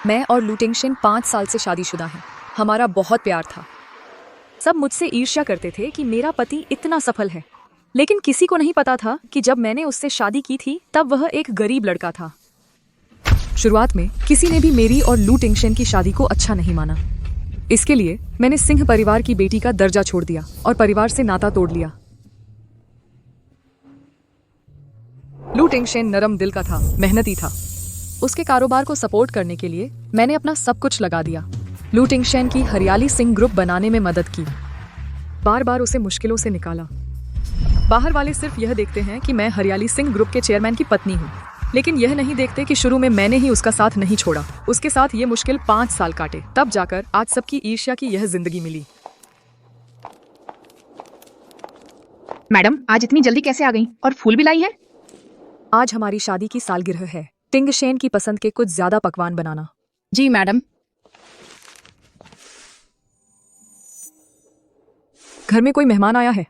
मैं और लू टिंगशेन 5 साल से शादीशुदा हैं। हमारा बहुत प्यार था। सब मुझसे ईर्ष्या करते थे कि मेरा पति इतना सफल है, लेकिन किसी को नहीं पता था कि जब मैंने उससे शादी की थी तब वह एक गरीब लड़का था। शुरुआत में किसी ने भी मेरी और लू टिंगशेन की शादी को अच्छा नहीं माना। इसके लिए मैंने सिंह परिवार की बेटी का दर्जा छोड़ दिया और परिवार से नाता तोड़ लिया। लू टिंगशेन नरम दिल का था, मेहनती था। उसके कारोबार को सपोर्ट करने के लिए मैंने अपना सब कुछ लगा दिया। लू टिंगशेन की हरियाली सिंह ग्रुप बनाने में मदद की, बार बार उसे मुश्किलों से निकाला। बाहर वाले सिर्फ यह देखते हैं कि मैं हरियाली सिंह ग्रुप के चेयरमैन की पत्नी हूँ, लेकिन यह नहीं देखते कि शुरू में मैंने ही उसका साथ नहीं छोड़ा। उसके साथ ये मुश्किल 5 साल काटे, तब जाकर आज सबकी ईर्ष्या की यह जिंदगी मिली। मैडम, आज इतनी जल्दी कैसे आ गई और फूल भी लाई है? आज हमारी शादी की सालगिरह है। टिंगशेन की पसंद के कुछ ज्यादा पकवान बनाना। जी मैडम। घर में कोई मेहमान आया है?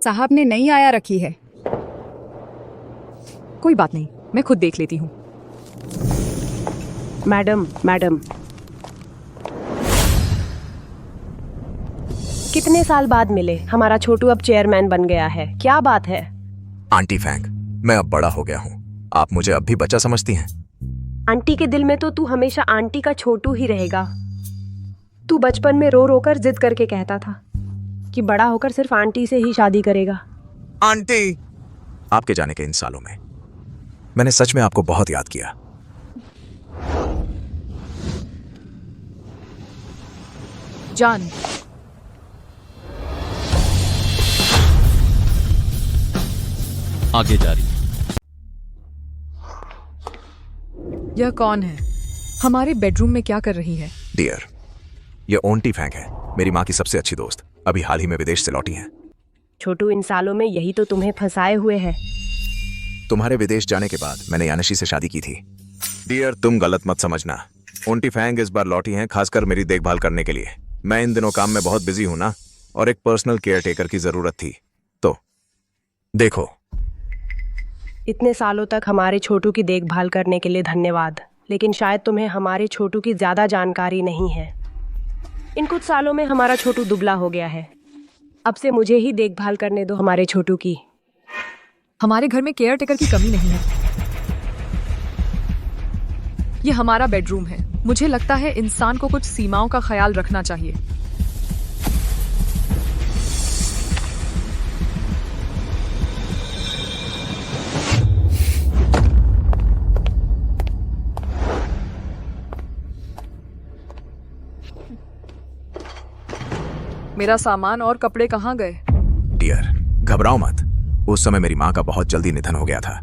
साहब ने नई आया रखी है। कोई बात नहीं, मैं खुद देख लेती हूँ। मैडम कितने साल बाद मिले। हमारा छोटू अब चेयरमैन बन गया है, क्या बात है? आंटी फैंग, मैं अब बड़ा हो गया हूँ। आप मुझे अब भी बच्चा समझती हैं? आंटी के दिल में तो तू हमेशा आंटी का छोटू ही रहेगा। तू बचपन में रो रो कर जिद करके कहता था कि बड़ा होकर सिर्फ आंटी से ही शादी करेगा। आंटी! आपके जाने के इन सालों में मैंने सच में आपको बहुत याद किया। जान, आगे जा रही। यह कौन है? हमारे बेडरूम में क्या कर रही है? डियर, ये ओंटी फैंग है, मेरी माँ की सबसे अच्छी दोस्त। अभी हाल ही में विदेश से लौटी हैं। छोटू, इन सालों में यही तो तुम्हें फंसाए हुए है। तुम्हारे विदेश जाने के बाद मैंने यानशी से शादी की थी। डियर, तुम गलत मत समझना। ओंटी फैंग इस बार लौटी हैं, खासकर मेरी देखभाल करने के लिए। मैं इन दिनों काम में बहुत बिजी हूं ना, और एक पर्सनल केयर टेकर की जरूरत थी। तो देखो, इतने सालों तक हमारे छोटू की देखभाल करने के लिए धन्यवाद, लेकिन शायद तुम्हें हमारे छोटू की ज्यादा जानकारी नहीं है। इन कुछ सालों में हमारा छोटू दुबला हो गया है। अब से मुझे ही देखभाल करने दो हमारे छोटू की। हमारे घर में केयर टेकर की कमी नहीं है। यह हमारा बेडरूम है। मुझे लगता है इंसान को कुछ सीमाओं का ख्याल रखना चाहिए। मेरा सामान और कपड़े कहाँ गए? डियर, घबराओ मत। उस समय मेरी माँ का बहुत जल्दी निधन हो गया था।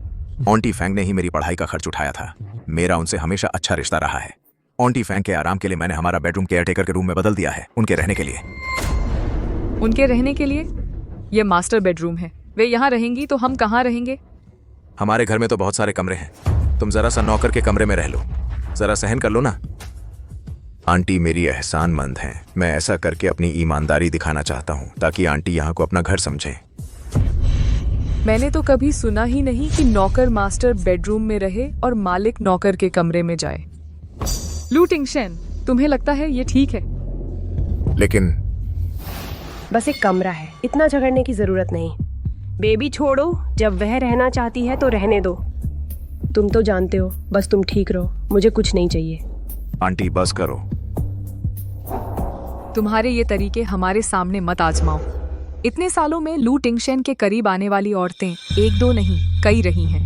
ओंटी फैंग ने ही मेरी पढ़ाई का खर्च उठाया था। मेरा उनसे हमेशा अच्छा रिश्ता रहा है। ओंटी फैंग के आराम के लिए मैंने हमारा बेडरूम केयरटेकर के रूम में बदल दिया है, उनके रहने के लिए। उनके रहने के लिए? यह मास्टर बेडरूम है। वे यहाँ रहेंगी तो हम कहाँ रहेंगे? हमारे घर में तो बहुत सारे कमरे हैं। तुम जरा सा नौकर के कमरे में रह लो, जरा सहन कर लो ना। आंटी मेरी एहसानमंद हैं। मैं ऐसा करके अपनी ईमानदारी दिखाना चाहता हूँ ताकि आंटी यहाँ को अपना घर समझें। मैंने तो कभी सुना ही नहीं कि नौकर मास्टर बेडरूम में रहे और मालिक नौकर के कमरे में जाए। लू टिंगशेन, तुम्हें लगता है ये ठीक है? लेकिन बस एक कमरा है, इतना झगड़ने की जरूरत नहीं। बेबी छोड़ो, जब वह रहना चाहती है तो रहने दो। तुम तो जानते हो, बस तुम ठीक रहो, मुझे कुछ नहीं चाहिए। आंटी बस करो। तुम्हारे ये तरीके हमारे सामने मत आजमाओ। इतने सालों में लू टिंगशेन के करीब आने वाली औरतें 1-2 नहीं, कई रही हैं।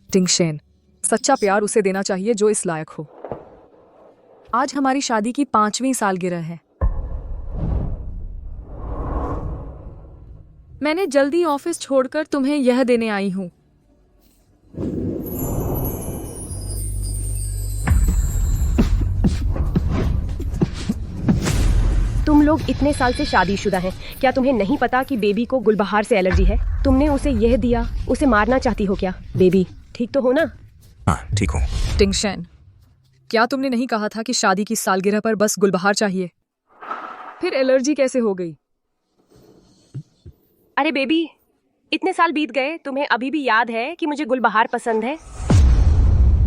टिंगशेन, सच्चा प्यार उसे देना चाहिए जो इस लायक हो। आज हमारी शादी की 5वीं सालगिरह है। मैंने जल्दी ऑफिस छोड़कर तुम्हें यह देने आई हूँ। तुम लोग इतने साल से शादीशुदा हैं, क्या तुम्हें नहीं पता कि बेबी को गुलबहार से एलर्जी है? तुमने उसे यह दिया, उसे मारना चाहती हो क्या? बेबी ठीक तो हो ना? हाँ, ठीक हूँ। टिंगशेन, क्या तुमने नहीं कहा था कि शादी की सालगिरह पर बस गुलबहार चाहिए? फिर एलर्जी कैसे हो गई? अरे बेबी, इतने साल बीत गए, तुम्हें अभी भी याद है कि मुझे गुलबहार पसंद है?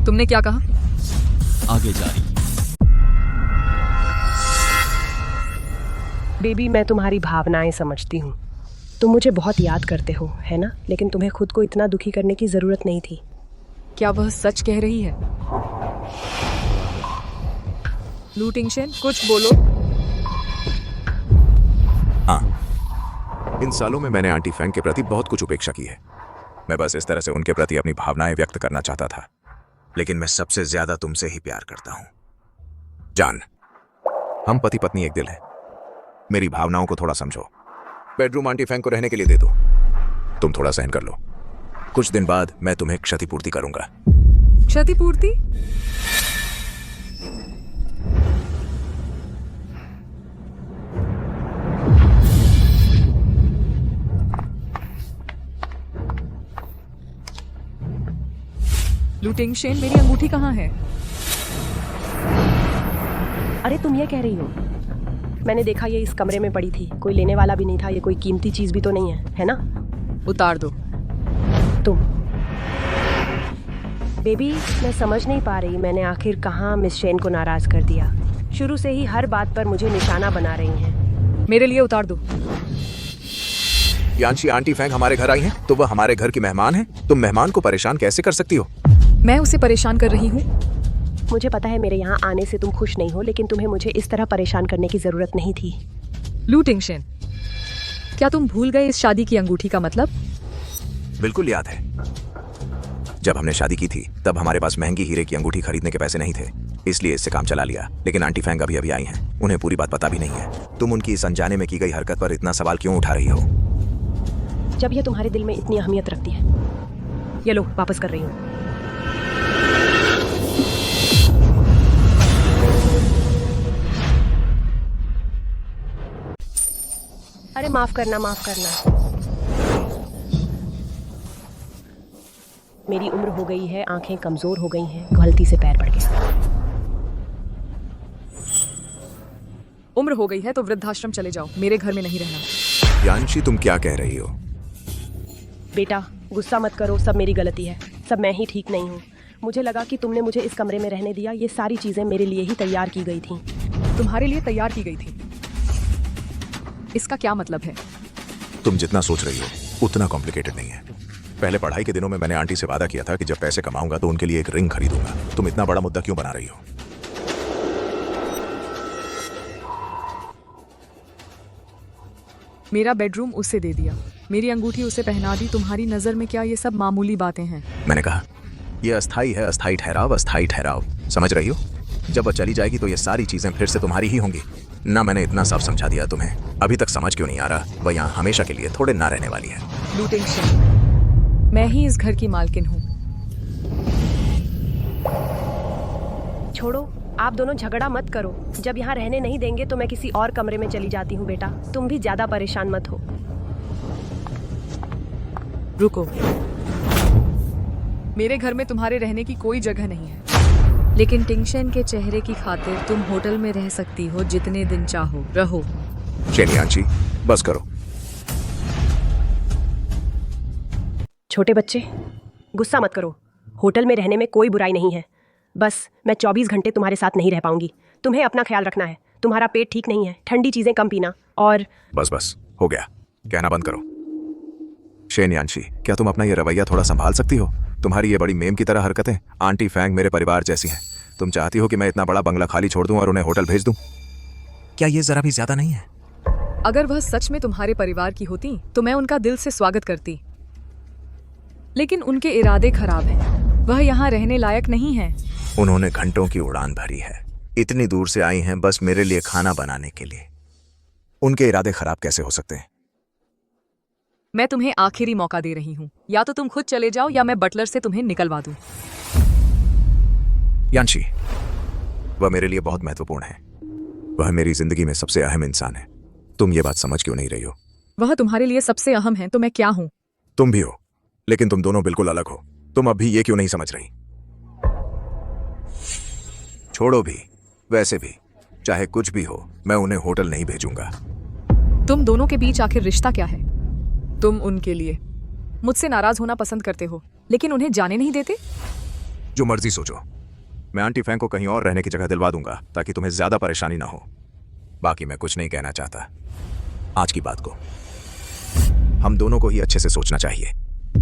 तुमने क्या कहा? आगे जारी। बेबी, मैं तुम्हारी भावनाएं समझती हूँ। तुम मुझे बहुत याद करते हो, है ना? लेकिन तुम्हें खुद को इतना दुखी करने की जरूरत नहीं थी। क्या वह सच कह रही है? लू टिंगशेन, कुछ बोलो। हाँ, इन सालों में मैंने आंटी फैंग के प्रति बहुत कुछ उपेक्षा की है। मैं बस इस तरह से उनके प्रति अपनी भावनाएं व्यक्त करना चाहता था, लेकिन मैं सबसे ज्यादा तुमसे ही प्यार करता हूं। जान, हम पति पत्नी एक दिल हैं। मेरी भावनाओं को थोड़ा समझो। बेडरूम आंटी फैंग को रहने के लिए दे दो। तुम थोड़ा सहन कर लो। कुछ दिन बाद मैं तुम्हें क्षतिपूर्ति करूंगा। क्षतिपूर्ति? लू टिंगशेन, मेरी अंगूठी कहाँ है? अरे तुम ये कह रही हो? मैंने देखा ये इस कमरे में पड़ी थी। कोई लेने वाला भी नहीं था। ये कोई कीमती चीज भी तो नहीं है, है ना? उतार दो। तुम बेबी, मैं समझ नहीं पा रही मैंने आखिर कहाँ मिस शेन को नाराज कर दिया। शुरू से ही हर बात पर मुझे निशाना बना रही हैं। मेरे लिए उतार दो। यांशी, आंटी फैंग हमारे घर आई हैं तो वह हमारे घर की मेहमान है। तुम मेहमान को परेशान कैसे कर सकती हो? मैं उसे परेशान कर रही हूँ? मुझे पता है मेरे यहाँ आने से तुम खुश नहीं हो, लेकिन तुम्हें मुझे इस तरह परेशान करने की जरूरत नहीं थी। लू टिंगशेन, क्या तुम भूल गए इस शादी की अंगूठी का मतलब? बिल्कुल याद है। जब हमने शादी की थी तब हमारे पास महंगी हीरे की अंगूठी खरीदने के पैसे नहीं थे, इसलिए इससे काम चला लिया। लेकिन आंटी फैंग अभी अभी आई हैं, उन्हें पूरी बात पता भी नहीं है। तुम उनकी इस अनजाने में की गई हरकत पर इतना सवाल क्यों उठा रही हो? जब यह तुम्हारे दिल में इतनी अहमियत रखती है। ये लो, वापस कर रही हूँ। अरे माफ करना, माफ करना। मेरी उम्र हो गई है, आंखें कमजोर हो गई हैं, गलती से पैर पड़ गया। उम्र हो गई है तो वृद्धाश्रम चले जाओ, मेरे घर में नहीं रहना। यांशी, तुम क्या कह रही हो? बेटा, गुस्सा मत करो, सब मेरी गलती है। सब मैं ही ठीक नहीं हूँ। मुझे लगा कि तुमने मुझे इस कमरे में रहने दिया। ये सारी चीजें मेरे लिए ही तैयार की गई थी। तुम्हारे लिए तैयार की गई थी? इसका क्या मतलब है? तुम जितना सोच रही हो उतना कॉम्प्लिकेटेड नहीं है। पहले पढ़ाई के दिनों में मैंने आंटी से वादा किया था कि जब पैसे कमाऊंगा तो उनके लिए एक रिंग खरीदूंगा। तुम इतना बड़ा मुद्दा क्यों बना रही हो? मेरा बेडरूम उसे दे दिया, मेरी अंगूठी उसे पहना दी। तुम्हारी नजर में क्या ये सब मामूली बातें हैं? मैंने कहा यह अस्थाई है, अस्थाई ठहराव, अस्थाई ठहराव। समझ रही हो? जब वह चली जाएगी तो ये सारी चीजें फिर से तुम्हारी ही होंगी ना। मैंने इतना साफ समझा दिया तुम्हें, अभी तक समझ क्यों नहीं आ रहा? वह यहाँ हमेशा के लिए थोड़े ना रहने वाली है। लू टिंगशेन, मैं ही इस घर की मालकिन हूँ। छोड़ो, आप दोनों झगड़ा मत करो। जब यहाँ रहने नहीं देंगे तो मैं किसी और कमरे में चली जाती हूँ। बेटा, तुम भी ज्यादा परेशान मत हो। रुको, मेरे घर में तुम्हारे रहने की कोई जगह नहीं है। लेकिन टिंगशेन के चेहरे की खातिर तुम होटल में रह सकती हो, जितने दिन चाहो रहो। शेनियांशी, बस करो। छोटे बच्चे, गुस्सा मत करो। होटल में रहने में कोई बुराई नहीं है। बस मैं 24 घंटे तुम्हारे साथ नहीं रह पाऊंगी। तुम्हें अपना ख्याल रखना है। तुम्हारा पेट ठीक नहीं है, ठंडी चीजें कम पीना। और बस बस हो गया, कहना बंद करो। शेनियांशी, क्या तुम अपना ये रवैया थोड़ा संभाल सकती हो? तुम्हारी ये बड़ी मेम की तरह हरकतें आंटी फैंग मेरे परिवार जैसी हैं। तुम चाहती हो कि मैं इतना बड़ा बंगला खाली छोड़ दूं और उन्हें होटल भेज दूं? क्या ये जरा भी ज्यादा नहीं है? अगर वह सच में तुम्हारे परिवार की होती तो मैं उनका दिल से स्वागत करती, लेकिन उनके इरादे खराब हैं। वह यहाँ रहने लायक नहीं है। उन्होंने घंटों की उड़ान भरी है, इतनी दूर से आई हैं बस मेरे लिए खाना बनाने के लिए। उनके इरादे खराब कैसे हो सकते हैं? मैं तुम्हें आखिरी मौका दे रही हूँ, या तो तुम खुद चले जाओ या मैं बटलर से तुम्हें निकलवा दूं। यांशी, वह मेरे लिए बहुत महत्वपूर्ण है। वह मेरी जिंदगी में सबसे अहम इंसान है। तुम ये बात समझ क्यों नहीं रही हो? वह तुम्हारे लिए सबसे अहम है तो मैं क्या हूँ? तुम भी हो, लेकिन तुम दोनों बिल्कुल अलग हो। तुम अब भी ये क्यों नहीं समझ रही? छोड़ो भी, वैसे भी चाहे कुछ भी हो मैं उन्हें होटल नहीं भेजूंगा। तुम दोनों के बीच आखिर रिश्ता क्या है? तुम उनके लिए मुझसे नाराज होना पसंद करते हो, लेकिन उन्हें जाने नहीं देते। जो मर्जी सोचो, मैं आंटी फैंग को कहीं और रहने की जगह दिलवा दूंगा ताकि तुम्हें ज्यादा परेशानी ना हो। बाकी मैं कुछ नहीं कहना चाहता। आज की बात को हम दोनों को ही अच्छे से सोचना चाहिए।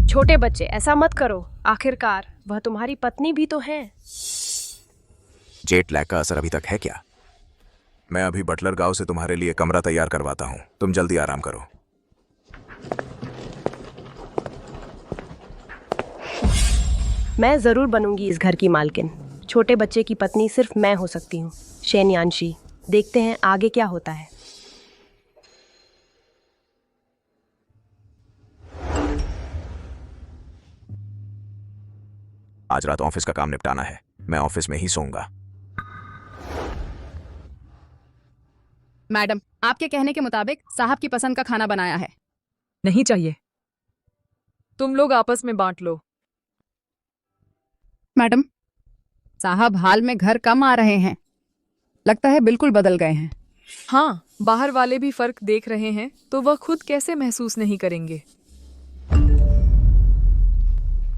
छोटे बच्चे, ऐसा मत करो। आखिरकार वह तुम्हारी पत्नी भी तो है। जेट लैग का असर अभी तक है क्या? मैं अभी बटलर गांव से तुम्हारे लिए कमरा तैयार करवाता हूं, तुम जल्दी आराम करो। मैं जरूर बनूंगी इस घर की मालकिन। छोटे बच्चे की पत्नी सिर्फ मैं हो सकती हूँ। शेन यानशी, देखते हैं आगे क्या होता है। आज रात ऑफिस का काम निपटाना है, मैं ऑफिस में ही सोऊंगा। मैडम, आपके कहने के मुताबिक साहब की पसंद का खाना बनाया है। नहीं चाहिए, तुम लोग आपस में बांट लो। मैडम, साहब हाल में घर कम आ रहे हैं, लगता है बिल्कुल बदल गए हैं। हाँ, बाहर वाले भी फर्क देख रहे हैं तो वह खुद कैसे महसूस नहीं करेंगे।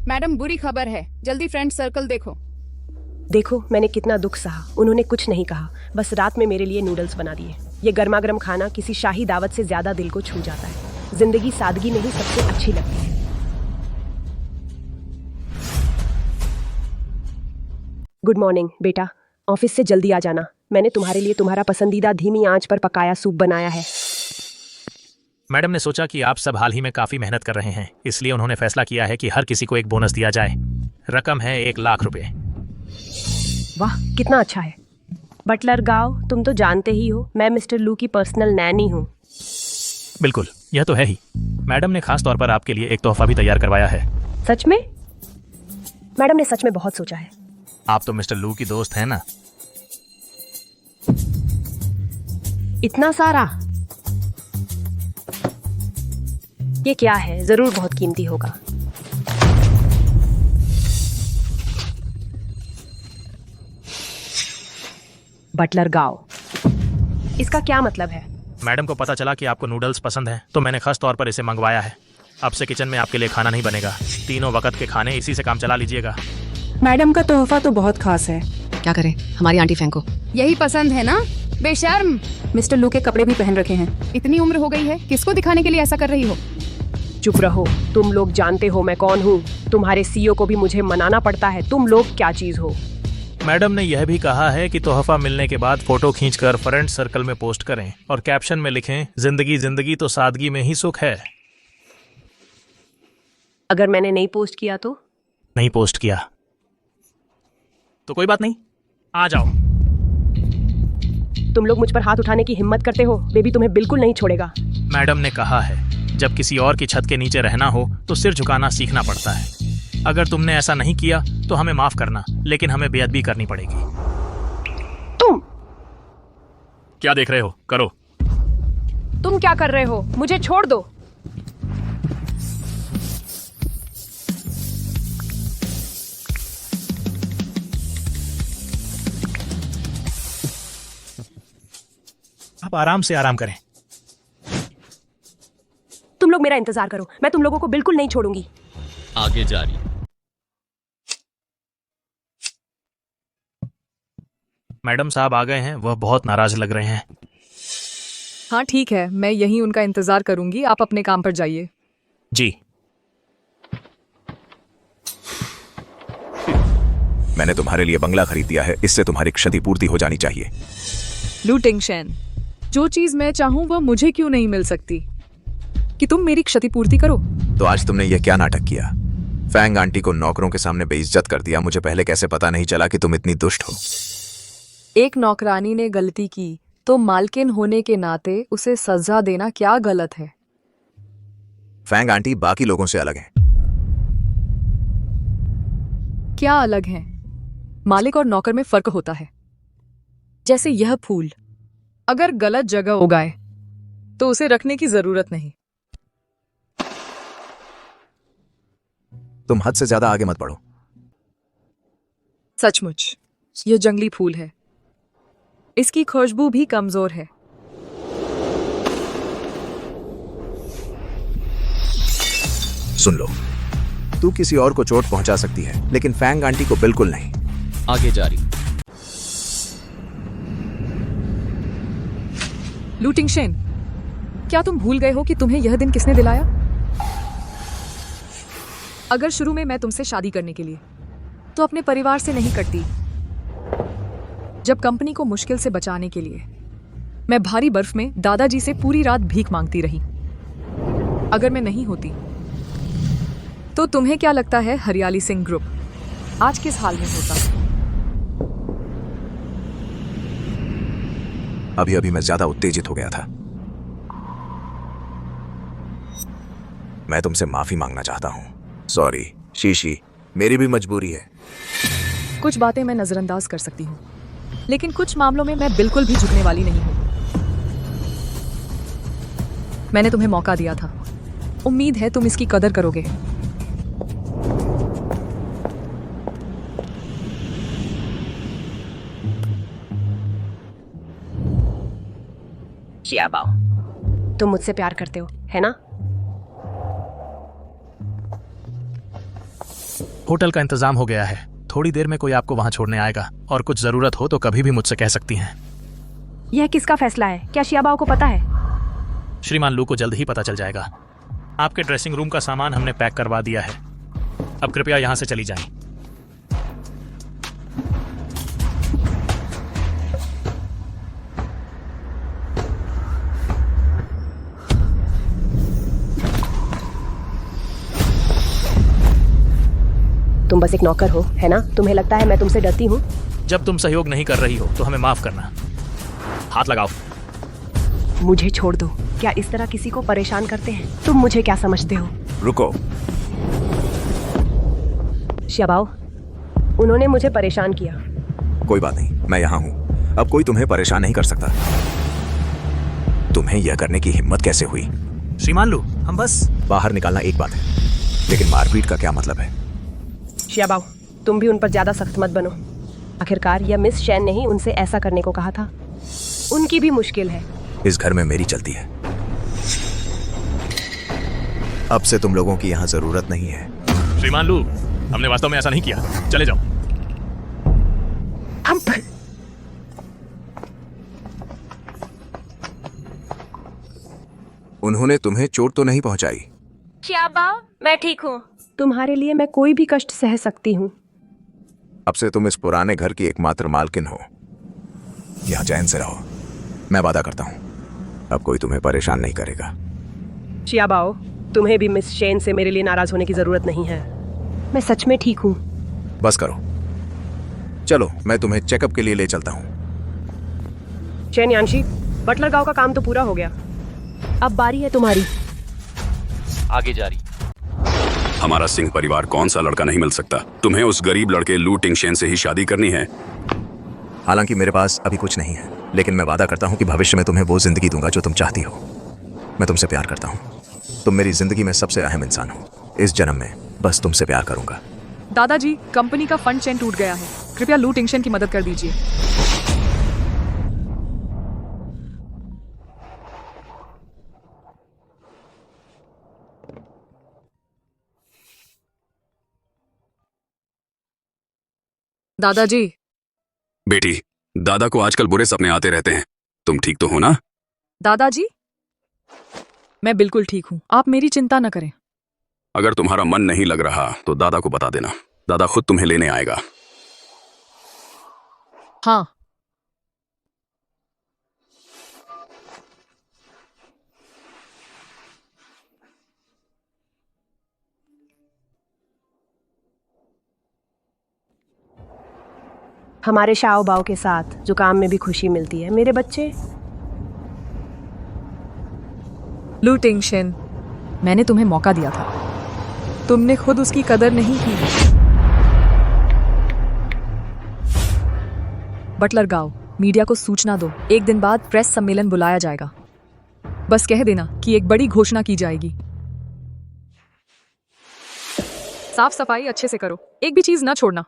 मैडम, बुरी खबर है, जल्दी फ्रेंड सर्कल देखो। देखो मैंने कितना दुख सहा। उन्होंने कुछ नहीं कहा, बस रात में मेरे लिए नूडल्स बना दिए। ये गर्मा गर्म खाना किसी शाही दावत से ज्यादा दिल को छू जाता है। जिंदगी सादगी में ही सबसे अच्छी लगती है। गुड मॉर्निंग बेटा, ऑफिस से जल्दी आ जाना। मैंने तुम्हारे लिए तुम्हारा पसंदीदा धीमी आंच पर पकाया सूप बनाया है। मैडम ने सोचा कि आप सब हाल ही में काफी मेहनत कर रहे हैं, इसलिए उन्होंने फैसला किया है कि हर किसी को एक बोनस दिया जाए। रकम है 1 लाख रुपए। वाह, कितना अच्छा है। बटलर गांव, तुम तो जानते ही हो मैं मिस्टर लू की पर्सनल नैनी हूँ। बिल्कुल, यह तो है ही। मैडम ने खास तौर पर आपके लिए एक तोहफा भी तैयार करवाया है। सच में? मैडम ने सच में बहुत सोचा है। आप तो मिस्टर लू की दोस्त हैं ना। इतना सारा? ये क्या है? जरूर बहुत कीमती होगा। बटलर गांव, इसका क्या मतलब है? मैडम को पता चला कि आपको नूडल्स पसंद हैं, तो मैंने खास तौर पर इसे मंगवाया है। अब से किचन में आपके लिए खाना नहीं बनेगा, तीनों वक्त के खाने इसी से काम चला लीजिएगा। मैडम का तोहफा तो बहुत खास है। क्या करें, हमारी आंटी फैंग को यही पसंद है ना? बेशर्म, मिस्टर लू के कपड़े भी पहन रखे हैं। इतनी उम्र हो गई है, किसको दिखाने के लिए ऐसा कर रही हो? चुप रहो, तुम लोग जानते हो मैं कौन हूँ। तुम्हारे सीईओ को भी मुझे मनाना पड़ता है। तुम लोग क्या चीज हो? मैडम ने यह भी कहा है कि तोहफा मिलने के बाद फोटो खींचकर फ्रेंड सर्कल में पोस्ट करें और कैप्शन में लिखें, जिंदगी जिंदगी तो सादगी में ही सुख है। अगर मैंने नहीं पोस्ट किया तो? नहीं पोस्ट किया तो कोई बात नहीं, आ जाओ। तुम लोग मुझ पर हाथ उठाने की हिम्मत करते हो, बेबी तुम्हें बिल्कुल नहीं छोड़ेगा। मैडम ने कहा है, जब किसी और की छत के नीचे रहना हो तो सिर झुकाना सीखना पड़ता है। अगर तुमने ऐसा नहीं किया तो हमें माफ करना, लेकिन हमें बेअदबी करनी पड़ेगी। तुम क्या देख रहे हो? करो। तुम क्या कर रहे हो? मुझे छोड़ दो। आप आराम से आराम करें। तुम लोग मेरा इंतजार करो, मैं तुम लोगों को बिल्कुल नहीं छोड़ूंगी। आगे जारी। मैडम साहब आ गए हैं, वह बहुत नाराज लग रहे हैं। हाँ ठीक है, मैं यहीं उनका इंतजार करूंगी, आप अपने काम पर जाइए। जी। मैंने तुम्हारे लिए बंगला खरीद दिया है, इससे तुम्हारी क्षतिपूर्ति हो जानी चाहिए। लू टिंगशेन, जो चीज मैं चाहूं वह मुझे क्यों नहीं मिल सकती कि तुम मेरी क्षतिपूर्ति करो? तो आज तुमने ये क्या नाटक किया? फैंग आंटी को नौकरों के सामने बेइज्जत कर दिया। मुझे पहले कैसे पता नहीं चला कि तुम इतनी दुष्ट हो? एक नौकरानी ने गलती की तो मालकिन होने के नाते उसे सजा देना क्या गलत है? फैंग आंटी बाकी लोगों से अलग हैं। क्या अलग है? मालिक और नौकर में फर्क होता है। जैसे यह फूल अगर गलत जगह उगाए तो उसे रखने की जरूरत नहीं। तुम हद से ज्यादा आगे मत बढ़ो। सचमुच यह जंगली फूल है, इसकी खुशबू भी कमजोर है। सुन लो, तू किसी और को चोट पहुंचा सकती है लेकिन फैंग आंटी को बिल्कुल नहीं। आगे जारी। लूटिंग शेन, क्या तुम भूल गए हो कि तुम्हें यह दिन किसने दिलाया? अगर शुरू में मैं तुमसे शादी करने के लिए तो अपने परिवार से नहीं करती। जब कंपनी को मुश्किल से बचाने के लिए मैं भारी बर्फ में दादाजी से पूरी रात भीख मांगती रही। अगर मैं नहीं होती तो तुम्हें क्या लगता है हरियाली सिंह ग्रुप आज किस हाल में होता? अभी अभी मैं ज्यादा उत्तेजित हो गया था। मैं तुमसे माफी मांगना चाहता हूं। सॉरी शीशी, मेरी भी मजबूरी है। कुछ बातें मैं नजरअंदाज कर सकती हूँ, लेकिन कुछ मामलों में मैं बिल्कुल भी झुकने वाली नहीं हूँ। मैंने तुम्हें मौका दिया था, उम्मीद है तुम इसकी कदर करोगे। शियाबाओ, तुम मुझसे प्यार करते हो, है ना? होटल का इंतजाम हो गया है। थोड़ी देर में कोई आपको वहां छोड़ने आएगा और कुछ जरूरत हो तो कभी भी मुझसे कह सकती हैं। यह किसका फैसला है? क्या शियाबाओ को पता है? श्रीमान लू को जल्द ही पता चल जाएगा। आपके ड्रेसिंग रूम का सामान हमने पैक करवा दिया है। अब कृपया यहां से चली जाएं। तुम बस एक नौकर हो, है ना? तुम्हें लगता है मैं तुमसे डरती हूँ? जब तुम सहयोग नहीं कर रही हो तो हमें माफ करना। हाथ लगाओ। मुझे छोड़ दो। क्या इस तरह किसी को परेशान करते हैं? तुम मुझे क्या समझते हो? रुको। शियाबाओ, उन्होंने मुझे परेशान किया। कोई बात नहीं, मैं यहाँ हूँ। अब कोई तुम्हें परेशान नहीं कर सकता। तुम्हें यह करने की हिम्मत कैसे हुई? श्रीमान लू, हम बस बाहर निकालना एक बात है, लेकिन मारपीट का क्या मतलब है? शियाबाओ, तुम भी उन पर ज्यादा सख्त मत बनो। आखिरकार यह मिस शैन ने ही उनसे ऐसा करने को कहा था। उनकी भी मुश्किल है। इस घर में मेरी चलती है। अब से तुम लोगों की यहाँ जरूरत नहीं है। श्रीमान लू, हमने वास्तव में ऐसा नहीं किया। चले जाओ। उन्होंने तुम्हें चोट तो नहीं पहुंचाई? शियाबाओ, मैं ठीक हूँ। तुम्हारे लिए मैं कोई भी कष्ट सह सकती हूँ। अब से तुम इस पुराने घर की एकमात्र मालकिन हो। यहाँ चैन से रहो। मैं वादा करता हूँ, अब कोई तुम्हें परेशान नहीं करेगा। शियाबाओ, तुम्हें भी मिस शैन से मेरे लिए नाराज होने की जरूरत नहीं है। मैं सच में ठीक हूँ। बस करो। चलो, मैं तुम्हें चेकअप के लिए ले चलता हूँ। शैन यांशी, बटलर गांव का काम तो पूरा हो गया। अब बारी है तुम्हारी। आगे जारी। हमारा सिंह परिवार कौन सा लड़का नहीं मिल सकता? तुम्हें उस गरीब लड़के लू टिंगशेन से ही शादी करनी है। हालांकि मेरे पास अभी कुछ नहीं है, लेकिन मैं वादा करता हूँ कि भविष्य में तुम्हें वो जिंदगी दूंगा जो तुम चाहती हो। मैं तुमसे प्यार करता हूँ। तुम मेरी जिंदगी में सबसे अहम इंसान हो। इस जन्म में बस तुमसे प्यार करूंगा। दादाजी, कंपनी का फंड चेन टूट गया है। कृपया लूटिंग शेन की मदद कर दीजिए। दादाजी, बेटी, दादा को आजकल बुरे सपने आते रहते हैं। तुम ठीक तो हो ना? दादाजी, मैं बिल्कुल ठीक हूँ। आप मेरी चिंता न करें। अगर तुम्हारा मन नहीं लग रहा तो दादा को बता देना। दादा खुद तुम्हें लेने आएगा। हाँ। हमारे शाओ बाओ के साथ जुकाम में भी खुशी मिलती है, मेरे बच्चे। लूटिंग शेन, मैंने तुम्हें मौका दिया था, तुमने खुद उसकी कदर नहीं की। बटलर गांव, मीडिया को सूचना दो। एक दिन बाद प्रेस सम्मेलन बुलाया जाएगा। बस कह देना कि एक बड़ी घोषणा की जाएगी। साफ सफाई अच्छे से करो, एक भी चीज ना छोड़ना।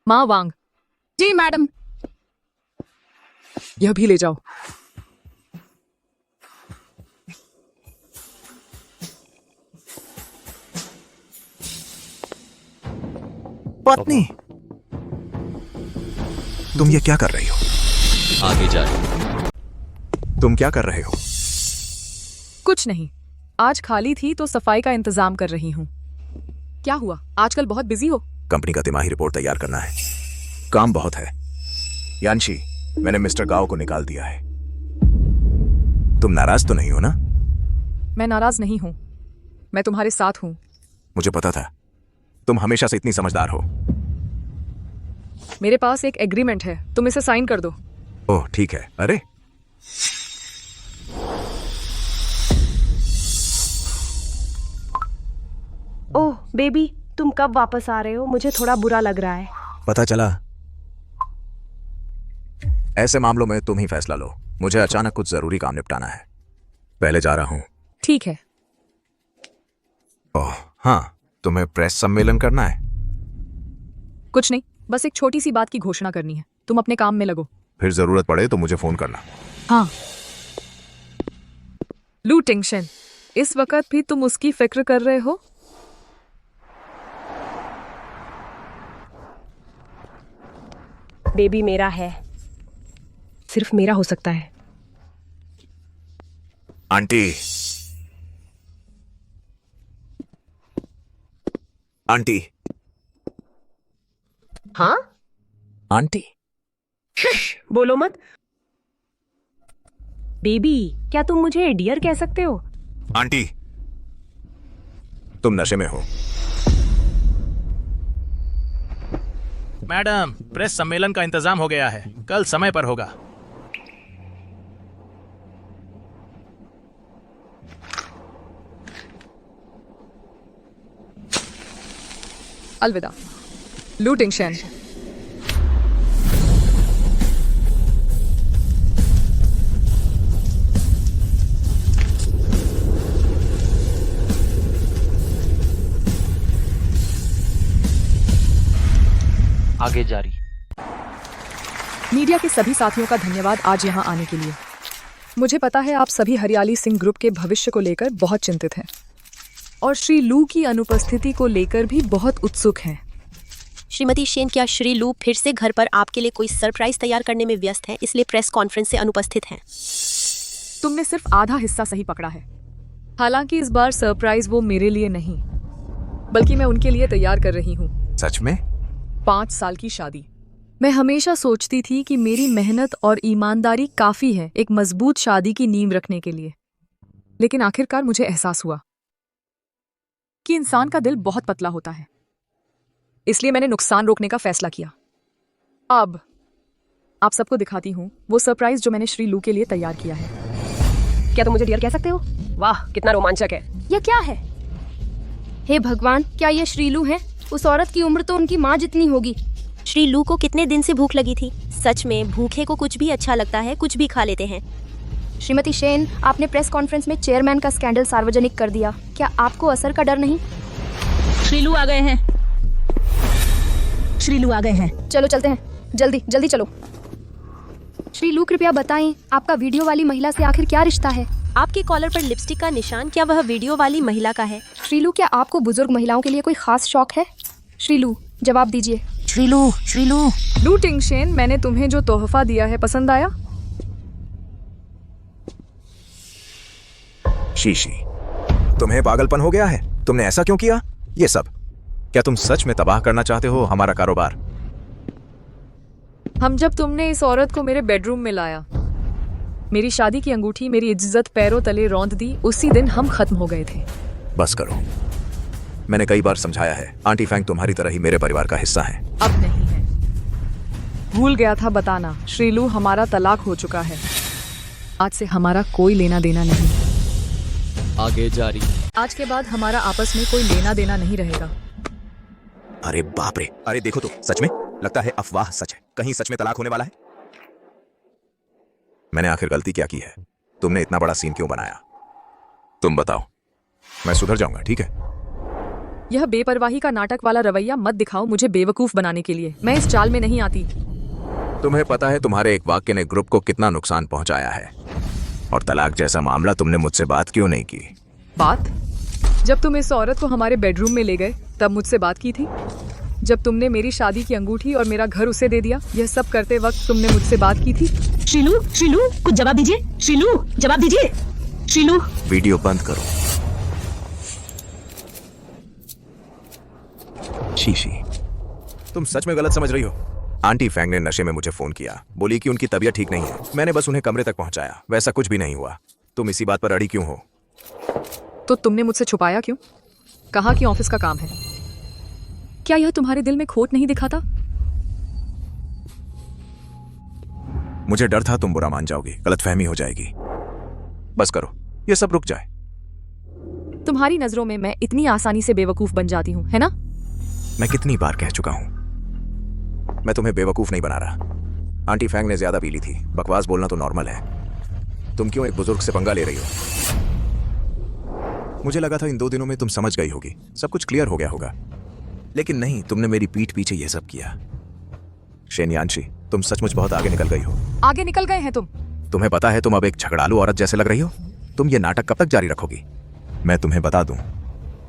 माँ वांग, जी मैडम। यह भी ले जाओ। पत्नी? तुम ये क्या कर रही हो? आगे जारी। तुम क्या कर रहे हो? कुछ नहीं, आज खाली थी तो सफाई का इंतजाम कर रही हूँ। क्या हुआ, आजकल बहुत बिजी हो? कंपनी का तिमाही रिपोर्ट तैयार करना है, काम बहुत है। यानशी, मैंने मिस्टर गाओ को निकाल दिया है। तुम नाराज तो नहीं हो ना? मैं नाराज नहीं हूँ, मैं तुम्हारे साथ हूँ। मुझे पता था, तुम हमेशा से इतनी समझदार हो। मेरे पास एक एग्रीमेंट है, तुम इसे साइन कर दो। ओह ठीक है। अरे ओह बेबी, तुम कब वापस आ रहे हो? मुझे थोड़ा बुरा लग रहा है। पता चला। ऐसे मामलों में तुम ही फैसला लो। मुझे अचानक कुछ जरूरी काम निपटाना है, पहले जा रहा हूं। ठीक है। ओह हाँ, तुम्हें प्रेस सम्मेलन करना है? कुछ नहीं, बस एक छोटी सी बात की घोषणा करनी है। तुम अपने काम में लगो। फिर जरूरत पड़े तो मुझे फोन करना। हाँ। लू टिंगशन, इस वक्त भी तुम उसकी फिक्र कर रहे हो? बेबी मेरा है, सिर्फ मेरा हो सकता है। आंटी, आंटी, हाँ आंटी। बोलो मत। बेबी, क्या तुम मुझे डियर कह सकते हो? आंटी, तुम नशे में हो। मैडम, प्रेस सम्मेलन का इंतजाम हो गया है, कल समय पर होगा। अलविदा लू टिंगशन। आगे जारी। मीडिया के सभी साथियों का धन्यवाद आज यहाँ आने के लिए। मुझे पता है आप सभी हरियाली सिंह ग्रुप के भविष्य को लेकर बहुत चिंतित हैं और श्री लू की अनुपस्थिति को लेकर भी बहुत उत्सुक हैं। श्रीमती शेन, क्या श्री लू फिर से घर पर आपके लिए कोई सरप्राइज तैयार करने में व्यस्त हैं, इसलिए प्रेस कॉन्फ्रेंस से अनुपस्थित हैं? तुमने सिर्फ आधा हिस्सा सही पकड़ा है। हालांकि इस बार सरप्राइज वो मेरे लिए नहीं, बल्कि मैं उनके लिए तैयार कर रही हूँ। सच में? 5 साल की शादी। मैं हमेशा सोचती थी कि मेरी मेहनत और ईमानदारी काफी है एक मजबूत शादी की नींव रखने के लिए, लेकिन आखिरकार मुझे एहसास हुआ कि इंसान का दिल बहुत पतला होता है। इसलिए मैंने नुकसान रोकने का फैसला किया। अब आप सबको दिखाती हूँ वो सरप्राइज जो मैंने श्री लू के लिए तैयार किया है। क्या तुम मुझे डियर कह सकते हो? वाह, कितना रोमांचक है। यह क्या है? हे भगवान, क्या ये श्री लू है? उस औरत की उम्र तो उनकी माँ जितनी होगी। श्री लू को कितने दिन से भूख लगी थी? सच में भूखे को कुछ भी अच्छा लगता है, कुछ भी खा लेते हैं। श्रीमती शेन, आपने प्रेस कॉन्फ्रेंस में चेयरमैन का स्कैंडल सार्वजनिक कर दिया, क्या आपको असर का डर नहीं? श्री लू आ गए हैं। श्री लू आ गए हैं। चलो चलते हैं, जल्दी जल्दी चलो। श्री लू, कृपया बताएं, आपका वीडियो वाली महिला से आखिर क्या रिश्ता है? आपके कॉलर पर लिपस्टिक का निशान, क्या वह वीडियो वाली महिला का है? श्री लू, क्या आपको बुजुर्ग महिलाओं के लिए कोई खास शौक है? श्री लू, जवाब दीजिए। श्री लू, श्री लू। लू टिंगशेन, मैंने तुम्हें जो तोहफा दिया है पसंद आया? शीशी, तुम्हें पागलपन हो गया है? तुमने ऐसा क्यों किया? ये सब क्या तुम सच में तबाह करना चाहते हो हमारा कारोबार? जब तुमने इस औरत को मेरे बेडरूम में लाया, मेरी शादी की अंगूठी मेरी इज्जत पैरों तले रौंद दी, उसी दिन हम खत्म हो गए थे। बस करो, मैंने कई बार समझाया है, आंटी फैंग तुम्हारी तरह ही मेरे परिवार का हिस्सा है। अब नहीं है। भूल गया था बताना, श्री लू, हमारा तलाक हो चुका है। आज से हमारा कोई लेना देना नहीं। आगे जारी। आज के बाद हमारा आपस में कोई लेना देना नहीं रहेगा। अरे बाप रे, अरे देखो तो, सच में लगता है अफवाह सच है। कहीं सच में तलाक होने वाला है? मैंने आखिर गलती क्या की है? तुमने इतना बड़ा सीन क्यों बनाया? तुम बताओ, मैं सुधर जाऊंगा, ठीक है? यह बेपरवाही का नाटक वाला रवैया मत दिखाओ मुझे बेवकूफ बनाने के लिए। मैं इस चाल में नहीं आती। तुम्हें पता है तुम्हारे एक वाक्य ने ग्रुप को कितना नुकसान पहुंचाया है, और तलाक जैसा मामला तुमने मुझसे बात क्यों नहीं की? बात? जब तुम इस औरत को हमारे बेडरूम में ले गए तब मुझसे बात की थी। जब तुमने मेरी शादी की अंगूठी और मेरा घर उसे दे दिया, यह सब करते वक्त तुमने मुझसे बात की थी? श्रीलू, श्रीलू, कुछ जवाब दीजिए। श्रीलू, जवाब दीजिए। श्रीलू, वीडियो बंद करो। शीशी, तुम सच में गलत समझ रही हो। आंटी फैंग ने नशे में मुझे फोन किया, बोली कि उनकी तबीयत ठीक नहीं है। मैंने बस उन्हें कमरे तक पहुंचाया, वैसा कुछ भी नहीं हुआ। तुम इसी बात पर अड़ी क्यों हो? तो तुमने मुझसे छुपाया क्यों? कहा कि ऑफिस का काम है। क्या यह तुम्हारे दिल में खोट नहीं दिखाता? मुझे डर था तुम बुरा मान जाओगी, गलतफहमी हो जाएगी। बस करो, ये सब रुक जाए। तुम्हारी नजरों में मैं इतनी आसानी से बेवकूफ बन जाती हूँ, है ना? मैं कितनी बार कह चुका हूं, मैं तुम्हें बेवकूफ नहीं बना रहा। आंटी फैंग ने ज्यादा पी ली थी। बकवास बोलना तो नॉर्मल है। तुम क्यों एक बुजुर्ग से पंगा ले रही हो? मुझे लगा था इन 2 दिनों में तुम समझ गई होगी, सब कुछ क्लियर हो गया होगा, लेकिन नहीं, तुमने मेरी पीठ पीछे ये सब किया। शेन यानशी, तुम सचमुच बहुत आगे निकल गई हो। आगे निकल गए हैं तुम। तुम्हें पता है तुम अब एक झगड़ालू औरत जैसे लग रही हो। तुम ये नाटक कब तक जारी रखोगी? मैं तुम्हें बता दूं,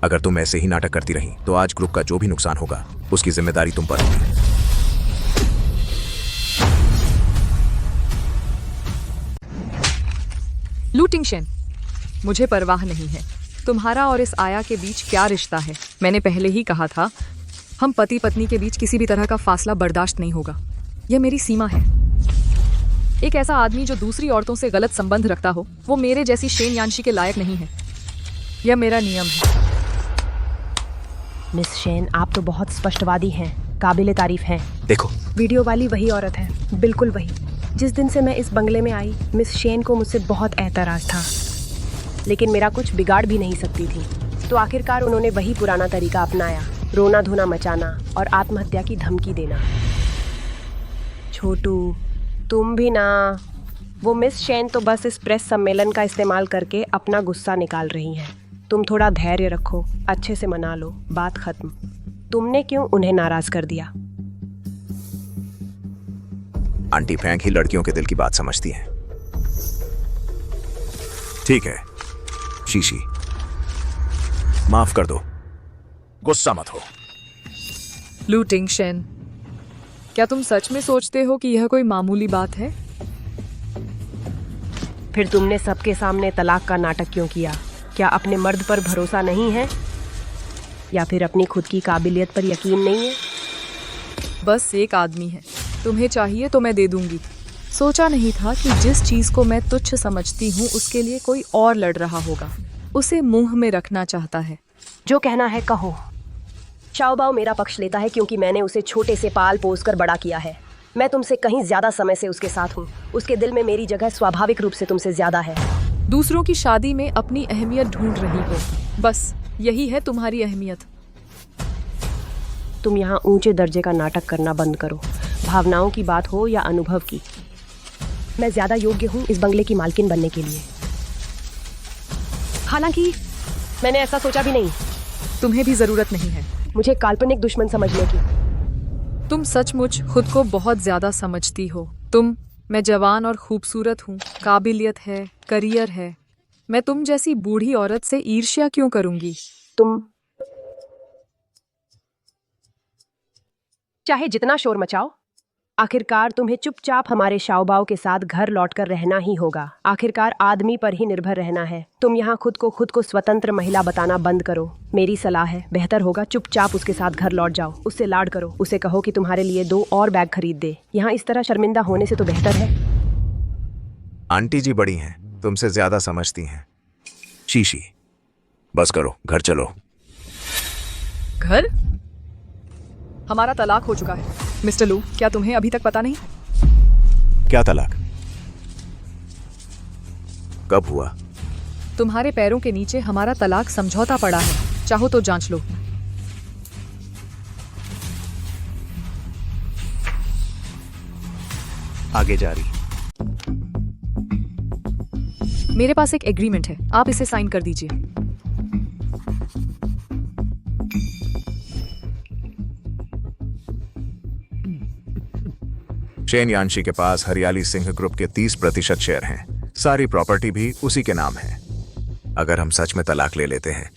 अगर तुम ऐसे ही नाटक करती रही तो आज ग्रुप का जो भी नुकसान होगा उसकी जिम्मेदारी तुम पर होगी। लू टिंगशेन, मुझे परवाह नहीं है तुम्हारा और इस आया के बीच क्या रिश्ता है। मैंने पहले ही कहा था, हम पति पत्नी के बीच किसी भी तरह का फासला बर्दाश्त नहीं होगा। यह मेरी सीमा है। एक ऐसा आदमी जो दूसरी औरतों से गलत संबंध रखता हो, वो मेरे जैसी शेन यानशी के लायक नहीं है। यह मेरा नियम है। मिस शेन, आप तो बहुत स्पष्टवादी हैं, काबिले तारीफ हैं। देखो, वीडियो वाली वही औरत है, बिल्कुल वही। जिस दिन से मैं इस बंगले में आई, मिस शेन को मुझसे बहुत एतराज था, लेकिन मेरा कुछ बिगाड़ भी नहीं सकती थी। तो आखिरकार उन्होंने वही पुराना तरीका अपनाया, रोना धोना मचाना और आत्महत्या की धमकी देना। छोटू, तुम भी ना। वो मिस शेन तो बस इस प्रेस सम्मेलन का इस्तेमाल करके अपना गुस्सा निकाल रही हैं। तुम थोड़ा धैर्य रखो, अच्छे से मना लो, बात खत्म। तुमने क्यों उन्हें नाराज कर दिया? आंटी फैंग ही लड़कियों के दिल की बात समझती हैं। ठीक है शीशी, माफ कर दो, गुस्सा मत हो। लू टिंगशेन, क्या तुम सच में सोचते हो कि यह कोई मामूली बात है? फिर तुमने सबके सामने तलाक का नाटक क्यों किया? क्या अपने मर्द पर भरोसा नहीं है, या फिर अपनी खुद की काबिलियत पर यकीन नहीं है? बस एक आदमी है, तुम्हें चाहिए तो मैं दे दूंगी। सोचा नहीं था कि जिस चीज को मैं तुच्छ समझती हूँ उसके लिए कोई और लड़ रहा होगा, उसे मुंह में रखना चाहता है। जो कहना है कहो। शाओबाओ मेरा पक्ष लेता है क्योंकि मैंने उसे छोटे से पाल पोस कर बड़ा किया है। मैं तुमसे कहीं ज्यादा समय से उसके साथ हूँ। उसके दिल में मेरी जगह स्वाभाविक रूप से तुमसे ज्यादा है। दूसरों की शादी में अपनी अहमियत ढूंढ रही हो, बस यही है तुम्हारी अहमियत। तुम यहाँ ऊंचे दर्जे का नाटक करना बंद करो, भावनाओं की बात हो या अनुभव की। मैं ज्यादा योग्य हूँ इस बंगले की मालकिन बनने के लिए। हालांकि मैंने ऐसा सोचा भी नहीं। तुम्हें भी जरूरत नहीं है मुझे काल्पनिक दुश्मन समझने की। तुम सचमुच खुद को बहुत ज्यादा समझती हो। मैं जवान और खूबसूरत हूँ, काबिलियत है, करियर है। मैं तुम जैसी बूढ़ी औरत से ईर्ष्या क्यों करूंगी? तुम चाहे जितना शोर मचाओ, आखिरकार तुम्हें चुपचाप हमारे शाओबाओ के साथ घर लौटकर रहना ही होगा। आखिरकार आदमी पर ही निर्भर रहना है। तुम यहाँ खुद को स्वतंत्र महिला बताना बंद करो। मेरी सलाह है, बेहतर होगा चुपचाप उसके साथ घर लौट जाओ। उससे लाड करो, उसे कहो कि तुम्हारे लिए 2 और बैग खरीद दे। यहाँ इस तरह शर्मिंदा होने से तो बेहतर है। आंटी जी बड़ी हैं, तुमसे ज्यादा समझती हैं। शीशी, बस करो, घर चलो। घर? हमारा तलाक हो चुका है मिस्टर लू, क्या तुम्हें अभी तक पता नहीं? क्या तलाक? कब हुआ? तुम्हारे पैरों के नीचे हमारा तलाक समझौता पड़ा है, चाहो तो जांच लो। आगे जारी। मेरे पास एक एग्रीमेंट है, आप इसे साइन कर दीजिए। शेन यानशी के पास हरियाली सिंह ग्रुप के 30% शेयर हैं। सारी प्रॉपर्टी भी उसी के नाम है। अगर हम सच में तलाक ले लेते हैं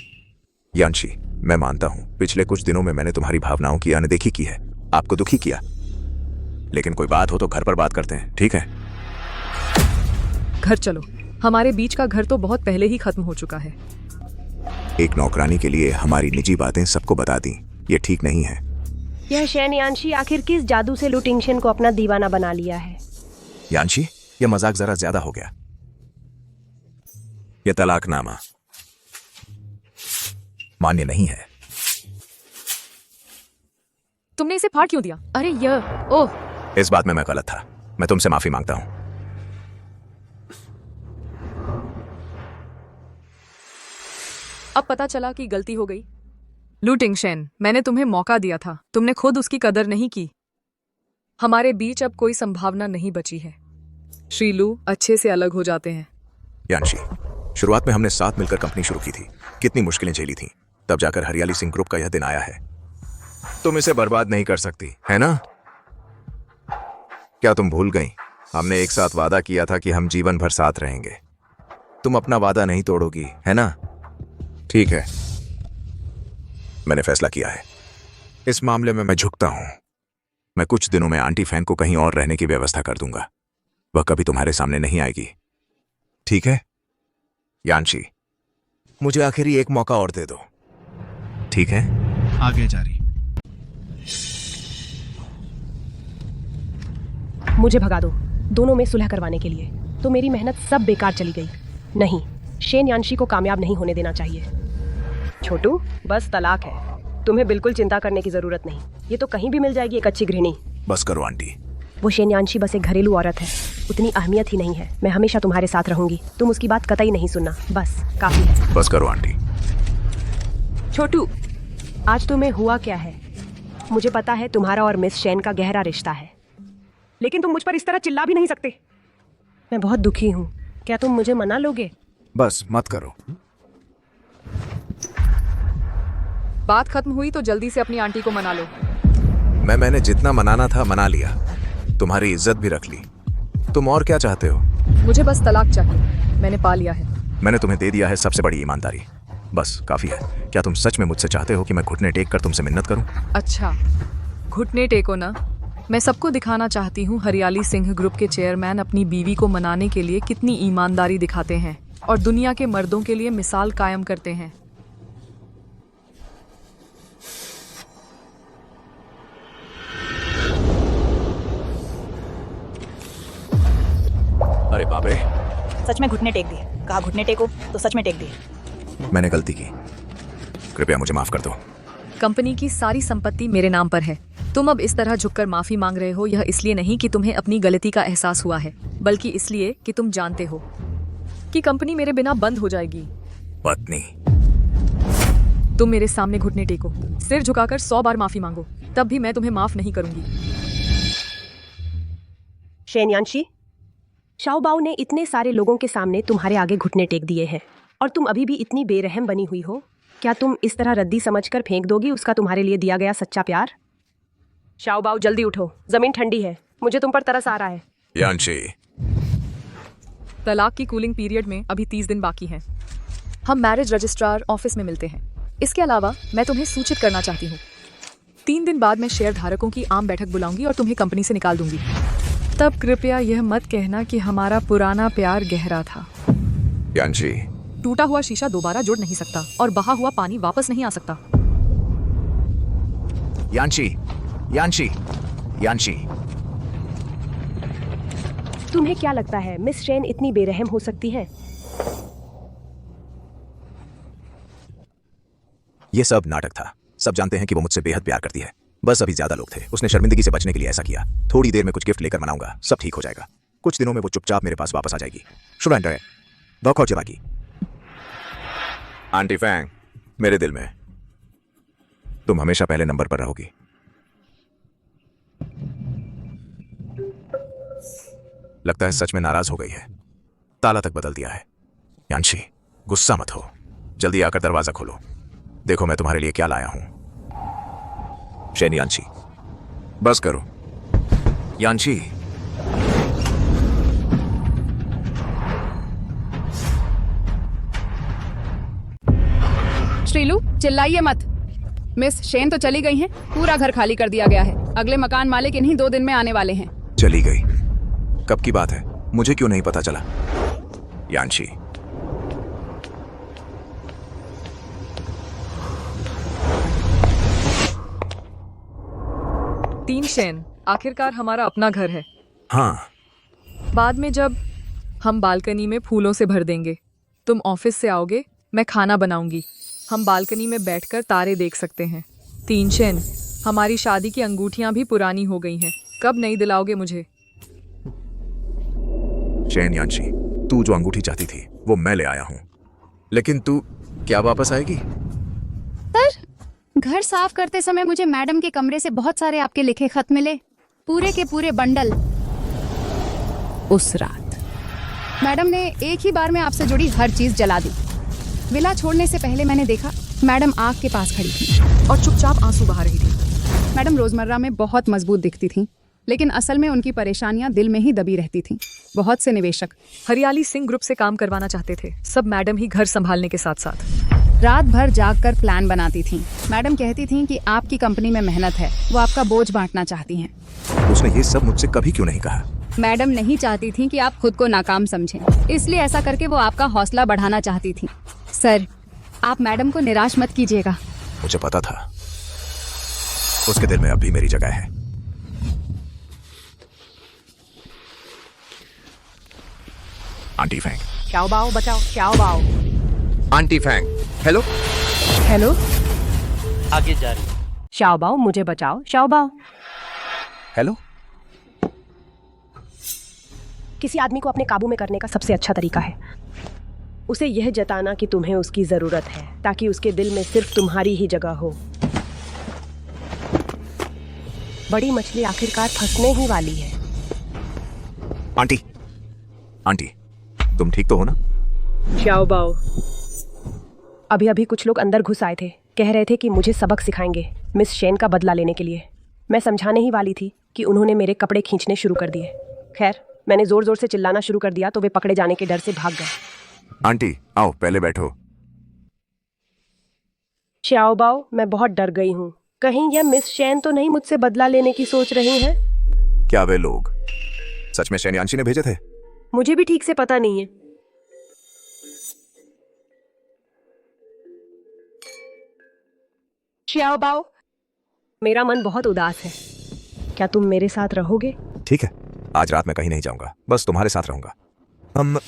यानशी, मैं मानता हूं पिछले कुछ दिनों में मैंने तुम्हारी भावनाओं की अनदेखी की है, आपको दुखी किया, लेकिन कोई बात हो तो घर पर बात करते हैं, ठीक है? घर चलो, हमारे बीच का घर तो बहुत पहले ही खत्म हो चुका है। एक नौकरानी के लिए हमारी निजी बातें सबको बता दी, ये ठीक नहीं है। यह शैन यानशी आखिर किस जादू से लू टिंगशेन को अपना दीवाना बना लिया है? यानशी, यह मजाक जरा ज्यादा हो गया। यह तलाकनामा मान्य नहीं है। तुमने इसे फाड़ क्यों दिया? अरे यह ओह, इस बात में मैं गलत था, मैं तुमसे माफी मांगता हूं। अब पता चला कि गलती हो गई। लू टिंगशेन, मैंने तुम्हें मौका दिया था, तुमने खुद उसकी कदर नहीं की। हमारे बीच अब कोई संभावना नहीं बची है। श्री लू अच्छे से अलग हो जाते हैं। यानशी, शुरुआत में हमने साथ मिलकर कंपनी शुरू की थी, कितनी मुश्किलें झेली थीं, तब जाकर हरियाली सिंह ग्रुप का यह दिन आया है। तुम इसे बर्बाद नहीं कर सकती, है ना? क्या तुम भूल गई? हमने एक साथ वादा किया था कि हम जीवन भर साथ रहेंगे। तुम अपना वादा नहीं तोड़ोगी, है ना? ठीक है, मैंने फैसला किया है। इस मामले में मैं झुकता हूं। मैं कुछ दिनों में आंटी फैंग को कहीं और रहने की व्यवस्था कर दूंगा। वह कभी तुम्हारे सामने नहीं आएगी, ठीक है? यानशी, मुझे आखिरी एक मौका और दे दो, ठीक है? आगे जारी। मुझे भगा दो, दोनों में सुलह करवाने के लिए। तो मेरी मेहनत सब बेकार चली गई। नहीं, शेन यानशी को कामयाब नहीं होने देना चाहिए। छोटू, बस तलाक है, तुम्हें बिल्कुल चिंता करने की जरूरत नहीं। ये तो कहीं भी मिल जाएगी एक अच्छी गृहिणी। बस करो आंटी। वो शेन यानशी बस एक घरेलू औरत है, उतनी अहमियत ही नहीं है। मैं हमेशा तुम्हारे साथ रहूंगी, तुम उसकी बात कतई नहीं सुनना, बस काफी है। बस करो आंटी। छोटू, आज तुम्हें हुआ क्या है? मुझे पता है तुम्हारा और मिस शेन का गहरा रिश्ता है, लेकिन तुम मुझ पर इस तरह चिल्ला भी नहीं सकते। मैं बहुत दुखी हूँ, क्या तुम मुझे मना लोगे? बस मत करो। बात खत्म हुई तो जल्दी से अपनी आंटी को मना लो। मैंने जितना मनाना था मना लिया, तुम्हारी इज्जत भी रख ली। तुम और क्या चाहते हो? मुझे बस तलाक चाहिए, मैंने पा लिया है। मैंने तुम्हें दे दिया है सबसे बड़ी ईमानदारी, बस काफी है। क्या तुम सच में मुझसे चाहते हो कि मैं घुटने टेक कर तुमसे मिन्नत करूं? अच्छा, घुटने टेको ना। मैं सबको दिखाना चाहती हूँ हरियाली सिंह ग्रुप के चेयरमैन अपनी बीवी को मनाने के लिए कितनी ईमानदारी दिखाते हैं और दुनिया के मर्दों के लिए मिसाल कायम करते हैं। अरे बाप रे, सच में घुटने टेक दिए। कहा घुटने टेको तो सच में टेक दिए। मैंने गलती की, कृपया मुझे माफ कर दो। कंपनी की सारी संपत्ति मेरे नाम पर है। तुम अब इस तरह झुककर माफी मांग रहे हो, यह इसलिए नहीं कि तुम्हें अपनी गलती का एहसास हुआ है, बल्कि इसलिए कि तुम जानते हो कि कंपनी मेरे बिना बंद हो जाएगी। पत्नी, तुम मेरे सामने घुटने टेको, सिर झुकाकर 100 बार माफी मांगो, तब भी मैं तुम्हें माफ नहीं करूंगी। शेन यानशी, शाओबाओ ने इतने सारे लोगों के सामने तुम्हारे आगे घुटने टेक दिए हैं और तुम अभी भी इतनी बेरहम बनी हुई हो। क्या तुम इस तरह रद्दी समझकर फेंक दोगी उसका तुम्हारे लिए दिया गया सच्चा प्यार? शाओबाओ, जल्दी उठो, जमीन ठंडी है, मुझे तुम पर तरस आ रहा है। यानशी, तलाक की कूलिंग पीरियड में अभी 30 दिन बाकी हैं। हम मैरिज रजिस्ट्रार ऑफिस में मिलते हैं। इसके अलावा मैं तुम्हें सूचित करना चाहती हूँ, 3 दिन बाद मैं शेयर धारकों की आम बैठक बुलाऊंगी और तुम्हें कंपनी से निकाल दूंगी। तब कृपया यह मत कहना कि हमारा पुराना प्यार गहरा था। यानशी, टूटा हुआ शीशा दोबारा जुड़ नहीं सकता और बहा हुआ पानी वापस नहीं आ सकता। यानशी, यानशी, यानशी। तुम्हें क्या लगता है मिस शेन इतनी बेरहम हो सकती है? ये सब नाटक था। सब जानते हैं कि वो मुझसे बेहद प्यार करती है, बस अभी ज्यादा लोग थे। उसने शर्मिंदगी से बचने के लिए ऐसा किया। थोड़ी देर में कुछ गिफ्ट लेकर मनाऊंगा, सब ठीक हो जाएगा। कुछ दिनों में वो चुपचाप मेरे पास वापस आ जाएगी। शुभेंद्र दौखो जवागी। आंटी फैंग, मेरे दिल में तुम हमेशा पहले नंबर पर रहोगी। लगता है सच में नाराज हो गई है, ताला तक बदल दिया है। यानशी, गुस्सा मत हो, जल्दी आकर दरवाजा खोलो। देखो मैं तुम्हारे लिए क्या लाया हूं। शेन यानशी, बस करो। यानशी, श्रीलू, चिल्लाइए मत। मिस शेन तो चली गई हैं। पूरा घर खाली कर दिया गया है। अगले मकान मालिक इन्हीं 2 दिन में आने वाले हैं। चली गई? कब की बात है? मुझे क्यों नहीं पता चला? यांशी, तीन शेन, आखिरकार हमारा अपना घर है। हाँ, बाद में जब हम बालकनी में फूलों से भर देंगे, तुम ऑफिस से आओगे, मैं खाना बनाऊंगी, हम बालकनी में बैठकर तारे देख सकते हैं। तीन शेन, हमारी शादी की अंगूठियां भी पुरानी हो गई हैं। कब नहीं दिलाओगे मुझे? शेन यांशी, तू जो अंगूठी चाहती थी वो मैं ले आया हूँ, लेकिन तू क्या वापस आएगी? सर, घर साफ करते समय मुझे मैडम के कमरे से बहुत सारे आपके लिखे खत मिले, पूरे के पूरे बंडल। उस रात मैडम ने एक ही बार में आपसे जुड़ी हर चीज जला दी। विला छोड़ने से पहले मैंने देखा मैडम आग के पास खड़ी थी और चुपचाप आंसू बहा रही थी। मैडम रोजमर्रा में बहुत मजबूत दिखती थीं, लेकिन असल में उनकी परेशानियां दिल में ही दबी रहती थीं। बहुत से निवेशक हरियाली सिंह ग्रुप से काम करवाना चाहते थे, सब मैडम ही घर संभालने के साथ साथ रात भर जागकर प्लान बनाती थीं। मैडम कहती थीं कि आपकी कंपनी में मेहनत है, वो आपका बोझ बांटना चाहती हैं। उसने ये सब मुझसे कभी क्यों नहीं कहा? मैडम नहीं चाहती थीं कि आप खुद को नाकाम समझें, इसलिए ऐसा करके वो आपका हौसला बढ़ाना चाहती थीं। सर, आप मैडम को निराश मत कीजिएगा। मुझे पता था, उसके दिल में अब भी मेरी जगह है। आंटी फैंग, श्याओ बाओ बचाओ, श्याओ बाओ। Aunty Fang, hello. हेलो, आगे जा रही। श्याओ बाओ मुझे बचाओ, श्याओ बाओ। हेलो। किसी आदमी को अपने काबू में करने का सबसे अच्छा तरीका है उसे यह जताना कि तुम्हें उसकी जरूरत है, ताकि उसके दिल में सिर्फ तुम्हारी ही जगह हो। बड़ी मछली आखिरकार फंसने ही वाली है। आंटी, आंटी, तुम ठीक तो हो ना? श्याओ बाओ, अभी अभी कुछ लोग अंदर घुस आए थे, कह रहे थे कि मुझे सबक सिखाएंगे मिस शेन का बदला लेने के लिए। मैं समझाने ही वाली थी कि उन्होंने मेरे कपड़े खींचने शुरू कर दिए। खैर, मैंने जोर जोर से चिल्लाना शुरू कर दिया तो वे पकड़े जाने के डर से भाग गए। आंटी आओ, पहले बैठो। श्याओ बाओ, मैं बहुत डर गई हूँ। कहीं यह मिस शेन तो नहीं मुझसे बदला लेने की सोच रही हैं? क्या वे लोग सच में शेन यांशी ने भेजे थे? मुझे भी ठीक से पता नहीं है। श्याओ बाओ, मेरा मन बहुत उदास है, क्या तुम मेरे साथ रहोगे? ठीक है, आज रात मैं कहीं नहीं जाऊंगा, बस तुम्हारे साथ रहूंगा। हम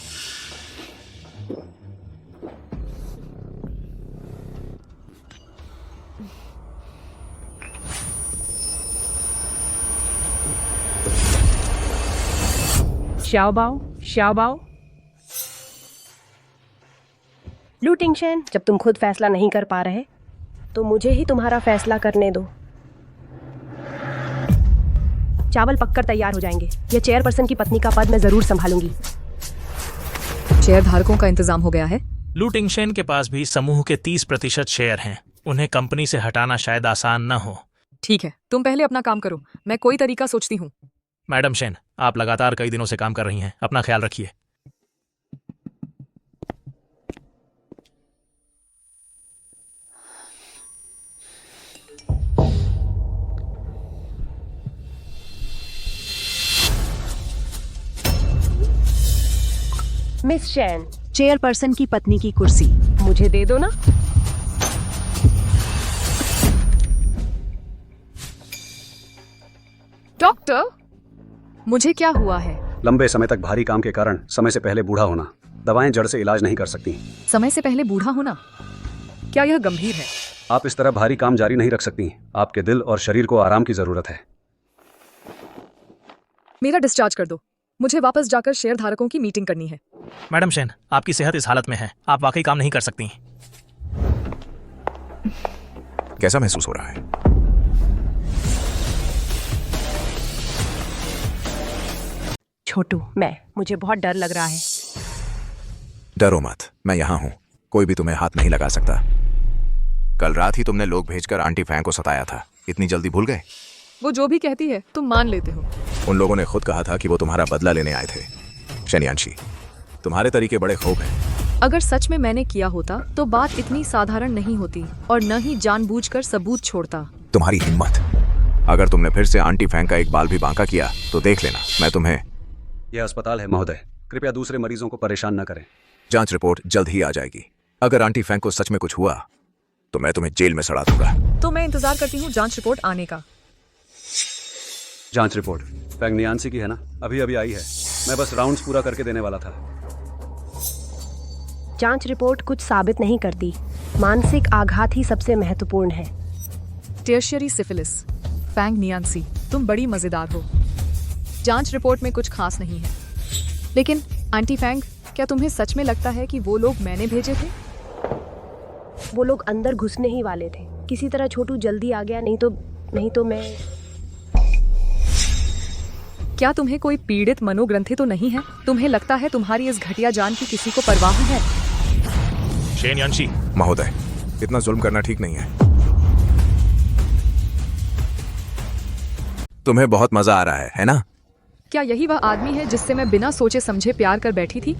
श्याओ बाओ, श्याओ बाओ। लू टिंगशेन, जब तुम खुद फैसला नहीं कर पा रहे तो मुझे ही तुम्हारा फैसला करने दो। चावल पककर तैयार हो जाएंगे। यह चेयरपर्सन की पत्नी का पद मैं जरूर संभालूंगी। शेयर धारकों का इंतजाम हो गया है। लू टिंगशेन के पास भी समूह के 30% शेयर हैं। उन्हें कंपनी से हटाना शायद आसान न हो। ठीक है, तुम पहले अपना काम करो, मैं कोई तरीका सोचती हूँ। मैडम शेन, आप लगातार कई दिनों से काम कर रही हैं, अपना ख्याल रखिए। मिस शेन, चेयरपर्सन की पत्नी की कुर्सी मुझे दे दो ना। डॉक्टर, मुझे क्या हुआ है? लंबे समय तक भारी काम के कारण समय से पहले बूढ़ा होना। दवाएं जड़ से इलाज नहीं कर सकती। समय से पहले बूढ़ा होना, क्या यह गंभीर है? आप इस तरह भारी काम जारी नहीं रख सकती। आपके दिल और शरीर को आराम की जरूरत है। मेरा डिस्चार्ज कर दो, मुझे वापस जाकर शेयर धारकों की मीटिंग करनी है। मैडम शेन, आपकी सेहत इस हालत में है, आप वाकई काम नहीं कर सकती। कैसा महसूस हो रहा है? छोटू, मुझे बहुत डर लग रहा है। डरो मत, मैं यहाँ हूँ, कोई भी तुम्हें हाथ नहीं लगा सकता। कल रात ही तुमने लोग भेजकर आंटी फैंग को सताया था, इतनी जल्दी भूल गए? वो जो भी कहती है तुम मान लेते हो। उन लोगों ने खुद कहा था कि वो तुम्हारा बदला लेने आए थे। शेन यांशी, तुम्हारे तरीके बड़े खूब हैं, अगर सच में मैंने किया होता तो बात इतनी साधारण नहीं होती और न ही जानबूझकर सबूत छोड़ता। तुम्हारी हिम्मत! अगर तुमने फिर से आंटी फैंग का एक बाल भी बांका किया तो देख लेना मैं तुम्हें। यह अस्पताल है महोदय, कृपया दूसरे मरीजों को परेशान न करें। जांच रिपोर्ट जल्द ही आ जाएगी। अगर आंटी फैंग को सच में कुछ हुआ तो मैं तुम्हें जेल में सड़ा दूंगा। तो मैं इंतजार करती हूँ जांच रिपोर्ट आने का। जांच रिपोर्ट फैंग नियांसी की है ना? अभी अभी आई है, मैं बस राउंड्स पूरा करके देने वाला था। जांच रिपोर्ट कुछ साबित नहीं करती। मानसिक आघात ही सबसे महत्वपूर्ण है। Tertiary syphilis. फैंग नियांसी, तुम बड़ी मजेदार हो। जांच रिपोर्ट में कुछ खास नहीं है। लेकिन आंटी फैंग, क्या तुम्हें सच में लगता है कि वो लोग मैंने भेजे थे? वो लोग अंदर घुसने ही वाले थे। किसी तरह छोटू जल्दी आ गया, नहीं तो मैं। क्या तुम्हें कोई पीड़ित मनोग्रंथि तो नहीं है? तुम्हें लगता है तुम्हारी इस घटिया जान की किसी को परवाह है? शेन यांशी। महोदय, इतना जुल्म करना ठीक नहीं है। तुम्हें बहुत मजा आ रहा है ना? क्या यही वह आदमी है जिससे मैं बिना सोचे समझे प्यार कर बैठी थी?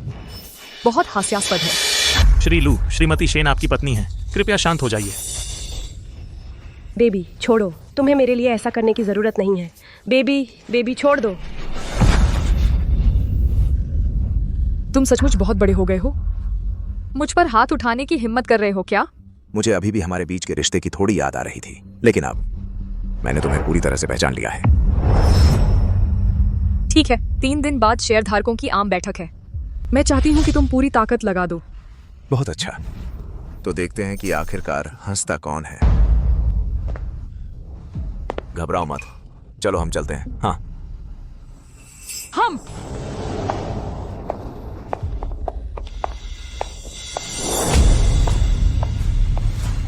बहुत हास्यास्पद है। श्री लू, श्रीमती शेन आपकी पत्नी है, कृपया शांत हो जाइए। बेबी छोड़ो, तुम्हें मेरे लिए ऐसा करने की जरूरत नहीं है। बेबी छोड़ दो। तुम सचमुच बहुत बड़े हो गए हो। मुझ पर हाथ उठाने की हिम्मत कर रहे हो क्या? मुझे अभी भी हमारे बीच के रिश्ते की थोड़ी याद आ रही थी, लेकिन अब मैंने तुम्हें पूरी तरह से पहचान लिया है। ठीक है, 3 दिन बाद शेयरधारकों की आम बैठक है। मैं चाहती हूँ कि तुम पूरी ताकत लगा दो। बहुत अच्छा, तो देखते हैं कि आखिरकार हंसता कौन है। घबराओ मत, चलो हम चलते हैं। हाँ, हम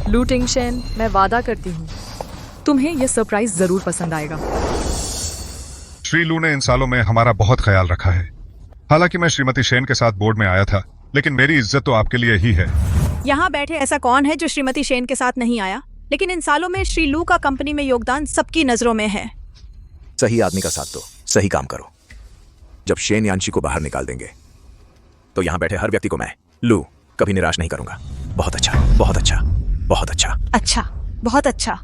लू टिंगशेन, मैं वादा करती हूँ तुम्हें यह सरप्राइज जरूर पसंद आएगा। श्री लू ने इन सालों में हमारा बहुत ख्याल रखा है। हालांकि मैं श्रीमती शेन के साथ बोर्ड में आया था, लेकिन मेरी इज्जत तो आपके लिए ही है। यहाँ बैठे ऐसा कौन है जो श्रीमती शेन के साथ नहीं आया? लेकिन इन सालों में श्री लू का कंपनी में योगदान सबकी नजरों में है। सही आदमी का साथ दो, सही काम करो। जब शेन यांशी को बाहर निकाल देंगे तो यहाँ बैठे हर व्यक्ति को मैं, लू, कभी निराश नहीं करूंगा। बहुत अच्छा, बहुत अच्छा, बहुत अच्छा। अच्छा, बहुत अच्छा।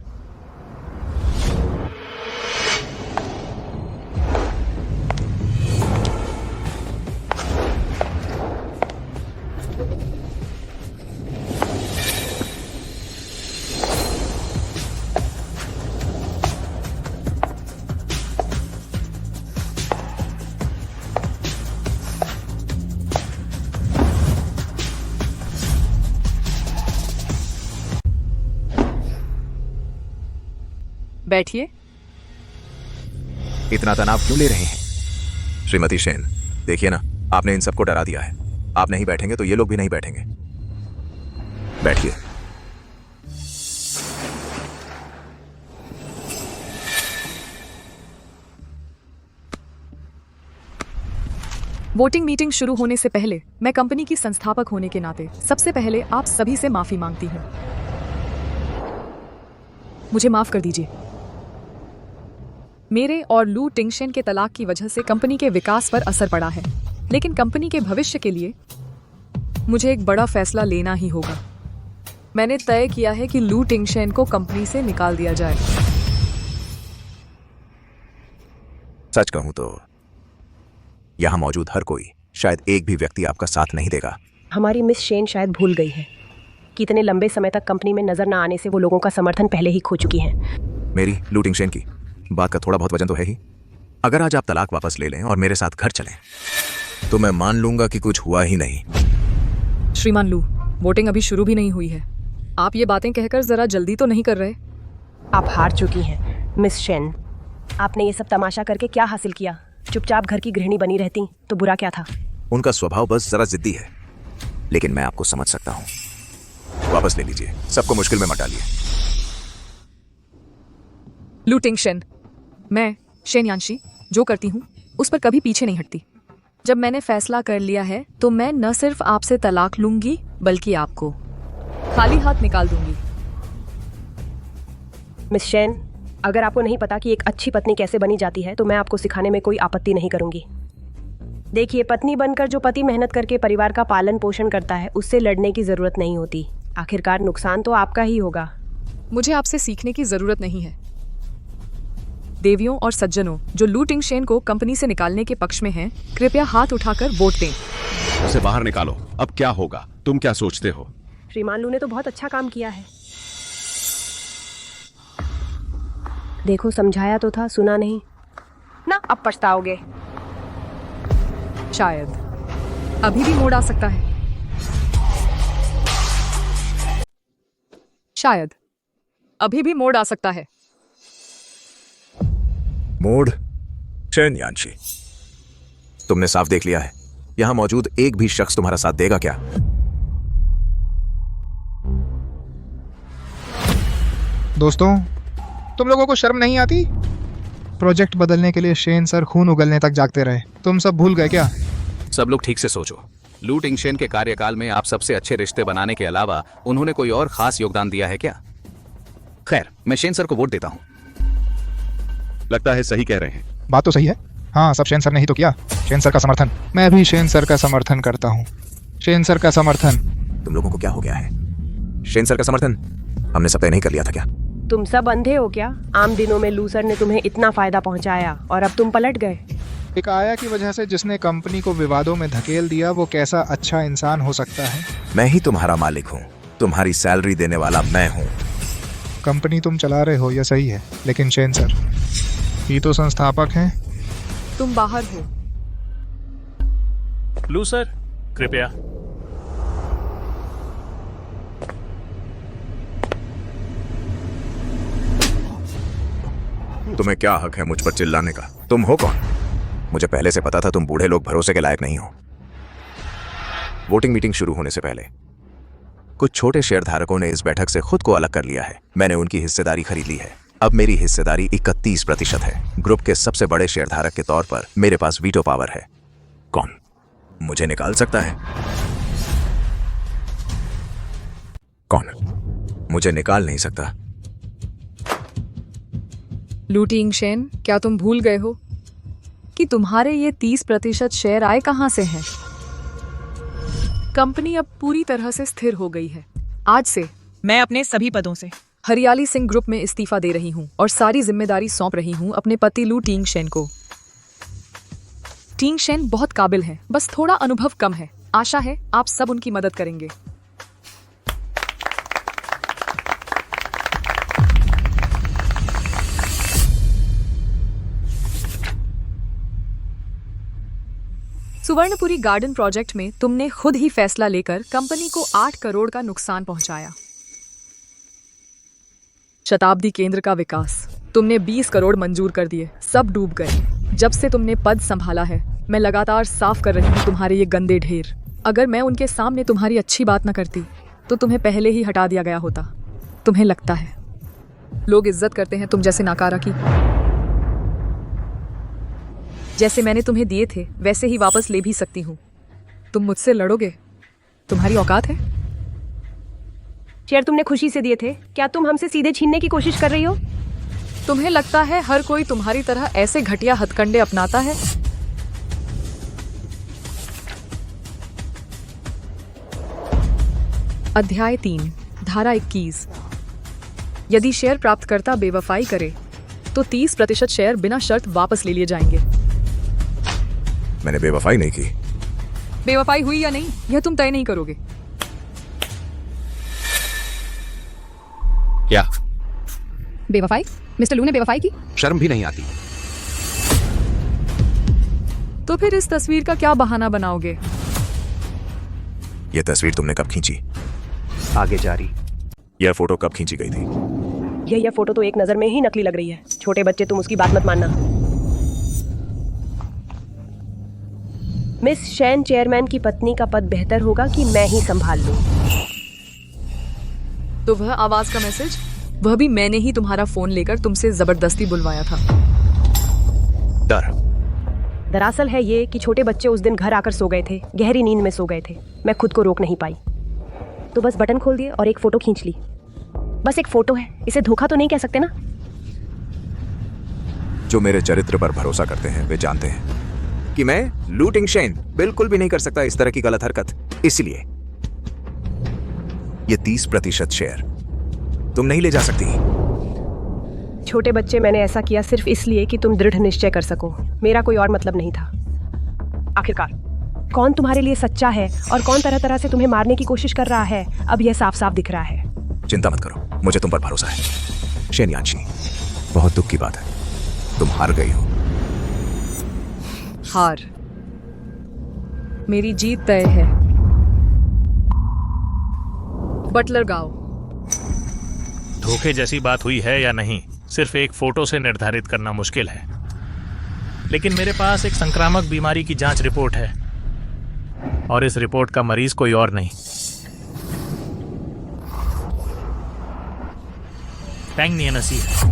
बैठिए। इतना तनाव क्यों ले रहे हैं? श्रीमती शेन, देखिए ना, आपने इन सबको डरा दिया है। आप नहीं बैठेंगे तो ये लोग भी नहीं बैठेंगे। बैठिए। वोटिंग मीटिंग शुरू होने से पहले मैं कंपनी की संस्थापक होने के नाते सबसे पहले आप सभी से माफी मांगती हूँ। मुझे माफ कर दीजिए। मेरे और लू टिंगशेन के तलाक की वजह से कंपनी के विकास पर असर पड़ा है, लेकिन कंपनी के भविष्य के लिए मुझे एक बड़ा फैसला लेना ही होगा। मैंने तय किया है कि लू टिंगशेन को कंपनी से निकाल दिया जाए। सच कहूं तो यहां मौजूद हर कोई, शायद एक भी व्यक्ति आपका साथ नहीं देगा। हमारी मिस शेन शायद भूल गई है कि इतने लंबे समय तक कंपनी में नजर न आने से वो लोगों का समर्थन पहले ही खो चुकी हैं। मेरी, लू टिंगशेन की बात का थोड़ा बहुत वजन तो है ही। अगर आज आप तलाक वापस ले लें और मेरे साथ घर चलें तो मैं मान लूंगा कि कुछ हुआ ही नहीं। श्रीमान लू, वोटिंग अभी शुरू भी नहीं हुई है। आप ये बातें कहकर जरा जल्दी तो नहीं कर रहे? आप हार चुकी हैं मिस शेन। आपने ये सब तमाशा करके क्या हासिल किया? चुपचाप घर की गृहिणी बनी रहती तो बुरा क्या था? उनका स्वभाव बस जरा जिद्दी है, लेकिन मैं आपको समझ सकता हूँ। वापस ले लीजिए, सबको मुश्किल में मत डालिए। लू टिंगशेन, मैं शेन यांशी जो करती हूँ उस पर कभी पीछे नहीं हटती। जब मैंने फैसला कर लिया है तो मैं न सिर्फ आपसे तलाक लूंगी बल्कि आपको खाली हाथ निकाल दूंगी। मिस शेन, अगर आपको नहीं पता कि एक अच्छी पत्नी कैसे बनी जाती है तो मैं आपको सिखाने में कोई आपत्ति नहीं करूंगी। देखिए, पत्नी बनकर जो पति मेहनत करके परिवार का पालन पोषण करता है, उससे लड़ने की जरूरत नहीं होती। आखिरकार नुकसान तो आपका ही होगा। मुझे आपसे सीखने की जरूरत नहीं है। देवियों और सज्जनों जो लू टिंगशेन को कंपनी से निकालने के पक्ष में हैं, कृपया हाथ उठाकर वोट दें। उसे बाहर निकालो। अब क्या होगा? तुम क्या सोचते हो? श्रीमान लू ने तो बहुत अच्छा काम किया है। देखो, समझाया तो था, सुना नहीं ना, अब पछताओगे। शायद अभी भी मोड़ आ सकता है। शायद अभी भी मोड़ आ सकता है। मोड़? चैन यानशी, तुमने साफ देख लिया है, यहां मौजूद एक भी शख्स तुम्हारा साथ देगा क्या? दोस्तों, तुम लोगों को शर्म नहीं आती? प्रोजेक्ट बदलने के लिए शेन सर खून उगलने तक जागते रहे। तुम सब भूल गए क्या? सब लोग ठीक से सोचो। लू टिंगशेन के कार्यकाल में आप सबसे अच्छे रिश्ते बनाने के अलावा उन्होंने कोई और खास योगदान दिया है क्या? खैर, मैं शेन सर को वोट देता हूँ। लगता है सही कह रहे हैं। बात तो सही है। हाँ, सब शेन सर ने ही तो किया। शेन सर का समर्थन। मैं भी शेन सर का समर्थन करता हूँ। शेन सर का समर्थन। तुम लोगों को क्या हो गया है? शेन सर का समर्थन हमने सब तय नहीं कर लिया था क्या? तुम सब अंधे हो क्या? आम दिनों में लू सर ने तुम्हें इतना फायदा पहुंचाया और अब तुम पलट गए। एक आया की वजह से जिसने कंपनी को विवादों में धकेल दिया, वो कैसा अच्छा इंसान हो सकता है? मैं ही तुम्हारा मालिक हूँ, तुम्हारी सैलरी देने वाला मैं हूँ। कंपनी तुम चला रहे हो, यह सही है, लेकिन शेन सर ही तो संस्थापक हैं। तुम बाहर हो। लू सर, कृपया। तुम्हें क्या हक है मुझ पर चिल्लाने का? तुम हो कौन? मुझे पहले से पता था तुम बूढ़े लोग भरोसे के लायक नहीं हो। वोटिंग मीटिंग शुरू होने से पहले कुछ छोटे शेयर धारकों ने इस बैठक से खुद को अलग कर लिया है। मैंने उनकी हिस्सेदारी खरीद ली है। अब मेरी हिस्सेदारी 31% है। ग्रुप के सबसे बड़े शेयर धारक के तौर पर मेरे पास वीटो पावर है। कौन मुझे निकाल सकता है? कौन मुझे निकाल नहीं सकता? लू टिंगशेन, क्या तुम भूल गए हो कि तुम्हारे ये 30% शेयर आए कहां से हैं? कंपनी अब पूरी तरह से स्थिर हो गई है। आज से मैं अपने सभी पदों से हरियाली सिंह ग्रुप में इस्तीफा दे रही हूँ और सारी जिम्मेदारी सौंप रही हूँ अपने पति लू टिंगशेन को। टिंगशेन बहुत काबिल है, बस थोड़ा अनुभव कम है। आशा है आप सब उनकी मदद करेंगे। सुवर्णपुरी गार्डन प्रोजेक्ट में तुमने खुद ही फैसला लेकर कंपनी को 8 करोड़ का नुकसान पहुंचाया। शताब्दी केंद्र का विकास तुमने 20 करोड़ मंजूर कर दिए, सब डूब गए। जब से तुमने पद संभाला है, मैं लगातार साफ कर रही हूँ तुम्हारे ये गंदे ढेर। अगर मैं उनके सामने तुम्हारी अच्छी बात न करती तो तुम्हें पहले ही हटा दिया गया होता। तुम्हें लगता है लोग इज्जत करते हैं तुम जैसे नाकारा की? जैसे मैंने तुम्हें दिए थे वैसे ही वापस ले भी सकती हूँ। तुम मुझसे लड़ोगे? तुम्हारी औकात है? शेयर तुमने खुशी से दिए थे, क्या तुम हमसे सीधे छीनने की कोशिश कर रही हो? तुम्हें लगता है हर कोई तुम्हारी तरह ऐसे घटिया हथकंडे अपनाता है? अध्याय 3, धारा 21। यदि शेयर प्राप्तकर्ता बेवफाई करे तो 30% शेयर बिना शर्त वापस ले लिए जाएंगे। मैंने बेवफाई नहीं की। बेवफाई हुई या नहीं, यह तुम तय नहीं करोगे। क्या? बेवफाई? मिस्टर लू ने बेवफाई की? शर्म भी नहीं आती? तो फिर इस तस्वीर का क्या बहाना बनाओगे? यह तस्वीर तुमने कब खींची? आगे जारी। यह फोटो कब खींची गई थी? यह फोटो तो एक नजर में ही नकली लग रही है। छोटे बच्चे, तुम उसकी बात मत मानना। मिस शेन, चेयरमैन की पत्नी का पद बेहतर होगा कि मैं ही संभाल लूं। तो वह आवाज का मैसेज, वह भी मैंने ही तुम्हारा फोन लेकर तुमसे जबरदस्ती बुलवाया था। दरअसल है ये कि छोटे बच्चे उस दिन घर आकर सो गए थे, गहरी नींद में सो गए थे। मैं खुद को रोक नहीं पाई, तो बस बटन खोल दिए और एक फोटो खींच ली। बस एक फोटो है, इसे धोखा तो नहीं कह सकते ना? जो मेरे चरित्र पर भरोसा करते हैं वे जानते हैं कि मैं लूटिंग शेन बिल्कुल भी नहीं कर सकता इस तरह की गलत हरकत। इसलिए ये 30% शेयर तुम नहीं ले जा सकती। छोटे बच्चे, मैंने ऐसा किया सिर्फ इसलिए कि तुम दृढ़ निश्चय कर सको। मेरा कोई और मतलब नहीं था। आखिरकार कौन तुम्हारे लिए सच्चा है और कौन तरह तरह से तुम्हें मारने की कोशिश कर रहा है, अब यह साफ साफ दिख रहा है। चिंता मत करो, मुझे तुम पर भरोसा है। शेन यानशी, बहुत दुख की बात है, तुम हार गई हो। हार? मेरी जीत तय है। बटलर गाओ। धोखे जैसी बात हुई है या नहीं, सिर्फ एक फोटो से निर्धारित करना मुश्किल है, लेकिन मेरे पास एक संक्रामक बीमारी की जांच रिपोर्ट है और इस रिपोर्ट का मरीज कोई और नहीं, फैंग नियानसी है।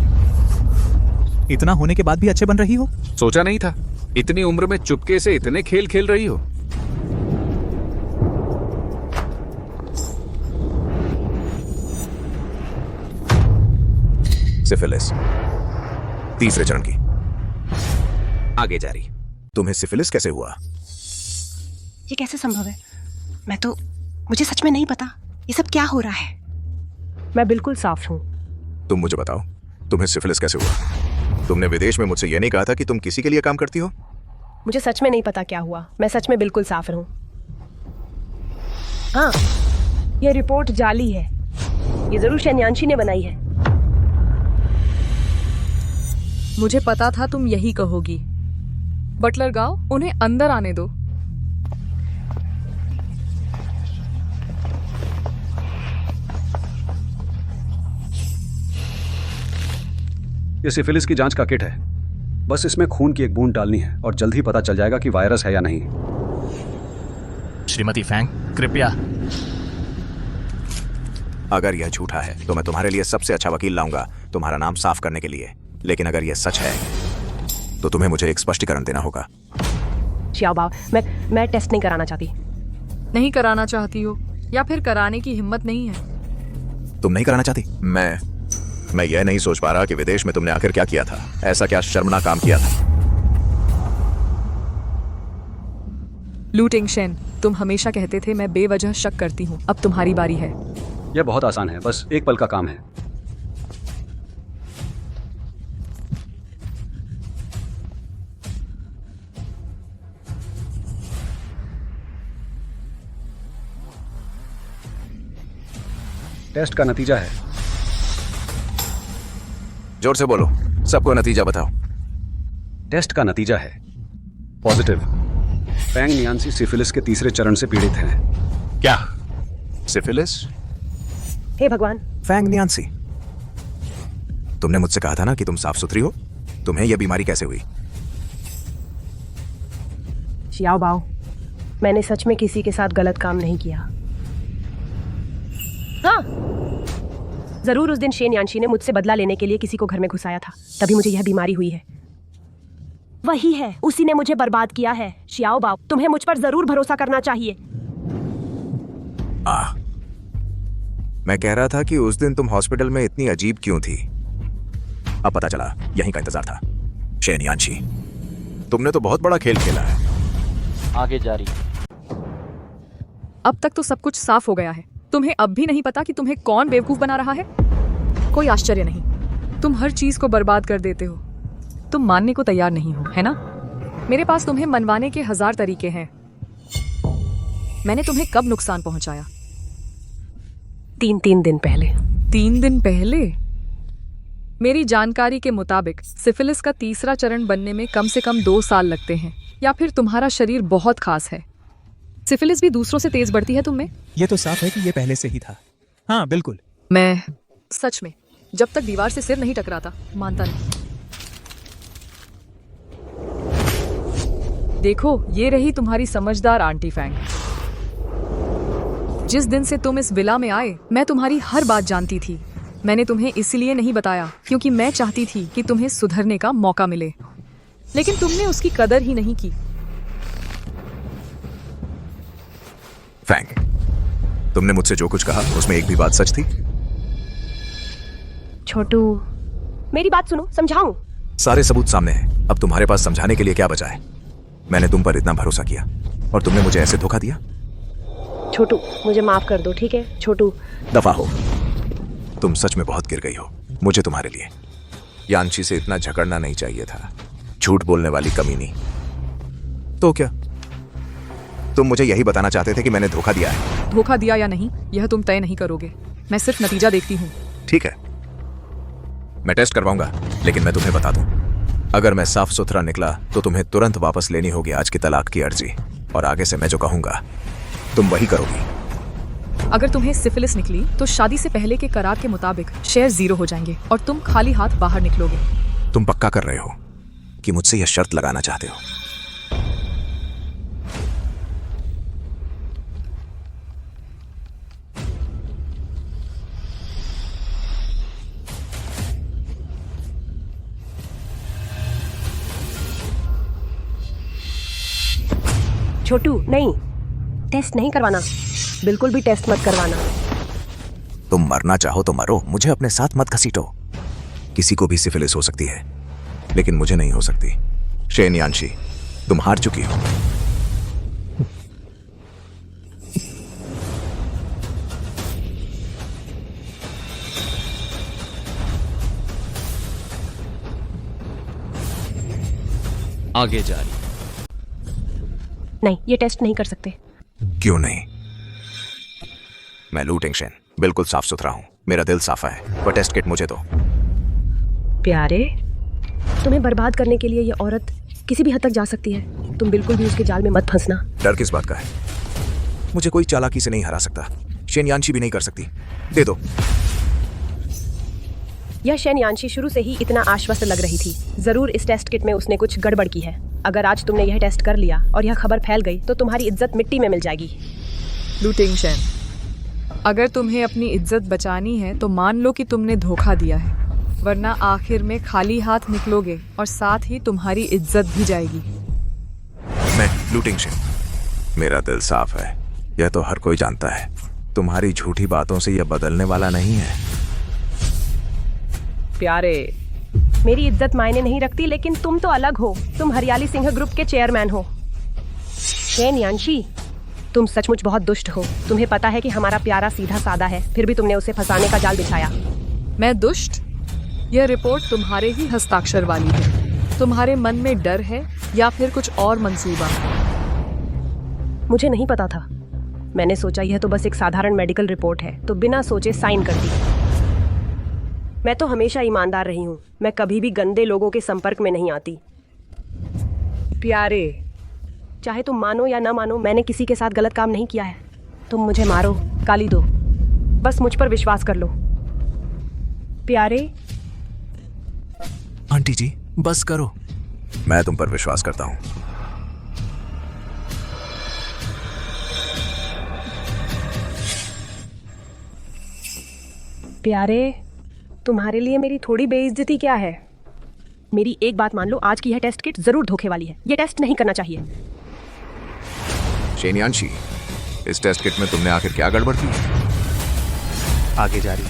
इतना होने के बाद भी अच्छे बन रही हो? सोचा नहीं था इतनी उम्र में चुपके से इतने खेल खेल रही हो। सिफिलिस, तीसरे चरण की। आगे जारी। तुम्हें सिफिलिस कैसे हुआ? ये कैसे संभव है? मुझे सच में नहीं पता ये सब क्या हो रहा है। मैं बिल्कुल साफ हूँ। तुम मुझे बताओ, तुम्हें सिफिलिस कैसे हुआ? तुमने विदेश में मुझसे यह नहीं कहा था कि तुम किसी के लिए काम करती हो? मुझे सच में नहीं पता क्या हुआ। मैं सच में बिल्कुल साफ हूँ। हाँ, ये रिपोर्ट जाली है। ये जरूर शेन यानशी ने बनाई है। मुझे पता था तुम यही कहोगी। बटलर गाओ, उन्हें अंदर आने दो। ये सिफिलिस की जांच का किट है। बस इसमें खून की एक बूंद डालनी है और जल्द ही पता चल जाएगा कि वायरस है या नहीं। श्रीमती फैंग, कृपया। अगर यह झूठा है तो मैं तुम्हारे लिए सबसे अच्छा वकील लाऊंगा तुम्हारा नाम साफ करने के लिए। लेकिन अगर यह सच है तो तुम्हें मुझे एक स्पष्टीकरण देना होगा। श्याओबाओ, मैं टेस्ट नहीं कराना चाहती। नहीं कराना चाहती हो या फिर कराने की हिम्मत नहीं है? तुम नहीं कराना चाहती? मैं यह नहीं सोच पा रहा कि विदेश में तुमने आखिर क्या किया था। ऐसा क्या शर्मनाक काम किया था? लूटिंग शेन, तुम हमेशा कहते थे मैं बेवजह शक करती हूँ। अब तुम्हारी बारी है। यह बहुत आसान है, बस एक पल का काम है। टेस्ट का नतीजा है। जोर से बोलो, सबको नतीजा बताओ। टेस्ट का नतीजा है पॉजिटिव। फैंग नियानसी सिफिलिस के तीसरे चरण से पीड़ित हैं। क्या? सिफिलिस? हे भगवान! फैंग नियानसी, तुमने मुझसे कहा था ना कि तुम साफ सुथरी हो। तुम्हें यह बीमारी कैसे हुई? श्याओबाओ, मैंने सच में किसी के साथ गलत काम नहीं किया। हाँ, जरूर उस दिन शेन यानशी ने मुझसे बदला लेने के लिए किसी को घर में घुसाया था, तभी मुझे यह बीमारी हुई है। वही है, उसी ने मुझे बर्बाद किया है। श्याओबाओ, तुम्हें मुझ पर जरूर भरोसा करना चाहिए। मैं कह रहा था कि उस दिन तुम हॉस्पिटल में इतनी अजीब क्यों थी। अब पता चला, यहीं का इंतजार था। शेन यानशी, तुमने तो बहुत बड़ा खेल खेला है। आगे जारी। अब तक तो सब कुछ साफ हो गया है। तुम्हें अब भी नहीं पता कि तुम्हें कौन बेवकूफ बना रहा है? कोई आश्चर्य नहीं, तुम हर चीज को बर्बाद कर देते हो। तुम मानने को तैयार नहीं हो, है ना? मेरे पास तुम्हें मनवाने के 1000 तरीके हैं। मैंने तुम्हें कब नुकसान पहुंचाया? 3 दिन पहले। 3 दिन पहले? मेरी जानकारी के मुताबिक सिफिलिस का तीसरा चरण बनने में कम से कम 2 साल लगते हैं, या फिर तुम्हारा शरीर बहुत खास है। सिफिलिस भी दूसरों से तेज बढ़ती है तुम में? ये तो साफ है कि ये पहले से ही था। हाँ बिल्कुल। मैं सच में जब तक दीवार से सिर नहीं टकराता मानता नहीं। देखो, ये रही तुम्हारी समझदार आंटी फैंग। जिस दिन से तुम इस विला में आए, मैं तुम्हारी हर बात जानती थी। मैंने तुम्हें इसलिए नहीं बताया क्योंकि मैं चाहती थी कि तुम्हें सुधरने का मौका मिले, लेकिन तुमने उसकी कदर ही नहीं की। फैंग, तुमने मुझसे जो कुछ कहा उसमें एक भी बात सच थी? छोटू, मेरी बात सुनो, समझाऊं? सारे सबूत सामने हैं। अब तुम्हारे पास समझाने के लिए क्या बचा है? मैंने तुम पर इतना भरोसा किया और तुमने मुझे ऐसे धोखा दिया। छोटू, मुझे माफ कर दो, ठीक है? छोटू, दफा हो। तुम सच में बहुत गिर गई हो मुझे तुम्हारे लिए। यानशी से इतना झगड़ना नहीं चाहिए था, झूठ बोलने वाली कमीनी। तो क्या तुम मुझे यही बताना चाहते थे कि मैंने धोखा दिया है? धोखा दिया या नहीं यह तुम तय नहीं करोगे, मैं सिर्फ नतीजा देखती हूँ। ठीक है, मैं टेस्ट करवाऊंगा, लेकिन मैं तुम्हें बता दूं, अगर मैं साफ सुथरा निकला तो तुम्हें तुरंत वापस लेनी होगी आज की तलाक की अर्जी, और आगे से मैं जो कहूंगा तुम वही करोगी। अगर तुम्हें सिफिलिस निकली तो शादी से पहले के करार के मुताबिक शेयर 0 हो जाएंगे और तुम खाली हाथ बाहर निकलोगे। तुम पक्का कर रहे हो कि मुझसे यह शर्त लगाना चाहते हो? छोटू, नहीं, टेस्ट नहीं करवाना, बिल्कुल भी टेस्ट मत करवाना। तुम मरना चाहो तो मरो, मुझे अपने साथ मत घसीटो। किसी को भी सिफिलिस हो सकती है, लेकिन मुझे नहीं हो सकती। शेन यानशी, तुम हार चुकी हो। आगे जारी। नहीं, ये टेस्ट नहीं कर सकते। क्यों नहीं? मैं लू टिंगशेन, बिल्कुल साफ सुथरा हूं, मेरा दिल साफा है। वो टेस्ट किट मुझे दो। प्यारे, तुम्हें बर्बाद करने के लिए ये औरत किसी भी हद तक जा सकती है। तुम बिल्कुल भी उसके जाल में मत फंसना। डर किस बात का है? मुझे कोई चालाकी से नहीं हरा सकता, शेन यानशी भी नहीं कर सकती। दे दो। यह शेन यानशी शुरू से ही इतना आश्वस्त लग रही थी। जरूर इस टेस्ट किट में उसने कुछ गड़बड़ की है। अगर आज तुमने यह टेस्ट कर लिया और यह खबर फैल गई तो तुम्हारी इज्जत मिट्टी में मिल जाएगी। लू टिंगशेन, अगर तुम्हें अपनी इज्जत बचानी है तो मान लो कि तुमने धोखा दिया है, वरना आखिर में खाली हाथ निकलोगे और साथ ही तुम्हारी इज्जत भी जाएगी। मैं लू टिंगशेन, मेरा दिल साफ है, यह तो हर कोई जानता है। तुम्हारी झूठी बातों से यह बदलने वाला नहीं है। प्यारे, मेरी इज्जत मायने नहीं रखती, लेकिन तुम तो अलग हो। तुम हरियाली सिंह ग्रुप के चेयरमैन हो। शेन यानशी, तुम सचमुच बहुत दुष्ट हो। तुम्हें पता है कि हमारा प्यारा सीधा सादा है, फिर भी तुमने उसे फंसाने का जाल बिछाया। मैं दुष्ट? यह रिपोर्ट तुम्हारे ही हस्ताक्षर वाली है। तुम्हारे मन में डर है या फिर कुछ और मंसूबा? मुझे नहीं पता था। मैंने सोचा यह तो बस एक साधारण मेडिकल रिपोर्ट है, तो बिना सोचे साइन कर दी। मैं तो हमेशा ईमानदार रही हूँ। मैं कभी भी गंदे लोगों के संपर्क में नहीं आती। प्यारे, चाहे तुम मानो या ना मानो, मैंने किसी के साथ गलत काम नहीं किया है। तुम मुझे मारो, गाली दो, बस मुझ पर विश्वास कर लो। प्यारे। आंटी जी, बस करो। मैं तुम पर विश्वास करता हूँ। प्यारे, तुम्हारे लिए मेरी थोड़ी बेइज्जती क्या है? मेरी एक बात मान लो, आज की यह टेस्ट किट जरूर धोखे वाली है। यह टेस्ट नहीं करना चाहिए। शेन यानशी, इस टेस्ट किट में तुमने आखिर क्या गड़बड़ की? आगे जारी।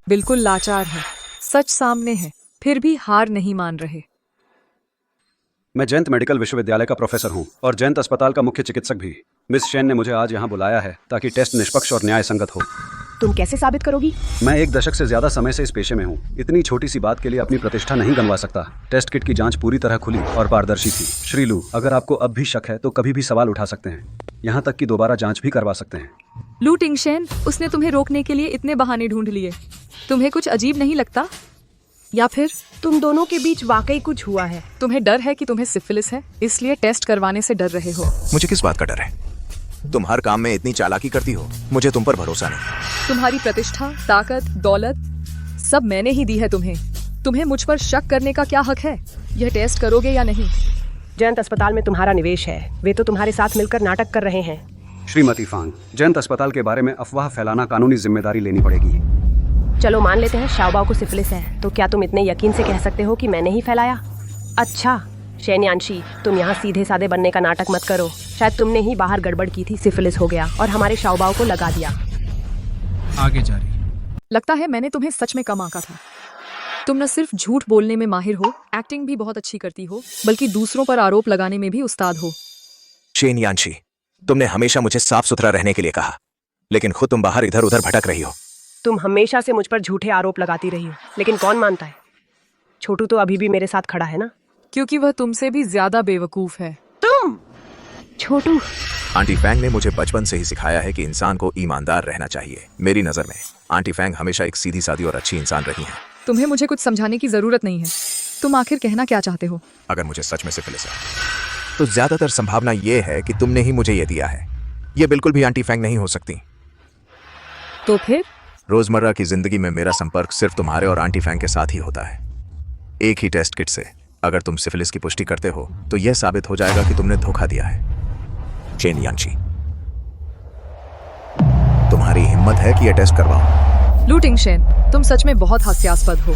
बिल्कुल लाचार है, सच सामने है, फिर भी हार नहीं मान रहे। मैं जयंत मेडिकल विश्वविद्यालय का प्रोफेसर हूं और जयंत अस्पताल का मुख्य चिकित्सक भी। मिस शेन ने मुझे आज यहां बुलाया है ताकि टेस्ट निष्पक्ष और न्याय संगत हो। तुम कैसे साबित करोगी? मैं 1 दशक से ज्यादा समय से इस पेशे में हूँ। इतनी छोटी सी बात के लिए अपनी प्रतिष्ठा नहीं गंवा सकता। टेस्ट किट की जांच पूरी तरह खुली और पारदर्शी थी। श्री लू, अगर आपको अब भी शक है तो कभी भी सवाल उठा सकते हैं, यहाँ तक कि दोबारा जांच भी करवा सकते हैं। लू टिंगशेन, उसने तुम्हें रोकने के लिए इतने बहाने ढूंढ लिए। तुम्हें कुछ अजीब नहीं लगता? या फिर तुम दोनों के बीच वाकई कुछ हुआ है? तुम्हें डर है कि तुम्हें सिफिलिस है, इसलिए टेस्ट करवाने से डर रहे हो। मुझे किस बात का डर है? तुम हर काम में इतनी चालाकी करती हो, मुझे तुम पर भरोसा नहीं। तुम्हारी प्रतिष्ठा, ताकत, दौलत सब मैंने ही दी है तुम्हें। तुम्हें मुझ पर शक करने का क्या हक है? यह टेस्ट करोगे या नहीं? जयंत अस्पताल में तुम्हारा निवेश है, वे तो तुम्हारे साथ मिलकर नाटक कर रहे हैं। श्रीमती फांग, जयंत अस्पताल के बारे में अफवाह फैलाना कानूनी जिम्मेदारी लेनी पड़ेगी। चलो मान लेते हैं शाओबाओ को सिफिलिस है, तो क्या तुम इतने यकीन से कह सकते हो कि मैंने ही फैलाया? अच्छा शेन यानशी, तुम यहाँ सीधे साधे बनने का नाटक मत करो। शायद तुमने ही बाहर गड़बड़ की थी, सिफिलिस हो गया और हमारे शाओबाओ को लगा दिया। आगे जारी। लगता है मैंने तुम्हें सच में कम आंका था। तुम न सिर्फ झूठ बोलने में माहिर हो, एक्टिंग भी बहुत अच्छी करती हो, बल्कि दूसरों पर आरोप लगाने में भी उस्ताद हो। शेन यानशी, तुमने हमेशा मुझे साफ सुथरा रहने के लिए कहा, लेकिन खुद तुम बाहर इधर उधर भटक रही हो। तुम हमेशा से मुझ पर झूठे आरोप लगाती रही हो, लेकिन कौन मानता है? छोटू तो अभी भी मेरे साथ खड़ा है ना। क्योंकि वह तुमसे भी ज्यादा बेवकूफ है। तुम छोटू। आंटी फैंग ने मुझे बचपन से ही सिखाया है कि इंसान को ईमानदार रहना चाहिए। मेरी नजर में आंटी फैंग हमेशा एक सीधी सादी और अच्छी इंसान रही हैं। तुम्हें मुझे कुछ समझाने की जरूरत नहीं है। तुम आखिर कहना क्या चाहते हो? अगर मुझे सच में सिफिलिस है तो ज्यादातर संभावना ये है कि तुमने ही मुझे ये दिया है। ये बिल्कुल भी आंटी फैंग नहीं हो सकती। तो फिर? रोजमर्रा की जिंदगी में मेरा संपर्क सिर्फ तुम्हारे और आंटी फैंग के साथ ही होता है। एक ही टेस्ट किट से अगर तुम सिफिलिस की पुष्टि करते हो तो यह साबित हो जाएगा कि तुमने धोखा दिया है। शेन यानशी, तुम्हारी हिम्मत है कि यह टेस्ट करवाओ? लू टिंगशेन, तुम सच में बहुत हास्यास्पद हो।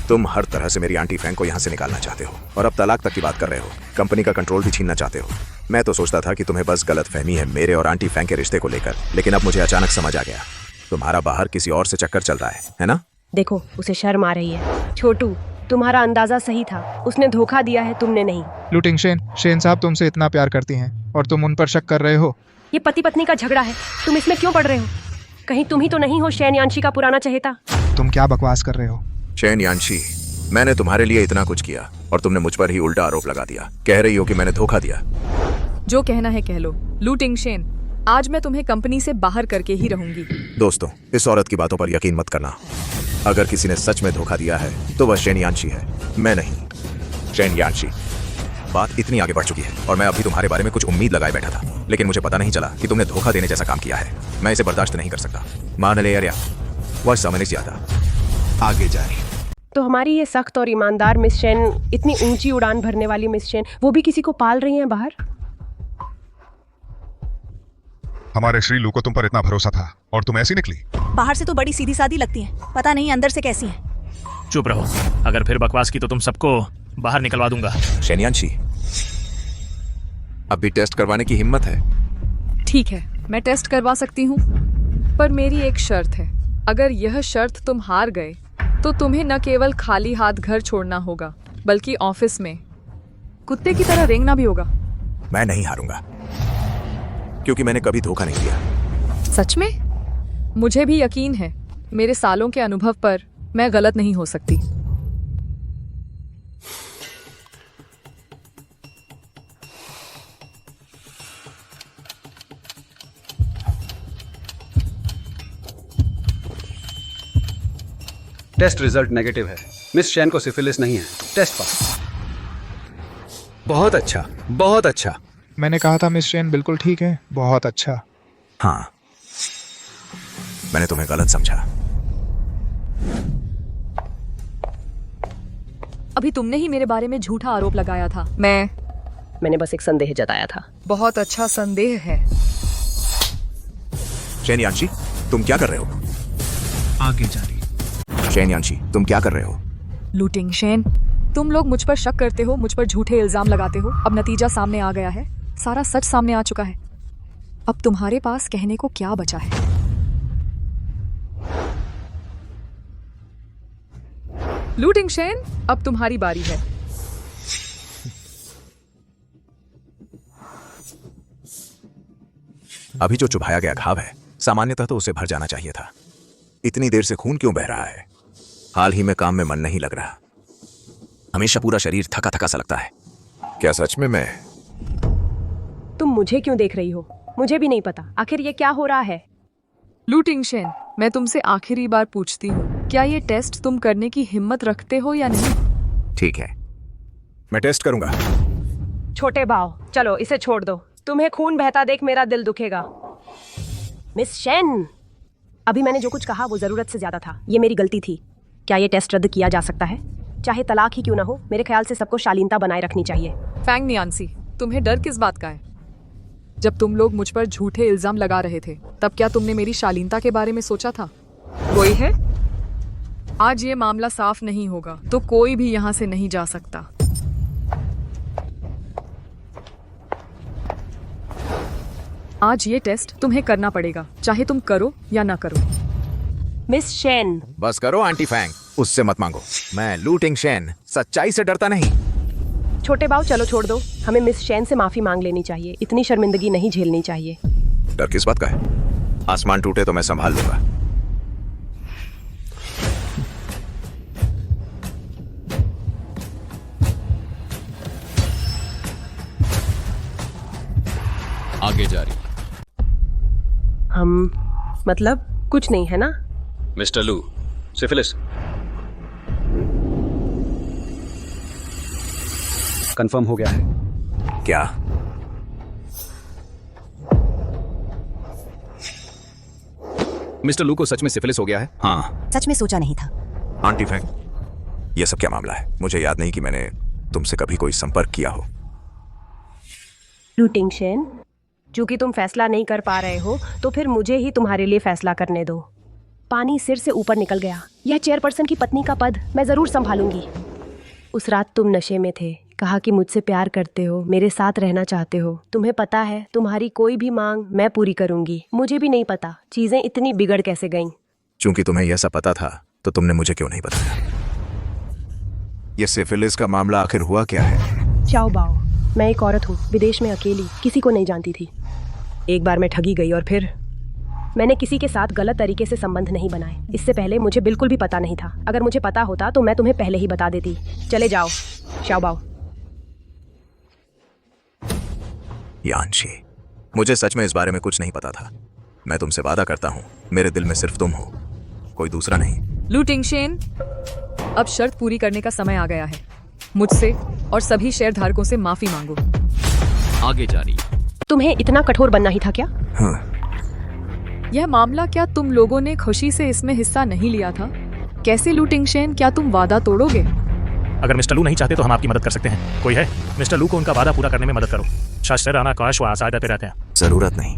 तुम हर तरह से मेरी आंटी फैंग को यहाँ से निकालना चाहते हो और अब तलाक तक की बात कर रहे हो। कंपनी का कंट्रोल भी छीनना चाहते हो। मैं तो सोचता था कि तुम्हें बस गलतफहमी है मेरे और आंटी फैंग के रिश्ते को लेकर, लेकिन अब मुझे अचानक समझ आ गया तुम्हारा बाहर किसी और से चक्कर चल रहा है ना? देखो, उसे शर्म आ रही है। छोटू, तुम्हारा अंदाजा सही था। उसने धोखा दिया है, तुमने नहीं। लू टिंगशेन, शेन साहब तुमसे इतना प्यार करती हैं और तुम उन पर शक कर रहे हो। ये पति पत्नी का झगड़ा है, तुम इसमें क्यों पड़ रहे हो? कहीं तुम ही तो नहीं हो शेन यानशी का पुराना चहेता? तुम क्या बकवास कर रहे हो? शेन यानशी, मैंने तुम्हारे लिए इतना कुछ किया और तुमने मुझ पर ही उल्टा आरोप लगा दिया। कह रही हो कि मैंने धोखा दिया। जो कहना है कह लो। लू टिंगशेन, आज मैं तुम्हें कंपनी से बाहर करके ही रहूंगी। दोस्तों, इस औरत की बातों पर यकीन मत करना। अगर किसी ने सच में धोखा दिया है तो वह शेन यानशी है, मैं नहीं। शेन यानशी, बात इतनी आगे बढ़ चुकी है और मैं अभी तुम्हारे बारे में कुछ उम्मीद लगाए बैठा था, लेकिन मुझे पता नहीं चला कि तुमने धोखा देने जैसा काम किया है। मैं इसे बर्दाश्त नहीं कर सकता। मान ले यार, वह समझ ज्यादा आगे जाए। तो हमारी ये सख्त और ईमानदार मिस शेन, इतनी ऊंची उड़ान भरने वाली मिस शेन, वो भी किसी को पाल रही हैं बाहर? हमारे श्री लू को तुम पर इतना भरोसा था और तुम ऐसी निकली। बाहर से तो बड़ी सीधी सादी लगती हैं, पता नहीं अंदर से कैसी हैं। चुप रहो। अगर फिर बकवास की तो तुम सबको बाहर निकलवा दूंगा। शेन यानशी, अब भी टेस्ट करवाने की हिम्मत है? ठीक है, मैं टेस्ट करवा सकती हूँ, पर मेरी एक शर्त है। अगर यह शर्त तुम हार गए तो तुम्हें न केवल खाली हाथ घर छोड़ना होगा, बल्कि ऑफिस में कुत्ते की तरह रेंगना भी होगा। मैं नहीं हारूंगा, क्योंकि मैंने कभी धोखा नहीं दिया। सच में? मुझे भी यकीन है। मेरे सालों के अनुभव पर मैं गलत नहीं हो सकती। टेस्ट रिजल्ट नेगेटिव है। मिस शेन को सिफिलिस नहीं है। Test pass. बहुत अच्छा, बहुत अच्छा। मैंने कहा था मिस शेन बिल्कुल ठीक है। बहुत अच्छा। हाँ, मैंने तुम्हें गलत समझा। अभी तुमने ही मेरे बारे में झूठा आरोप लगाया था। मैंने बस एक संदेह जताया था। बहुत अच्छा संदेह है। शेन यानशी, तुम क्या कर रहे हो? आगे जारी। शेन यानशी, तुम क्या कर रहे हो? लू टिंगशेन, तुम लोग मुझ पर शक करते हो, मुझ पर झूठे इल्जाम लगाते हो। अब नतीजा सामने आ गया है, सारा सच सामने आ चुका है। अब तुम्हारे पास कहने को क्या बचा है? लू टिंगशेन, अब तुम्हारी बारी है। अभी जो चुभाया गया घाव है, सामान्यतः तो उसे भर जाना चाहिए था। इतनी देर से खून क्यों बह रहा है? हाल ही में काम में मन नहीं लग रहा। हमेशा पूरा शरीर थका थका सा लगता है। क्या सच में मैं? तुम मुझे क्यों देख रही हो? मुझे भी नहीं पता आखिर ये क्या हो रहा है। लू टिंगशेन, मैं तुमसे आखिरी बार पूछती हूँ, क्या ये टेस्ट तुम करने की हिम्मत रखते हो या नहीं? ठीक है, मैं टेस्ट करूंगा। छोटे भाव, चलो इसे छोड़ दो। तुम्हें खून बहता देख मेरा दिल दुखेगा। मिस शेन, अभी मैंने जो कुछ कहा वो जरूरत से ज्यादा था। ये मेरी गलती थी। क्या ये टेस्ट रद्द किया जा सकता है? चाहे तलाक ही क्यों ना हो, मेरे ख्याल से सबको शालीनता बनाए रखनी चाहिए। फैंग नियांसी, तुम्हें डर किस बात का है? जब तुम लोग मुझ पर झूठे इल्जाम लगा रहे थे, तब क्या तुमने मेरी शालीनता के बारे में सोचा था? कोई है? आज ये मामला साफ नहीं होगा तो कोई भी यहाँ से नहीं जा सकता। आज ये टेस्ट तुम्हें करना पड़ेगा, चाहे तुम करो या ना करो। मिस शेन, बस करो आंटी फैंग। उससे मत मांगो। मैं लूटिंग शेन सच्चाई से डरता नहीं। छोटे बाव चलो छोड़ दो, हमें मिस शेन से माफी मांग लेनी चाहिए। इतनी शर्मिंदगी नहीं झेलनी चाहिए। डर किस बात का है? आसमान टूटे तो मैं संभाल लूंगा। आगे जारी। हम मतलब कुछ नहीं है ना? मिस्टर लू, सिफिलिस कंफर्म हो गया है। क्या? मिस्टर लू को सच में सिफिलिस हो गया है? हाँ। सच में सोचा नहीं था। आंटी फैंग, ये सब क्या मामला है? मुझे याद नहीं कि मैंने तुमसे कभी कोई संपर्क किया हो। लूटिंग शेन, चूंकि तुम फैसला नहीं कर पा रहे हो तो फिर मुझे ही तुम्हारे लिए फैसला करने दो। पानी सिर से ऊपर निकल गया। यह चेयरपर्सन की पत्नी का पद मैं जरूर संभालूंगी। उस रात तुम नशे में थे, कहा कि मुझसे प्यार करते हो, मेरे साथ रहना चाहते हो। तुम्हें पता है तुम्हारी कोई भी मांग मैं पूरी करूंगी। मुझे भी नहीं पता चीजें इतनी बिगड़ कैसे गईं। चूंकि तुम्हें यह सब पता था तो तुमने मुझे क्यों नहीं बताया? ये सिफिलिस का मामला आखिर हुआ क्या है? चाओ बाओ, मैं एक औरत हूँ, विदेश में अकेली, किसी को नहीं जानती थी। एक बार मैं ठगी गई और फिर मैंने किसी के साथ गलत तरीके से संबंध नहीं बनाए। इससे पहले मुझे बिल्कुल भी पता नहीं था। अगर मुझे पता होता तो मैं तुम्हें पहले ही बता देती। चले जाओ शाओ बाओ। यानशी, मुझे सच में इस बारे में कुछ नहीं पता था। मैं तुमसे वादा करता हूँ, मेरे दिल में सिर्फ तुम हो, कोई दूसरा नहीं। लूटिंग शेन, अब शर्त पूरी करने का समय आ गया है। मुझसे और सभी शेयरधारकों से माफी मांगो। आगे जारी। तुम्हें इतना कठोर बनना ही था क्या? हाँ। यह मामला, क्या तुम लोगों ने खुशी से इसमें हिस्सा नहीं लिया था? कैसे लूटिंग शेन, क्या तुम वादा तोड़ोगे? अगर मिस्टर लू नहीं चाहते तो हम आपकी मदद कर सकते हैं। कोई है? मिस्टर लू को उनका वादा पूरा करने में मदद करो। शस्त्र राना काश वो आसादा पे रहते हैं। जरूरत नहीं,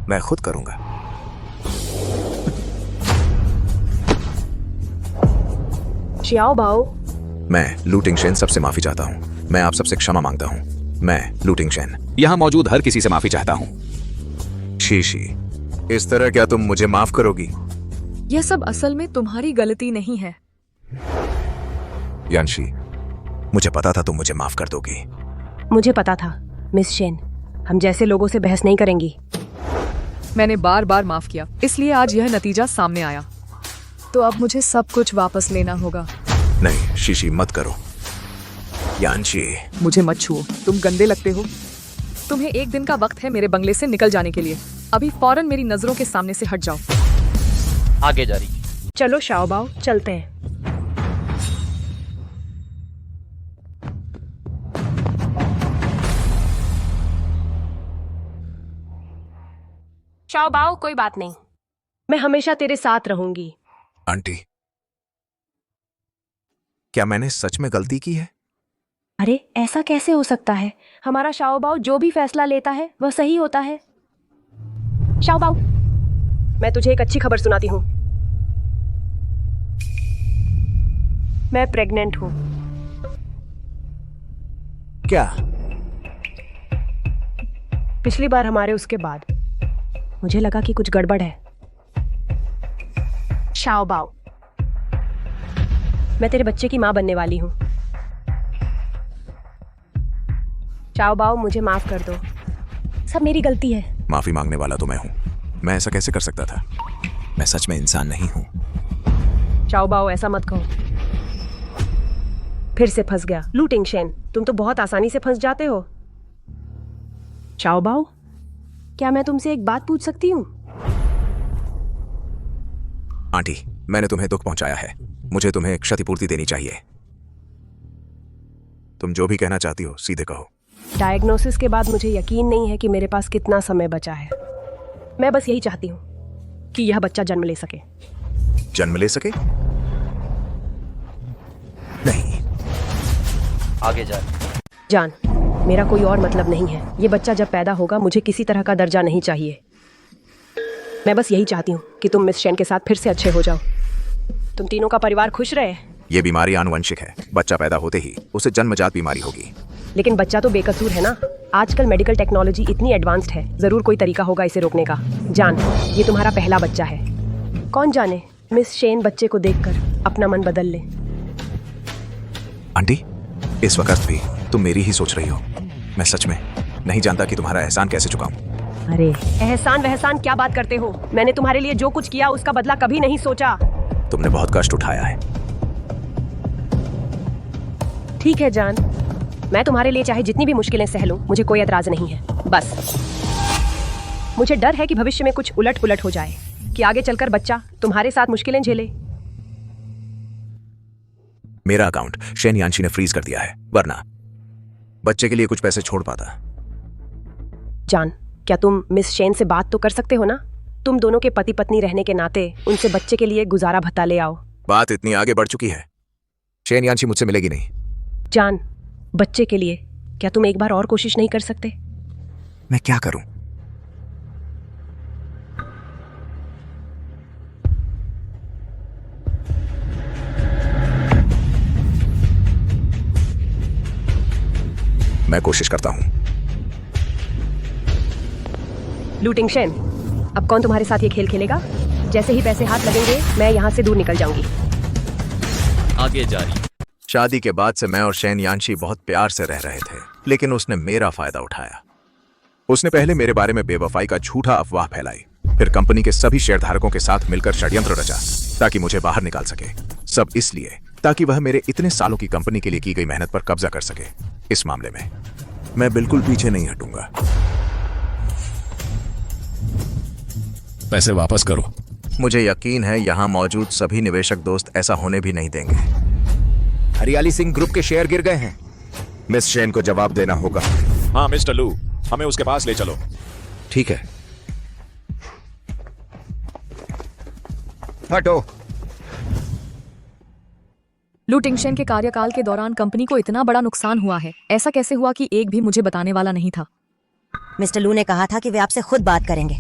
मैं खुद करूंगा। शाओ बाओ। मैं लूटिंग शेन सबसे माफी चाहता हूँ। मैं आप सबसे क्षमा मांगता हूँ। मैं लूटिंग शेन यहाँ मौजूद हर किसी से माफी चाहता हूँ। शीशी, इस तरह क्या तुम मुझे माफ करोगी? यह सब असल में तुम्हारी गलती नहीं है। यानशी, मुझे पता था तुम मुझे माफ कर दोगी। मुझे पता था मिस शेन, हम जैसे लोगों से बहस नहीं करेंगी। मैंने बार बार माफ किया, इसलिए आज यह नतीजा सामने आया। तो अब मुझे सब कुछ वापस लेना होगा। नहीं शीशी, मत करो। यानशी, मुझे मत छुओ, तुम गंदे लगते हो। तुम्हें एक दिन का वक्त है मेरे बंगले से निकल जाने के लिए। अभी फौरन मेरी नजरों के सामने से हट जाओ। आगे जारी। चलो शाओ बाओ, चलते हैं। शाओ बाओ, कोई बात नहीं, मैं हमेशा तेरे साथ रहूंगी। आंटी, क्या मैंने सच में गलती की है? अरे ऐसा कैसे हो सकता है? हमारा शाओ बाओ जो भी फैसला लेता है वह सही होता है। शाओ बाओ, मैं तुझे एक अच्छी खबर सुनाती हूँ। मैं प्रेग्नेंट हूँ। क्या? पिछली बार हमारे उसके बाद मुझे लगा कि कुछ गड़बड़ है। शाओ बाओ, मैं तेरे बच्चे की माँ बनने वाली हूँ। शाओ बाओ, मुझे माफ कर दो, सब मेरी गलती है। माफी मांगने वाला तो मैं हूँ। मैं ऐसा कैसे कर सकता था? मैं सच में इंसान नहीं हूँ। शाओ बाओ, ऐसा मत कहो। फिर से फंस गया। लूटिंग शेन, तुम तो बहुत आसानी से फंस जाते हो। शाओ बाओ, क्या मैं तुमसे एक बात पूछ सकती हूँ? आंटी, मैंने तुम्हें दुख पहुंचाया है। मुझे तुम्हें क्षतिपूर्ति देनी चाहिए। तुम जो भी कहना चाहती हो सीधे कहो। डायग्नोसिस के बाद मुझे यकीन नहीं है कि मेरे पास कितना समय बचा है। मैं बस यही चाहती हूँ कि यह बच्चा जन्म ले सके। जन्म ले सके? नहीं। आगे जा। जान, मेरा कोई और मतलब नहीं है। ये बच्चा जब पैदा होगा मुझे किसी तरह का दर्जा नहीं चाहिए। मैं बस यही चाहती हूँ कि तुम मिस शेन के साथ फिर से अच्छे हो जाओ। तुम तीनों का परिवार खुश रहे। ये बीमारी आनुवंशिक है। बच्चा पैदा होते ही उसे जन्मजात बीमारी होगी। लेकिन बच्चा तो बेकसूर है ना। आजकल मेडिकल टेक्नोलॉजी इतनी एडवांस्ड है, जरूर कोई तरीका होगा इसे रोकने का। जान, ये तुम्हारा पहला बच्चा है। कौन जाने मिस शेन बच्चे को देखकर अपना मन बदल ले। आंटी, इस वक्त भी तुम मेरी ही सोच रही हो। मैं सच में नहीं जानता कि तुम्हारा एहसान कैसे चुकाऊं। अरे एहसान वहसान क्या बात करते हो? मैंने तुम्हारे लिए जो कुछ किया उसका बदला कभी नहीं सोचा। तुमने बहुत कष्ट उठाया है। ठीक है जान, मैं तुम्हारे लिए चाहे जितनी भी मुश्किलें सह लूं, मुझे कोई एतराज नहीं है। बस मुझे डर है कि भविष्य में कुछ उलट पुलट हो जाए, कि आगे चलकर बच्चा तुम्हारे साथ मुश्किलें झेले। मेरा अकाउंट शेन यानशी ने फ्रीज कर दिया है, वरना बच्चे के लिए कुछ पैसे छोड़ पाता। जान, क्या तुम मिस शेन से बात तो कर सकते हो ना? तुम दोनों के पति पत्नी रहने के नाते उनसे बच्चे के लिए गुजारा भत्ता ले आओ। बात इतनी आगे बढ़ चुकी है, शेन यानशी मुझसे मिलेगी नहीं। जान, बच्चे के लिए क्या तुम एक बार और कोशिश नहीं कर सकते? मैं क्या करूं? मैं कोशिश करता हूं। लूटिंग शेन, अब कौन तुम्हारे साथ ये खेल खेलेगा? जैसे ही पैसे हाथ लगेंगे मैं यहाँ से दूर निकल जाऊंगी। आगे जारी। शादी के बाद से मैं और शेन यानशी बहुत प्यार से रह रहे थे, लेकिन उसने मेरा फायदा उठाया। उसने पहले मेरे बारे में बेवफाई का झूठा अफवाह फैलाई, फिर कंपनी के सभी शेयरधारकों के साथ मिलकर षड्यंत्र रचा ताकि मुझे बाहर निकाल सके। सब इसलिए ताकि वह मेरे इतने सालों की कंपनी के लिए की गई मेहनत पर कब्जा कर सके। इस मामले में मैं बिल्कुल पीछे नहीं हटूंगा। पैसे वापस करो। मुझे यकीन है यहाँ मौजूद सभी निवेशक दोस्त ऐसा होने भी नहीं देंगे। हरियाली सिंह ग्रुप के शेयर गिर गए हैं। मिस शेन को जवाब देना होगा। हाँ मिस्टर लू, हमें उसके पास ले चलो। ठीक है। हटो। लूटिंग शेन के कार्यकाल के दौरान कंपनी को इतना बड़ा नुकसान हुआ है। ऐसा कैसे हुआ कि एक भी मुझे बताने वाला नहीं था? मिस्टर लू ने कहा था कि वे आपसे खुद बात करेंगे।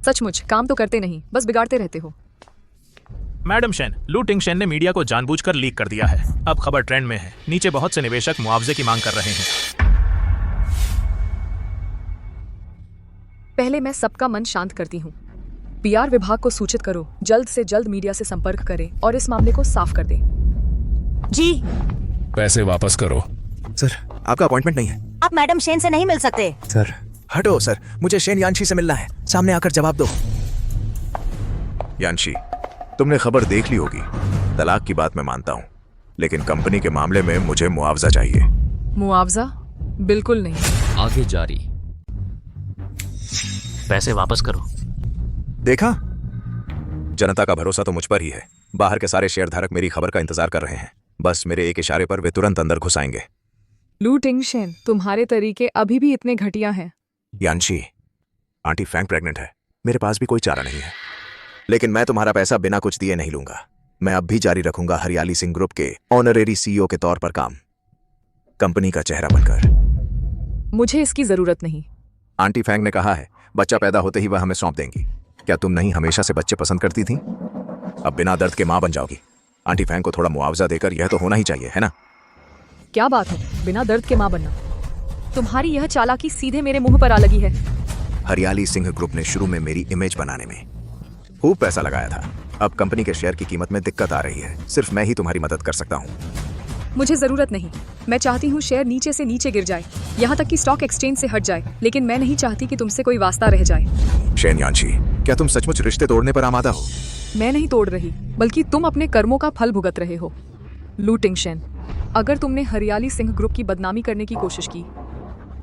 सचमुच काम तो करते नहीं, बस बिगाड़ते रहते हो। मैडम शेन, लूटिंग शेन ने मीडिया को जानबूझकर लीक कर दिया है। अब खबर ट्रेंड में है। नीचे बहुत से निवेशक मुआवजे की मांग कर रहे हैं। पहले मैं सबका मन शांत करती हूँ। पीआर विभाग को सूचित करो, जल्द से जल्द मीडिया से संपर्क करें और इस मामले को साफ कर दें। जी। पैसे वापस करो। सर, आपका अपॉइंटमेंट नहीं है। आप मैडम शेन से नहीं मिल सकते। सर, हटो सर, मुझे शेन यानशी से मिलना है। सामने आकर जवाब दो। यानशी, तुमने खबर देख ली होगी। तलाक की बात मैं मानता हूँ, लेकिन कंपनी के मामले में मुझे मुआवजा चाहिए। मुआवजा? बिल्कुल नहीं। आगे जारी। पैसे वापस करो। देखा, जनता का भरोसा तो मुझ पर ही है। बाहर के सारे शेयरधारक मेरी खबर का इंतजार कर रहे हैं। बस मेरे एक इशारे पर वे तुरंत अंदर घुस आएंगे। लूटिंग शेन, तुम्हारे तरीके अभी भी इतने घटिया हैं। यानशी, आंटी फैंग प्रेग्नेंट है। मेरे पास भी कोई चारा नहीं है, लेकिन मैं तुम्हारा पैसा बिना कुछ दिए नहीं लूंगा। मैं अब भी जारी रखूंगा हरियाली सिंह ग्रुप के ऑनरेरी सीईओ के तौर पर काम, कंपनी का चेहरा बनकर। मुझे इसकी जरूरत नहीं। आंटी फैंग ने कहा है बच्चा पैदा होते ही वह हमें सौंप देंगी। क्या तुम नहीं हमेशा से बच्चे पसंद करती थी? अब बिना दर्द के मां बन जाओगी। आंटी फैंग को थोड़ा मुआवजा देकर यह तो होना ही चाहिए, है ना? क्या बात है, बिना दर्द के मां बनना? तुम्हारी यह चालाकी सीधे मेरे मुंह पर आ लगी है। हरियाली सिंह ग्रुप ने शुरू में मेरी इमेज बनाने में खूब पैसा लगाया था। अब कंपनी के शेयर की कीमत में दिक्कत आ रही है। सिर्फ मैं ही तुम्हारी मदद कर सकता हूँ। मुझे जरूरत नहीं। मैं चाहती हूँ शेयर नीचे से नीचे गिर जाए, यहाँ तक कि स्टॉक एक्सचेंज से हट जाए, लेकिन मैं नहीं चाहती कि तुमसे कोई वास्ता रह जाए। शेन यानशी, क्या तुम सचमुच रिश्ते तोड़ने पर आमादा हो? मैं नहीं तोड़ रही, बल्कि तुम अपने कर्मों का फल भुगत रहे हो। लूटिंग शेन, अगर तुमने हरियाली सिंह ग्रुप की बदनामी करने की कोशिश की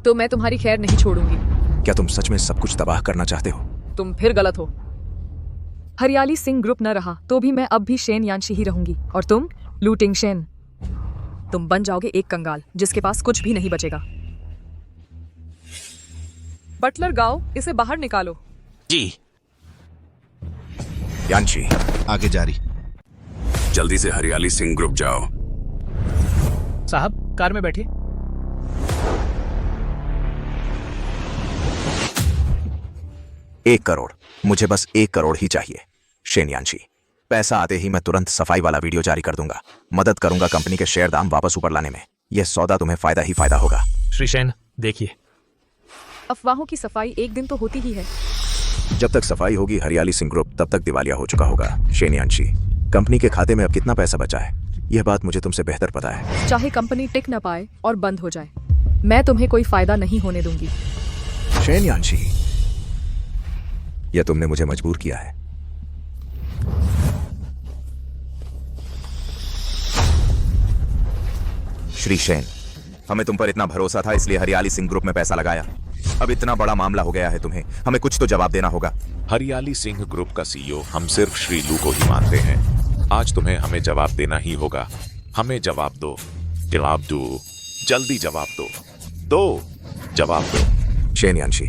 तो मैं तुम्हारी खैर नहीं छोड़ूंगी। क्या तुम सच में सब कुछ तबाह करना चाहते हो? तुम फिर गलत हो। हरियाली सिंह ग्रुप न रहा तो भी मैं अब भी शेन यानशी ही रहूंगी, और तुम लूटिंग शेन, तुम बन जाओगे एक कंगाल जिसके पास कुछ भी नहीं बचेगा। बटलर गाओ, इसे बाहर निकालो। जी। यानशी, आगे जारी। जल्दी से हरियाली सिंह ग्रुप जाओ। साहब, कार में बैठिए। एक करोड़, मुझे बस 1 करोड़ ही चाहिए। शेन यानशी, पैसा आते ही मैं तुरंत सफाई वाला वीडियो जारी कर दूंगा। मदद करूंगा कंपनी के शेयर दाम वापस ऊपर लाने में। यह सौदा तुम्हें फायदा ही फायदा होगा। श्री शेन, देखिए, अफवाहों की सफाई एक दिन तो होती ही है। जब तक सफाई होगी हरियाली सिंह ग्रुप तब तक दिवालिया हो चुका होगा। शेन यानशी, कंपनी के खाते में अब कितना पैसा बचा है यह बात मुझे तुमसे बेहतर पता है। चाहे कंपनी टिक न पाए और बंद हो जाए, मैं तुम्हें कोई फायदा नहीं होने दूंगी। शेन यानशी, यह तुमने मुझे मजबूर किया है। श्री शेन, हमें तुम पर इतना भरोसा था इसलिए हरियाली सिंह ग्रुप में पैसा लगाया। अब इतना बड़ा मामला हो गया है तुम्हें, हमें कुछ तो जवाब देना होगा। हरियाली सिंह ग्रुप का सीईओ हम सिर्फ श्री लू को ही मानते हैं। आज तुम्हें हमें जवाब देना ही होगा। हमें जवाब दो, जवाब दो, जल्दी जवाब दो, जवाब दो। शेन यानशी,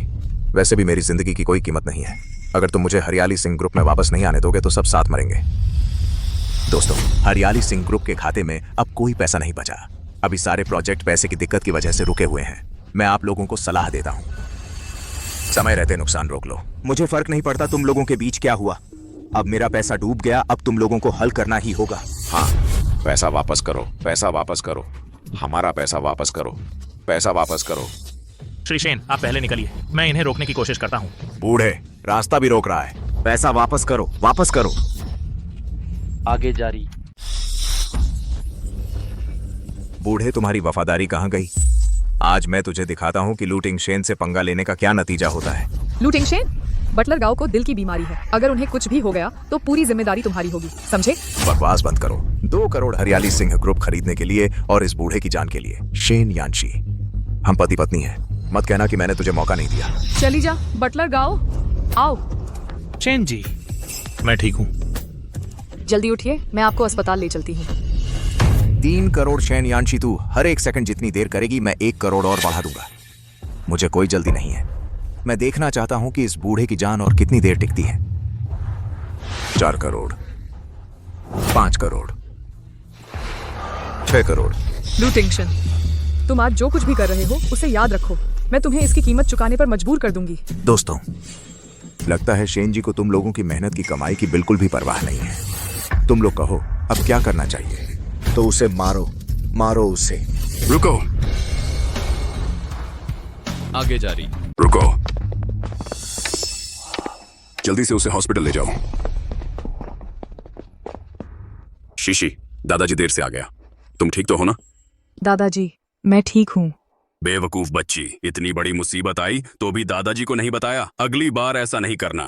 वैसे भी मेरी जिंदगी की कोई कीमत नहीं है। अगर तुम मुझे हरियाली सिंह ग्रुप में वापस नहीं आने दोगे तो सब साथ मरेंगे। दोस्तों, हरियाली सिंह ग्रुप के खाते में अब कोई पैसा नहीं बचा। अभी सारे प्रोजेक्ट पैसे की दिक्कत की वजह से रुके हुए हैं। मैं आप लोगों को सलाह देता हूं, समय रहते नुकसान रोक लो। मुझे फर्क नहीं पड़ता तुम लोगों के बीच क्या हुआ। अब मेरा पैसा डूब गया, अब तुम लोगों को हल करना ही होगा। हाँ, पैसा वापस करो, पैसा वापस करो, हमारा पैसा वापस करो, पैसा वापस करो। श्री शेन, आप पहले निकलिए, मैं इन्हें रोकने की कोशिश करता हूँ। बूढ़े, रास्ता भी रोक रहा है। पैसा वापस करो, वापस करो। आगे जारी। बूढ़े, तुम्हारी वफादारी कहाँ गई? आज मैं तुझे दिखाता हूँ कि लूटिंग शेन से पंगा लेने का क्या नतीजा होता है। लूटिंग शेन, बटलर गांव को दिल की बीमारी है। अगर उन्हें कुछ भी हो गया तो पूरी जिम्मेदारी तुम्हारी होगी, समझे? बकवास बंद करो। 2 करोड़ हरियाली सिंह ग्रुप खरीदने के लिए और इस बूढ़े की जान के लिए। शेन यानशी, हम पति पत्नी हैं। मत कहना कि मैंने तुझे मौका नहीं दिया। चली जा बटलर गांव, आओ। शेन जी, मैं ठीक हूँ। जल्दी उठिए, मैं आपको अस्पताल ले चलती हूँ। 3 करोड़ शेन यानशी, तू हर एक सेकंड जितनी देर करेगी मैं 1 करोड़ और बढ़ा दूंगा। मुझे कोई जल्दी नहीं है। मैं देखना चाहता हूं कि इस बूढ़े की जान और कितनी देर टिकती है। 4 करोड़, 5 करोड़, 6 करोड़। लूटिंग शेन, तुम आज जो कुछ भी कर रहे हो उसे याद रखो। मैं तुम्हें इसकी कीमत चुकाने पर मजबूर कर दूंगी। दोस्तों, लगता है शेन जी को तुम लोगों की मेहनत की कमाई की बिल्कुल भी परवाह नहीं है। तुम लोग कहो अब क्या करना चाहिए? तो उसे मारो, मारो उसे। रुको, आगे जारी। रुको, जल्दी से उसे हॉस्पिटल ले जाओ। शीशी, दादाजी देर से आ गया। तुम ठीक तो हो ना? दादाजी, मैं ठीक हूँ। बेवकूफ बच्ची, इतनी बड़ी मुसीबत आई तो भी दादाजी को नहीं बताया। अगली बार ऐसा नहीं करना।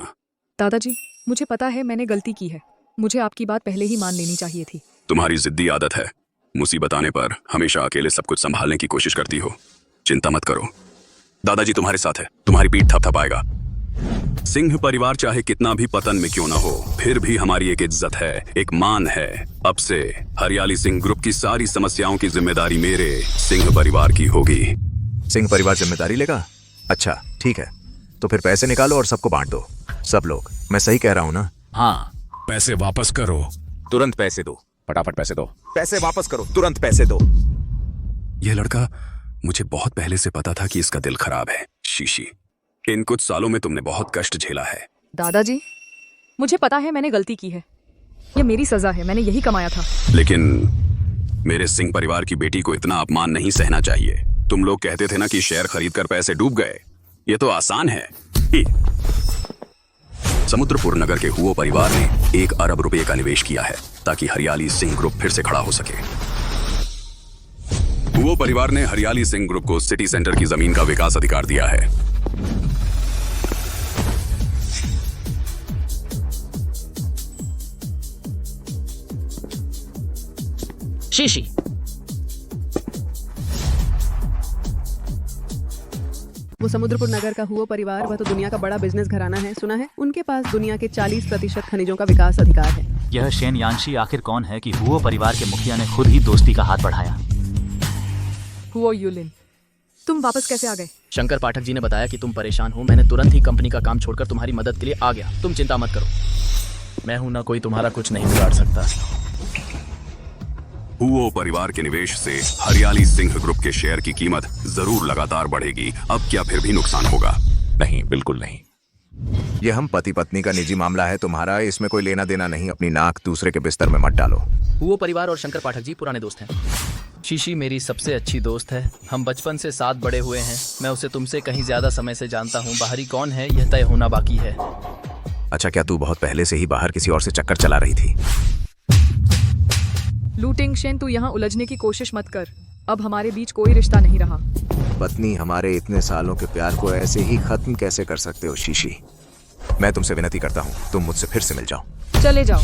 दादाजी, मुझे पता है मैंने गलती की है। मुझे आपकी बात पहले ही मान लेनी चाहिए थी। तुम्हारी जिद्दी आदत है। मुसीबत आने पर हमेशा अकेले सब कुछ संभालने की कोशिश करती हो। चिंता मत करो, दादाजी तुम्हारे साथ है। तुम्हारी पीठ थपथपाएगा। सिंह परिवार चाहे कितना भी पतन में क्यों ना हो, फिर भी हमारी एक इज्जत है, एक मान है। अब से हरियाली सिंह ग्रुप की सारी समस्याओं की जिम्मेदारी मेरे सिंह परिवार की होगी। सिंह परिवार जिम्मेदारी लेगा? अच्छा ठीक है, तो फिर पैसे निकालो और सबको बांट दो। सब लोग। मैं सही कह रहा हूँ ना? हाँ, पैसे वापस करो। तुरंत पैसे दो, फटाफट पैसे दो। पैसे वापस करो, तुरंत पैसे दो। यह लड़का, मुझे बहुत पहले से पता था कि इसका दिल खराब है। शीशी, इन कुछ सालों में तुमने बहुत कष्ट झेला है। दादाजी, मुझे पता है मैंने गलती की है। ये मेरी सजा है, मैंने यही कमाया था। लेकिन मेरे सिंह परिवार की बेटी को इतना अपमान नहीं सहना चाहिए। तुम लोग कहते थे ना कि शेयर खरीदकर पैसे डूब गए। ये तो आसान है। समुद्रपुर नगर के हुओ परिवार ने 1 अरब रुपए का निवेश किया है ताकि हरियाली सिंह ग्रुप फिर से खड़ा हो सके। हुओ परिवार ने हरियाली सिंह ग्रुप को सिटी सेंटर की जमीन का विकास अधिकार दिया है। शीशी, वो समुद्रपुर नगर का हुआ परिवार, वह तो दुनिया का बड़ा बिजनेस घराना है। सुना है उनके पास दुनिया के 40% खनिजों का विकास अधिकार है। यह शेन यानशी आखिर कौन है कि हुओ परिवार के मुखिया ने खुद ही दोस्ती का हाथ बढ़ाया? हुओ यूलिन, तुम वापस कैसे आ गए? शंकर पाठक जी ने बताया कि तुम परेशान हो। मैंने तुरंत ही कंपनी का काम छोड़कर तुम्हारी मदद के लिए आ गया। तुम चिंता मत करो, मैं हूं ना, कोई तुम्हारा कुछ नहीं बिगाड़ सकता। हुओ परिवार के निवेश से हरियाली सिंह ग्रुप के शेयर की कीमत जरूर लगातार बढ़ेगी। अब क्या फिर भी नुकसान होगा? नहीं, बिल्कुल नहीं। ये हम पति पत्नी का निजी मामला है तुम्हारा, इसमें कोई लेना देना नहीं। अपनी नाक दूसरे के बिस्तर में मत डालो। हुओ परिवार और शंकर पाठक जी पुराने दोस्त हैं। शीशी मेरी सबसे अच्छी दोस्त है। हम बचपन से साथ बड़े हुए हैं। मैं उसे तुमसे कहीं ज्यादा समय से जानता हूँ। बाहरी कौन है यह तय होना बाकी है। अच्छा, क्या तू बहुत पहले से ही बाहर किसी और से चक्कर चला रही थी? लू टिंगशेन, तू यहाँ उलझने की कोशिश मत कर। अब हमारे बीच कोई रिश्ता नहीं रहा। पत्नी, हमारे इतने सालों के प्यार को ऐसे ही खत्म कैसे कर सकते हो शीशी? मैं तुमसे विनती करता हूँ, तुम मुझसे फिर से मिल जाओ। चले जाओ।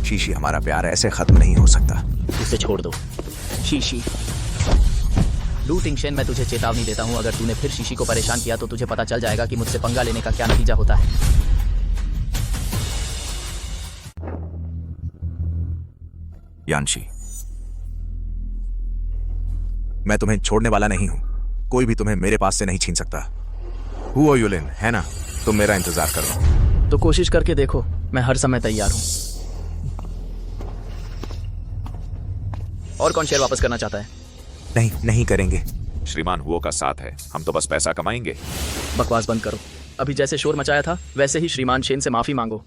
शीशी, हमारा प्यार ऐसे खत्म नहीं हो सकता। उसे छोड़ दो शीशी। लू टिंगशेन, मैं तुझे चेतावनी देता हूँ, अगर तूने फिर शीशी को परेशान किया तो तुझे पता चल जाएगा कि मुझसे पंगा लेने का क्या नतीजा होता है। यानशी, मैं तुम्हें छोड़ने वाला नहीं हूं। कोई भी तुम्हें मेरे पास से नहीं छीन सकता। हुओ युलिन, है ना? तुम मेरा इंतजार करो। तो कोशिश करके देखो, मैं हर समय तैयार हूं। और कौन शेयर वापस करना चाहता है? नहीं, नहीं करेंगे। श्रीमान हुओ का साथ है, हम तो बस पैसा कमाएंगे। बकवास बंद करो। अभी जैसे शोर मचाया था वैसे ही श्रीमान शेन से माफी मांगो।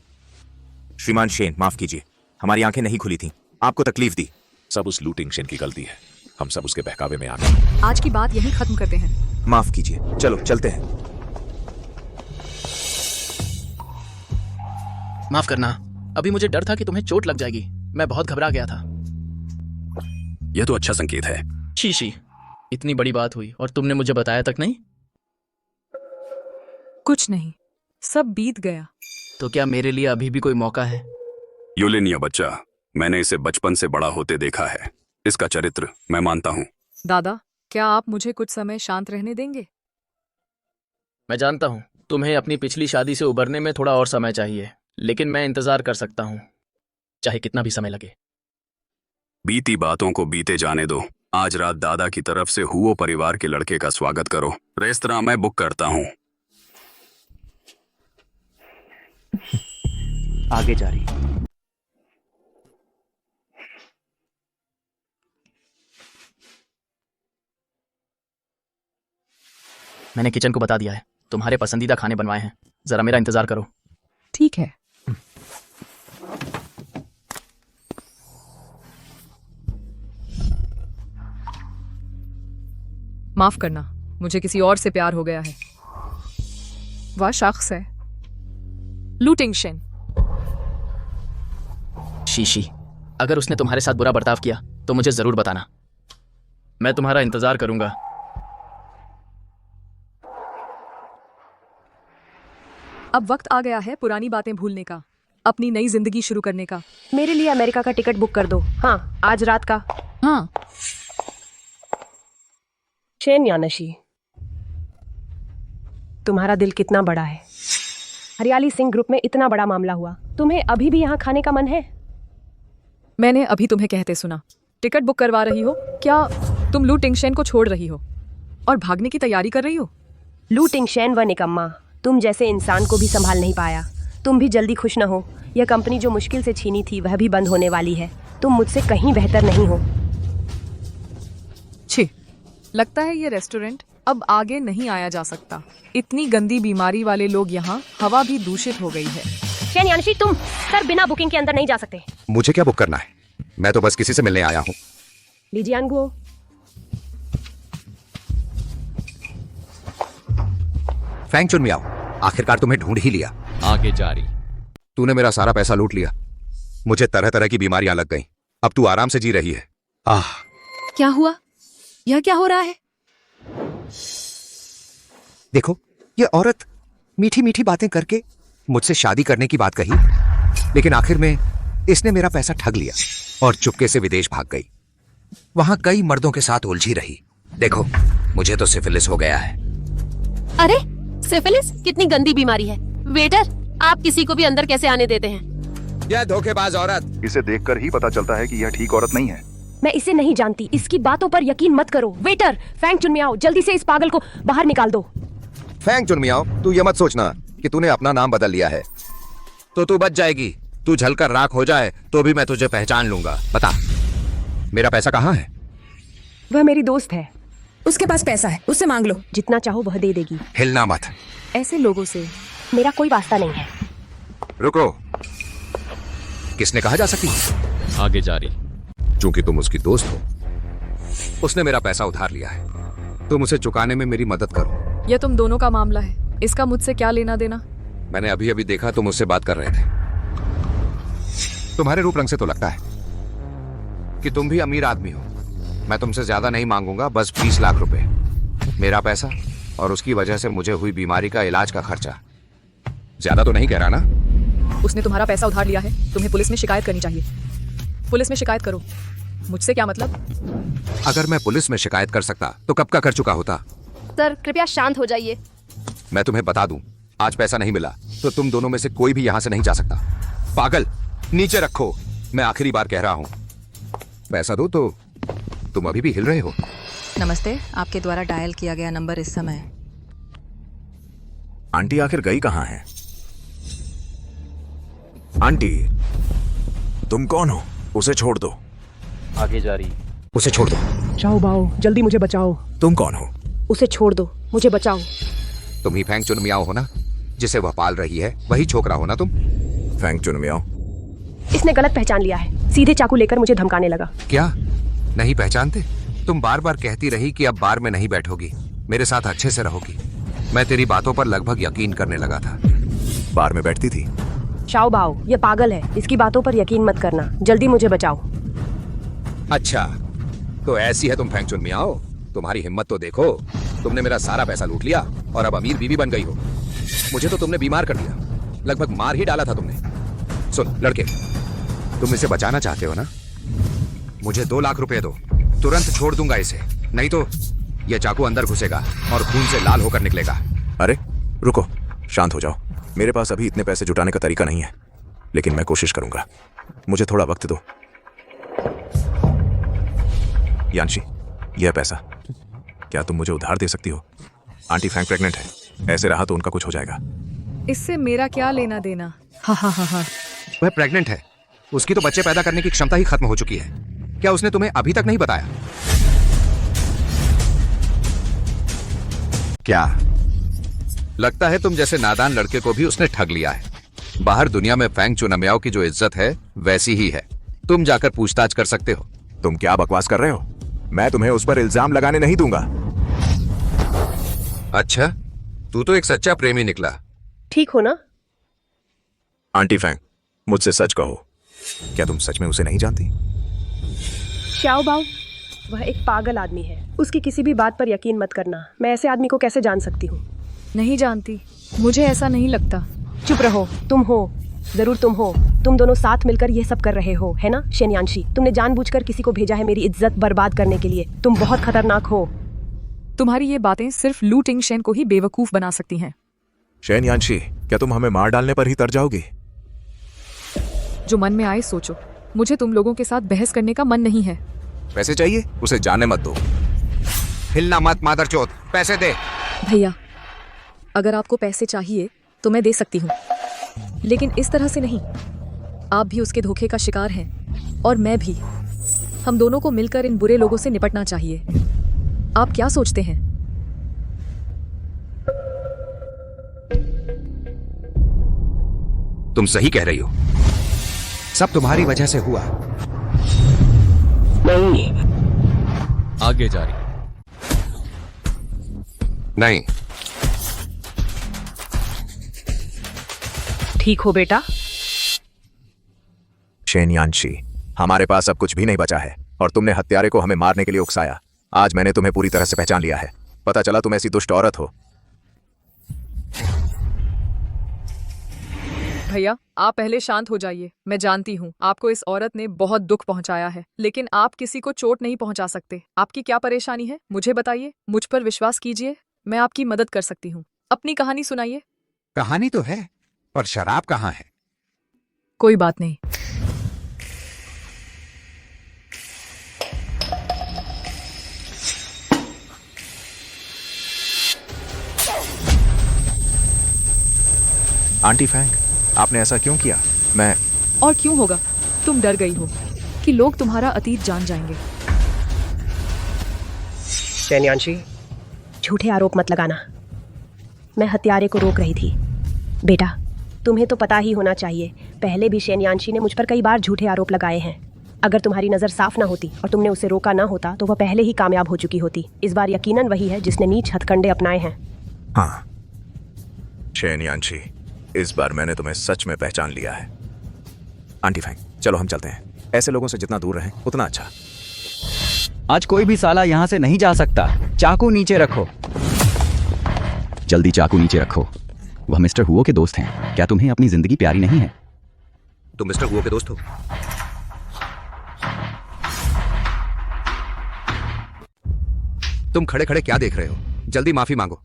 श्रीमान शेन, माफ कीजिए, हमारी आंखें नहीं खुली थी, आपको तकलीफ दी। सब उस लू टिंगशेन की गलती है। हम सब उसके बहकावे में आ गए। आज की बात यहीं खत्म करते हैं। माफ कीजिए, चलो चलते हैं। माफ करना, अभी मुझे डर था कि तुम्हें चोट लग जाएगी। मैं बहुत घबरा गया था। यह तो अच्छा संकेत है। शीशी, इतनी बड़ी बात हुई और तुमने मुझे बताया तक नहीं? कुछ नहीं, सब बीत गया। तो क्या मेरे लिए अभी भी कोई मौका है? युलिन, यह बच्चा, मैंने इसे बचपन से बड़ा होते देखा है। इसका चरित्र मैं मानता हूँ। दादा, क्या आप मुझे कुछ समय शांत रहने देंगे? मैं जानता हूँ तुम्हें अपनी पिछली शादी से उबरने में थोड़ा और समय चाहिए, लेकिन मैं इंतजार कर सकता हूँ, चाहे कितना भी समय लगे। बीती बातों को बीते जाने दो। आज रात दादा की तरफ से हुओ परिवार के लड़के का स्वागत करो। रेस्तरां मैं बुक करता हूँ। आगे जारी। मैंने किचन को बता दिया है, तुम्हारे पसंदीदा खाने बनवाए हैं। जरा मेरा इंतजार करो। ठीक है। माफ करना, मुझे किसी और से प्यार हो गया है। वह शख्स है लू टिंगशेन। शीशी, अगर उसने तुम्हारे साथ बुरा बर्ताव किया तो मुझे जरूर बताना। मैं तुम्हारा इंतजार करूंगा। अब वक्त आ गया है पुरानी बातें भूलने का, अपनी नई जिंदगी शुरू करने का। मेरे लिए अमेरिका का टिकट बुक कर दो। हाँ, आज रात का। हाँ। शेन यानशी, तुम्हारा दिल कितना बड़ा है। हरियाली सिंह ग्रुप में इतना बड़ा मामला हुआ, तुम्हें अभी भी यहाँ खाने का मन है? मैंने अभी तुम्हें कहते सुना। टिकट बुक करवा रही हो? क्या तुम लू टिंगशेन को छोड़ रही हो और भागने की तैयारी कर रही हो? लू टिंगशेन व निकम्मा, तुम जैसे इंसान को भी संभाल नहीं पाया। तुम भी जल्दी खुश न हो। यह कंपनी जो मुश्किल से छीनी थी वह भी बंद होने वाली है। तुम मुझसे कहीं बेहतर नहीं हो। छी, लगता है ये रेस्टोरेंट अब आगे नहीं आया जा सकता। इतनी गंदी बीमारी वाले लोग यहाँ, हवा भी दूषित हो गई है। शेन यानशी, तुम सर बिना बुकिंग के अंदर नहीं जा सकते। मुझे क्या बुक करना है? मैं तो बस किसी से मिलने आया हूँ। लीजिए अनगुओ। फैंग चुनमियाओ, आखिरकार तुम्हें ढूंढ ही लिया। आगे जारी। तूने मेरा सारा पैसा लूट लिया। मुझे तरह तरह की बीमारियां लग गईं। अब तू आराम से जी रही है। क्या हुआ? यह क्या हो रहा है? देखो, ये औरत मीठी मीठी बातें करके मुझसे शादी करने की बात कही, लेकिन आखिर में इसने मेरा पैसा ठग लिया और चुपके से विदेश भाग गई। वहां कई मर्दों के साथ उलझी रही। देखो, मुझे तो सिफिलिस हो गया है। अरे सिफिलिस कितनी गंदी बीमारी है। वेटर, आप किसी को भी अंदर कैसे आने देते हैं? यह धोखेबाज औरत। इसे देखकर ही पता चलता है कि यह ठीक औरत नहीं है। मैं इसे नहीं जानती, इसकी बातों पर यकीन मत करो। वेटर, फैंग चुनमियाओ, जल्दी से इस पागल को बाहर निकाल दो। फैंग चुनमियाओ, तू ये मत सोचना कि तूने अपना नाम बदल लिया है तो तू बच जाएगी। तू जलकर राख हो जाए तो भी मैं तुझे पहचान लूंगा। बता, मेरा पैसा कहाँ है? वह मेरी दोस्त है। उसके पास पैसा है, उससे मांग लो। जितना चाहो वह दे देगी। हिलना मत। ऐसे लोगों से मेरा कोई वास्ता नहीं है। रुको, किसने कहा जा सकती? आगे जारी। चूंकि तुम उसकी दोस्त हो, उसने मेरा पैसा उधार लिया है, तुम उसे चुकाने में मेरी मदद करो। यह तुम दोनों का मामला है, इसका मुझसे क्या लेना देना? मैंने अभी अभी देखा तुम उससे बात कर रहे थे। तुम्हारे रूप रंग से तो लगता है कि तुम भी अमीर आदमी हो। मैं तुमसे ज्यादा नहीं मांगूंगा, बस 20 लाख रुपए, मेरा पैसा और उसकी वजह से मुझे हुई बीमारी का इलाज का खर्चा। ज्यादा तो नहीं कह रहा ना? उसने तुम्हारा पैसा उधार लिया है, तुम्हें पुलिस में शिकायत करनी चाहिए। पुलिस में शिकायत करो, मुझसे क्या मतलब? अगर मैं पुलिस में शिकायत कर सकता तो कब का कर चुका होता। सर कृपया शांत हो जाइए। मैं तुम्हें बता दूं, आज पैसा नहीं मिला तो तुम दोनों में से कोई भी यहां से नहीं जा सकता। पागल, नीचे रखो, मैं आखिरी बार कह रहा हूं। पैसा दो तो तुम अभी भी हिल रहे हो। नमस्ते, आपके द्वारा डायल किया गया नंबर इस समय। आंटी आखिर गई कहाँ है? आंटी, तुम कौन हो? उसे छोड़ दो। आगे जा रही। उसे छोड़ दो। जाओ बाओ, जल्दी मुझे बचाओ। तुम कौन हो? उसे छोड़ दो, मुझे बचाओ। तुम ही फैंग चुनमियाओ हो ना, जिसे वह पाल रही है? वही छोकरा हो ना तुम? फैंग चुनमियाओ? इसने गलत पहचान लिया है, सीधे चाकू लेकर मुझे धमकाने लगा। क्या नहीं पहचानते? तुम बार बार कहती रही कि अब बार में नहीं बैठोगी, मेरे साथ अच्छे से रहोगी। मैं तेरी बातों पर लगभग यकीन करने लगा था। बार में बैठती थी? शाओ बाओ, ये पागल है, इसकी बातों पर यकीन मत करना, जल्दी मुझे बचाओ। अच्छा, तो ऐसी है तुम फैंग चुनमियाओ? तुम्हारी हिम्मत तो देखो, तुमने मेरा सारा पैसा लूट लिया और अब अमीर बीवी बन गई हो। मुझे तो तुमने बीमार कर दिया, लगभग मार ही डाला था तुमने। सुन लड़के, तुम इसे बचाना चाहते हो ना? मुझे 2 लाख रुपए दो, तुरंत छोड़ दूंगा इसे, नहीं तो यह चाकू अंदर घुसेगा और खून से लाल होकर निकलेगा। अरे रुको, शांत हो जाओ। मेरे पास अभी इतने पैसे जुटाने का तरीका नहीं है, लेकिन मैं कोशिश करूंगा। मुझे थोड़ा वक्त दो। यानशी, यह पैसा क्या तुम मुझे उधार दे सकती हो? आंटी फैंग प्रेग्नेंट है, ऐसे रहा तो उनका कुछ हो जाएगा। इससे मेरा क्या लेना देना? हा हा हा हा। वह प्रेग्नेंट है, उसकी तो बच्चे पैदा करने की क्षमता ही खत्म हो चुकी है। क्या उसने तुम्हें अभी तक नहीं बताया? क्या लगता है तुम जैसे नादान लड़के को भी उसने ठग लिया है? बाहर दुनिया में फैंग चुनमियाओ की जो इज्जत है वैसी ही है, तुम जाकर पूछताछ कर सकते हो। तुम क्या बकवास कर रहे हो? मैं तुम्हें उस पर इल्जाम लगाने नहीं दूंगा। अच्छा, तू तो एक सच्चा प्रेमी निकला। ठीक हो ना? आंटी फैंग, मुझसे सच कहो, क्या तुम सच में उसे नहीं जानती? शाओ बाओ, वह एक पागल आदमी है, उसकी किसी भी बात पर यकीन मत करना। मैं ऐसे आदमी को कैसे जान सकती हूँ? नहीं जानती, मुझे ऐसा नहीं लगता। चुप रहो, तुम हो, जरूर तुम हो। तुम दोनों साथ मिलकर ये सब कर रहे हो, है ना शेनयानशी? तुमने जानबूझकर किसी को भेजा है मेरी इज्जत बर्बाद करने के लिए। तुम बहुत खतरनाक हो। तुम्हारी ये बातें सिर्फ लू टिंगशेन को ही बेवकूफ बना सकती हैं। शेनयानशी, क्या तुम हमें मार डालने पर ही तर जाओगी? जो मन में आए सोचो, मुझे तुम लोगों के साथ बहस करने का मन नहीं है। पैसे चाहिए? उसे जाने मत दो। हिलना मत मादरचोद, पैसे दे। भैया, अगर आपको पैसे चाहिए तो मैं दे सकती हूँ, लेकिन इस तरह से नहीं। आप भी उसके धोखे का शिकार हैं और मैं भी। हम दोनों को मिलकर इन बुरे लोगों से निपटना चाहिए। आप क्या सोचते हैं? तुम सही कह रही हो, सब तुम्हारी वजह से हुआ। नहीं। आगे जा रही। नहीं। ठीक हो बेटा? शेनयानशी, हमारे पास अब कुछ भी नहीं बचा है और तुमने हत्यारे को हमें मारने के लिए उकसाया। आज मैंने तुम्हें पूरी तरह से पहचान लिया है। पता चला तुम ऐसी दुष्ट औरत हो। भैया, आप पहले शांत हो जाइए। मैं जानती हूँ आपको इस औरत ने बहुत दुख पहुंचाया है, लेकिन आप किसी को चोट नहीं पहुंचा सकते। आपकी क्या परेशानी है, मुझे बताइए। मुझ पर विश्वास कीजिए, मैं आपकी मदद कर सकती हूँ। अपनी कहानी सुनाइए। कहानी तो है, पर शराब कहाँ है? कोई बात नहीं। आंटी फैंग, आपने ऐसा क्यों किया? मैं और क्यों होगा? तुम डर गई हो कि लोग तुम्हारा अतीत जान जाएंगे। शेनयानशी, झूठे आरोप मत लगाना। मैं हत्यारे को रोक रही थी। बेटा, तुम्हें तो पता ही होना चाहिए, पहले भी शेनयानशी ने मुझ पर कई बार झूठे आरोप लगाए हैं। अगर तुम्हारी नजर साफ ना होती और तुमने उसे रोका ना होता तो वह पहले ही कामयाब हो चुकी होती। इस बार यकीनन वही है जिसने नीच हथकंडे अपनाए हैं। हाँ शेन यानशी, इस बार मैंने तुम्हें सच में पहचान लिया है। आंटी फैंग, चलो हम चलते हैं। ऐसे लोगों से जितना दूर रहें उतना अच्छा। आज कोई भी साला यहाँ से नहीं जा सकता। चाकू नीचे रखो। जल्दी चाकू नीचे रखो। वह मिस्टर हुओ के दोस्त हैं। क्या तुम्हें अपनी जिंदगी प्यारी नहीं है? तुम मिस्टर हुओ के दोस्त हो? तुम खड़े खड़े क्या देख रहे हो? जल्दी माफी मांगो।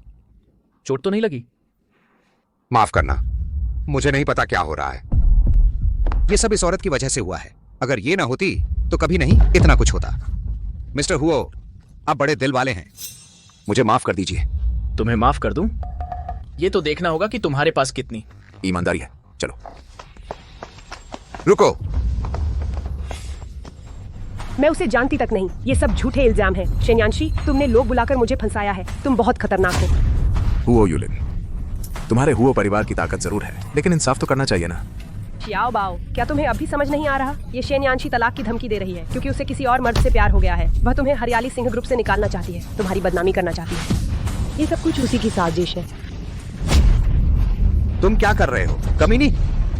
चोट तो नहीं लगी? माफ करना, मुझे नहीं पता क्या हो रहा है। ये सब इस औरत की वजह से हुआ है। अगर ये ना होती तो कभी नहीं इतना कुछ होता। मिस्टर हुओ, आप बड़े दिल वाले हैं, मुझे माफ कर दीजिए। तुम्हें माफ कर दूं? ये तो देखना होगा कि तुम्हारे पास कितनी ईमानदारी है। चलो रुको। मैं उसे जानती तक नहीं। ये सब झूठे इल्जाम हैं। शेन यानशी, तुमने लोग बुलाकर मुझे फंसाया है। तुम बहुत खतरनाक हो। हुओ यूलिन, तुम्हारे हुओ परिवार की ताकत जरूर है, लेकिन इंसाफ तो करना चाहिए ना। चियाओ बाओ, क्या तुम्हें अभी समझ नहीं आ रहा? ये शेन यानशी तलाक की धमकी दे रही है क्योंकि उसे किसी और मर्द से प्यार हो गया है। वह तुम्हें हरियाली सिंह ग्रुप से निकालना चाहती है, तुम्हारी बदनामी करना चाहती है। ये सब कुछ उसी की साजिश है। तुम क्या कर रहे हो कमीनी?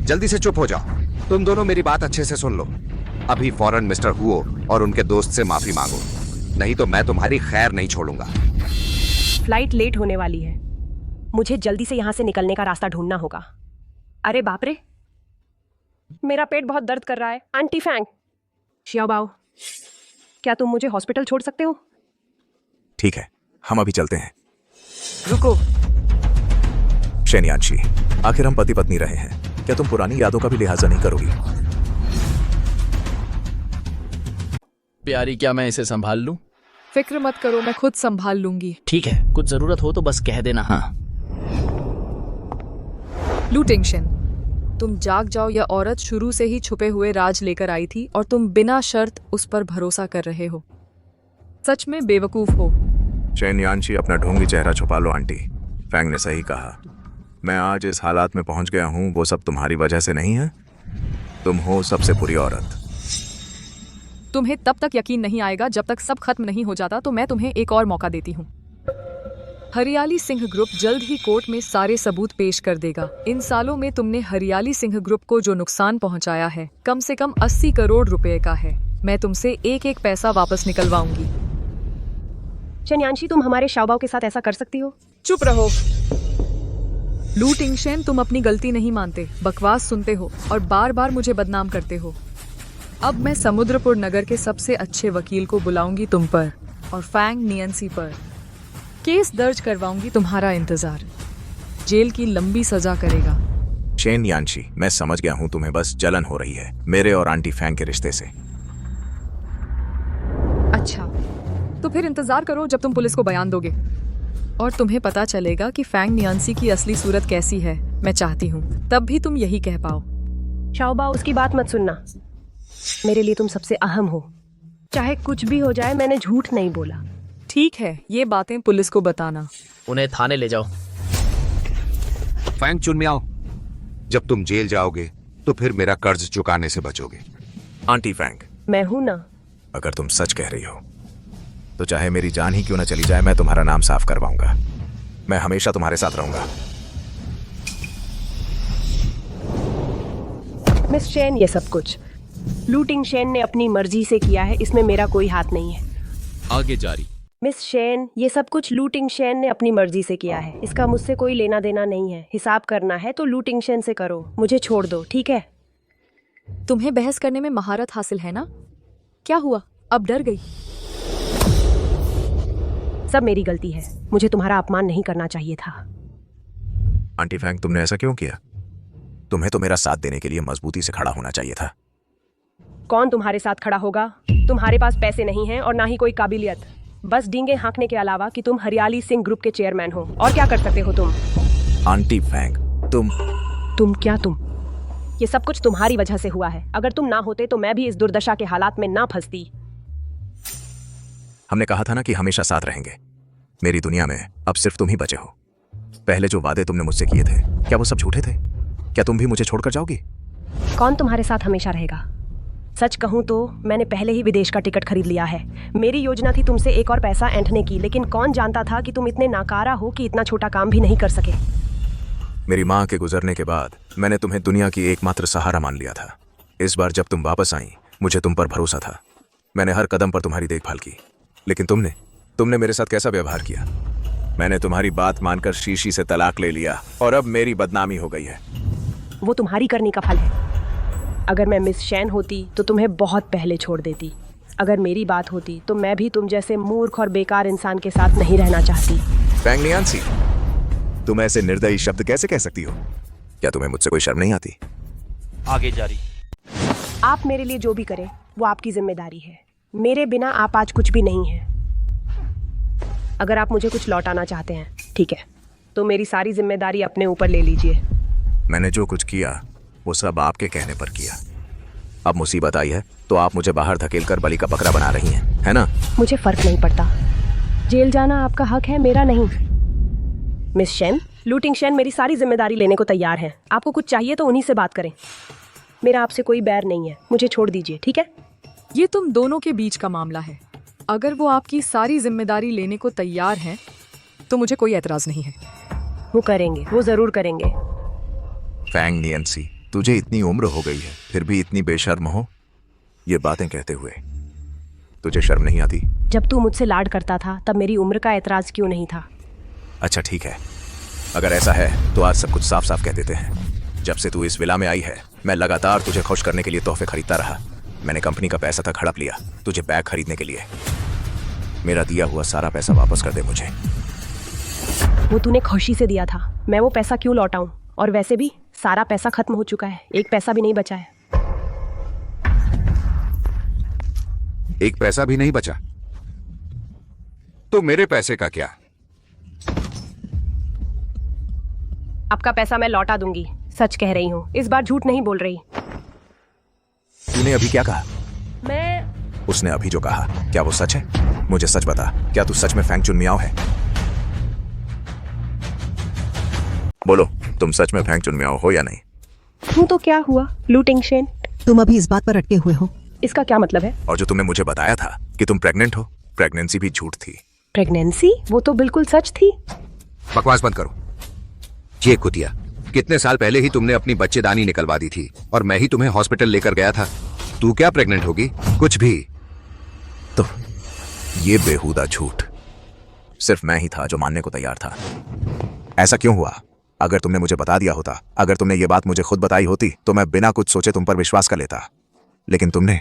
जल्दी से चुप हो जाओ। तुम दोनों मेरी बात अच्छे से सुन लो। अभी फौरन मिस्टर हुओ और उनके दोस्त से माफी मांगो, नहीं तो मैं तुम्हारी खैर नहीं छोड़ूंगा। फ्लाइट लेट होने वाली है। मुझे जल्दी से यहाँ से निकलने का रास्ता ढूंढना होगा। अरे बाप रे, मेरा पेट बहुत दर्द कर रहा है। आंटी फैंग, शियाओबाओ, क्या तुम मुझे हॉस्पिटल छोड़ सकते हो? ठीक है, हम अभी चलते हैं। रुको। शेन यानशी, आखिर हम पति पत्नी रहे हैं, क्या तुम पुरानी यादों का भी लिहाजा नहीं करोगी? प्यारी, क्या मैं इसे संभाल लूं? फिक्र मत करो, मैं खुद संभाल लूंगी। ठीक है, कुछ जरूरत हो तो बस कह देना। हाँ। लू टिंगशेन, तुम जाग जाओ। यह औरत शुरू से ही छुपे हुए राज लेकर आई थी और तुम बिना शर्त उस पर भरोसा कर रहे हो। सच में बेवकूफ हो। शेन यानशी, अपना ढोंगी चेहरा छुपा लो। आंटी फैंग ने सही कहा। मैं आज इस हालात में पहुंच गया हूं, वो सब तुम्हारी वजह से नहीं है। तुम हो सबसे बुरी औरत। तुम्हें तब तक यकीन नहीं आएगा जब तक सब खत्म नहीं हो जाता, तो मैं तुम्हें एक और मौका देती हूँ। हरियाली सिंह ग्रुप जल्द ही कोर्ट में सारे सबूत पेश कर देगा। इन सालों में तुमने हरियाली सिंह ग्रुप को जो नुकसान पहुंचाया है, कम से कम 80 करोड़ रुपए का है। मैं तुमसे एक एक पैसा वापस निकलवाऊंगी। शेन यानशी, तुम हमारे शाओबाओ के साथ ऐसा कर सकती हो? चुप रहो। लू टिंगशेन, तुम अपनी गलती नहीं मानते, बकवास सुनते हो और बार बार मुझे बदनाम करते हो। अब मैं समुद्रपुर नगर के सबसे अच्छे वकील को बुलाऊंगी तुम पर और फैंग नियंसी पर। केस दर्ज करवाऊंगी। तुम्हारा इंतजार जेल की लंबी सजा करेगा। शेन यानशी, मैं समझ गया हूं तुम्हें बस जलन हो रही है मेरे और आंटी फैंग के रिश्ते से। अच्छा, तो फिर इंतजार करो जब तुम पुलिस को बयान दोगे और तुम्हें पता चलेगा कि फैंग नियंसी की असली सूरत कैसी है। मैं चाहती हूँ तब भी तुम यही कह पाओ। शाओबाओ, उसकी बात मत सुनना। मेरे लिए तुम सबसे अहम हो। चाहे कुछ भी हो जाए, मैंने झूठ नहीं बोला। ठीक है, ये बातें पुलिस को बताना। उन्हें थाने ले जाओ। फैंग चुनमियाओ, जब तुम जेल जाओगे तो फिर मेरा कर्ज चुकाने से बचोगे। आंटी फैंग, मैं हूं ना। अगर तुम सच कह रही हो तो चाहे मेरी जान ही क्यों ना चली जाए, मैं तुम्हारा नाम साफ करवाऊंगा। मैं हमेशा तुम्हारे साथ रहूंगा। मिस शेन, ये सब कुछ लू टिंगशेन ने अपनी मर्जी से किया है, इसमें मेरा कोई हाथ नहीं है। आगे जारी। मिस शेन, ये सब कुछ लू टिंगशेन ने अपनी मर्जी से किया है, इसका मुझसे कोई लेना देना नहीं है। हिसाब करना है तो लू टिंगशेन से करो, मुझे छोड़ दो, ठीक है? तुम्हें बहस करने में महारत हासिल है ना? क्या हुआ, अब डर गई? सब मेरी गलती है, मुझे तुम्हारा अपमान नहीं करना चाहिए था। आंटी फैंग, तुमने ऐसा क्यों किया? तुम्हें तो मेरा साथ देने के लिए मजबूती से खड़ा होना चाहिए था। कौन तुम्हारे साथ खड़ा होगा? तुम्हारे पास पैसे नहीं हैं और ना ही कोई काबिलियत, बस डींगे हाँकने के अलावा कि तुम हरियाली सिंह ग्रुप के चेयरमैन हो। और क्या कर सकते हो तुम? आंटी फैंग, तुम क्या? ये सब कुछ तुम्हारी वजह से हुआ है। अगर तुम ना होते तो मैं भी इस दुर्दशा के हालात में ना फंसती। हमने कहा था ना कि हमेशा साथ रहेंगे। मेरी दुनिया में अब सिर्फ तुम ही बचे हो। पहले जो वादे तुमने मुझसे किए थे, क्या वो सब झूठे थे? क्या तुम भी मुझे छोड़कर जाओगी? कौन तुम्हारे साथ हमेशा रहेगा? सच कहूँ तो मैंने पहले ही विदेश का टिकट खरीद लिया है। मेरी योजना थी तुमसे एक और पैसा ऐंठने की, लेकिन कौन जानता था कि तुम इतने नाकारा हो कि इतना छोटा काम भी नहीं कर सके। मेरी माँ के गुजरने के बाद मैंने तुम्हें दुनिया की एकमात्र सहारा मान लिया था। इस बार जब तुम वापस आई, मुझे तुम पर भरोसा था। मैंने हर कदम पर तुम्हारी देखभाल की, लेकिन तुमने मेरे साथ कैसा व्यवहार किया। मैंने तुम्हारी बात मानकर शीशी से तलाक ले लिया और अब मेरी बदनामी हो गई है। वो तुम्हारी करनी का फल है। अगर मैं मिस शैन होती तो तुम्हें बहुत पहले छोड़ देती। अगर मेरी बात होती तो मैं भी तुम जैसे मूर्ख और बेकार इंसान के साथ नहीं रहना चाहती। फैंग नियांसी, तुम ऐसे निर्दयी शब्द कैसे कह सकती हो? क्या तुम्हें मुझसे कोई शर्म नहीं आती? आगे जारी। आप मेरे लिए जो भी करें वो आपकी जिम्मेदारी है। मेरे बिना आप आज कुछ भी नहीं हैं। अगर आप मुझे कुछ लौटाना चाहते हैं, ठीक है, तो मेरी सारी जिम्मेदारी अपने ऊपर ले लीजिए। मैंने जो कुछ किया वो सब आपके कहने पर किया। अब मुसीबत आई है तो आप मुझे बाहर धकेलकर बलि का बकरा बना रही हैं, है ना? मुझे फर्क नहीं पड़ता। जेल जाना आपका हक है, मेरा नहीं। मिस शैन, लूटिंग शैन मेरी सारी जिम्मेदारी लेने को तैयार है। आपको कुछ चाहिए तो उन्हीं से बात करें। मेरा आपसे कोई बैर नहीं है, मुझे छोड़ दीजिए, ठीक है? ये तुम दोनों के बीच का मामला है। अगर वो आपकी सारी जिम्मेदारी लेने को तैयार हैं, तो मुझे कोई एतराज नहीं है। वो करेंगे, वो जरूर करेंगे। फैंग नियांसी, तुझे इतनी उम्र हो गई है फिर भी इतनी बेशर्म हो ये बातें कहते हुए। तुझे शर्म नहीं आती? जब तू मुझसे लाड करता था तब मेरी उम्र का एतराज क्यों नहीं था? अच्छा ठीक है, अगर ऐसा है तो आज सब कुछ साफ साफ कह देते हैं। जब से तू इस विला में आई है, मैं लगातार तुझे खुश करने के लिए तोहफे खरीदता रहा। मैंने कंपनी का पैसा तक हड़प लिया तुझे बैग खरीदने के लिए। मेरा दिया हुआ सारा पैसा वापस कर दे मुझे। वो तूने खुशी से दिया था, मैं वो पैसा क्यों लौटाऊं? और वैसे भी सारा पैसा खत्म हो चुका है, एक पैसा भी नहीं बचा है। एक पैसा भी नहीं बचा तो मेरे पैसे का क्या? आपका पैसा मैं लौटा दूंगी, सच कह रही हूँ, इस बार झूठ नहीं बोल रही। तूने अभी क्या कहा? मैं उसने अभी जो कहा क्या वो सच है? मुझे सच बता, क्या तू सच में फैंग चुनमियाओ है? बोलो, तुम सच में फैंग चुनमियाओ हो या नहीं? हूँ तो क्या हुआ लूटिंग शेन? तुम अभी इस बात पर अटके हुए हो? इसका क्या मतलब है? और जो तुमने मुझे बताया था कि तुम प्रेग्नेंट हो, प्रेगनेंसी भी झूठ थी। प्रेगनेंसी? वो तो बिल्कुल सच थी। बकवास बंद करो। ये कुतिया, कितने साल पहले ही तुमने अपनी बच्चेदानी निकलवा दी थी और मैं ही तुम्हें हॉस्पिटल लेकर गया था। तू क्या प्रेग्नेंट होगी? कुछ भी। तो ये बेहुदा झूठ सिर्फ मैं ही था जो मानने को तैयार था। ऐसा क्यों हुआ? अगर तुमने मुझे बता दिया होता, अगर तुमने ये बात मुझे खुद बताई होती तो मैं बिना कुछ सोचे तुम पर विश्वास कर लेता। लेकिन तुमने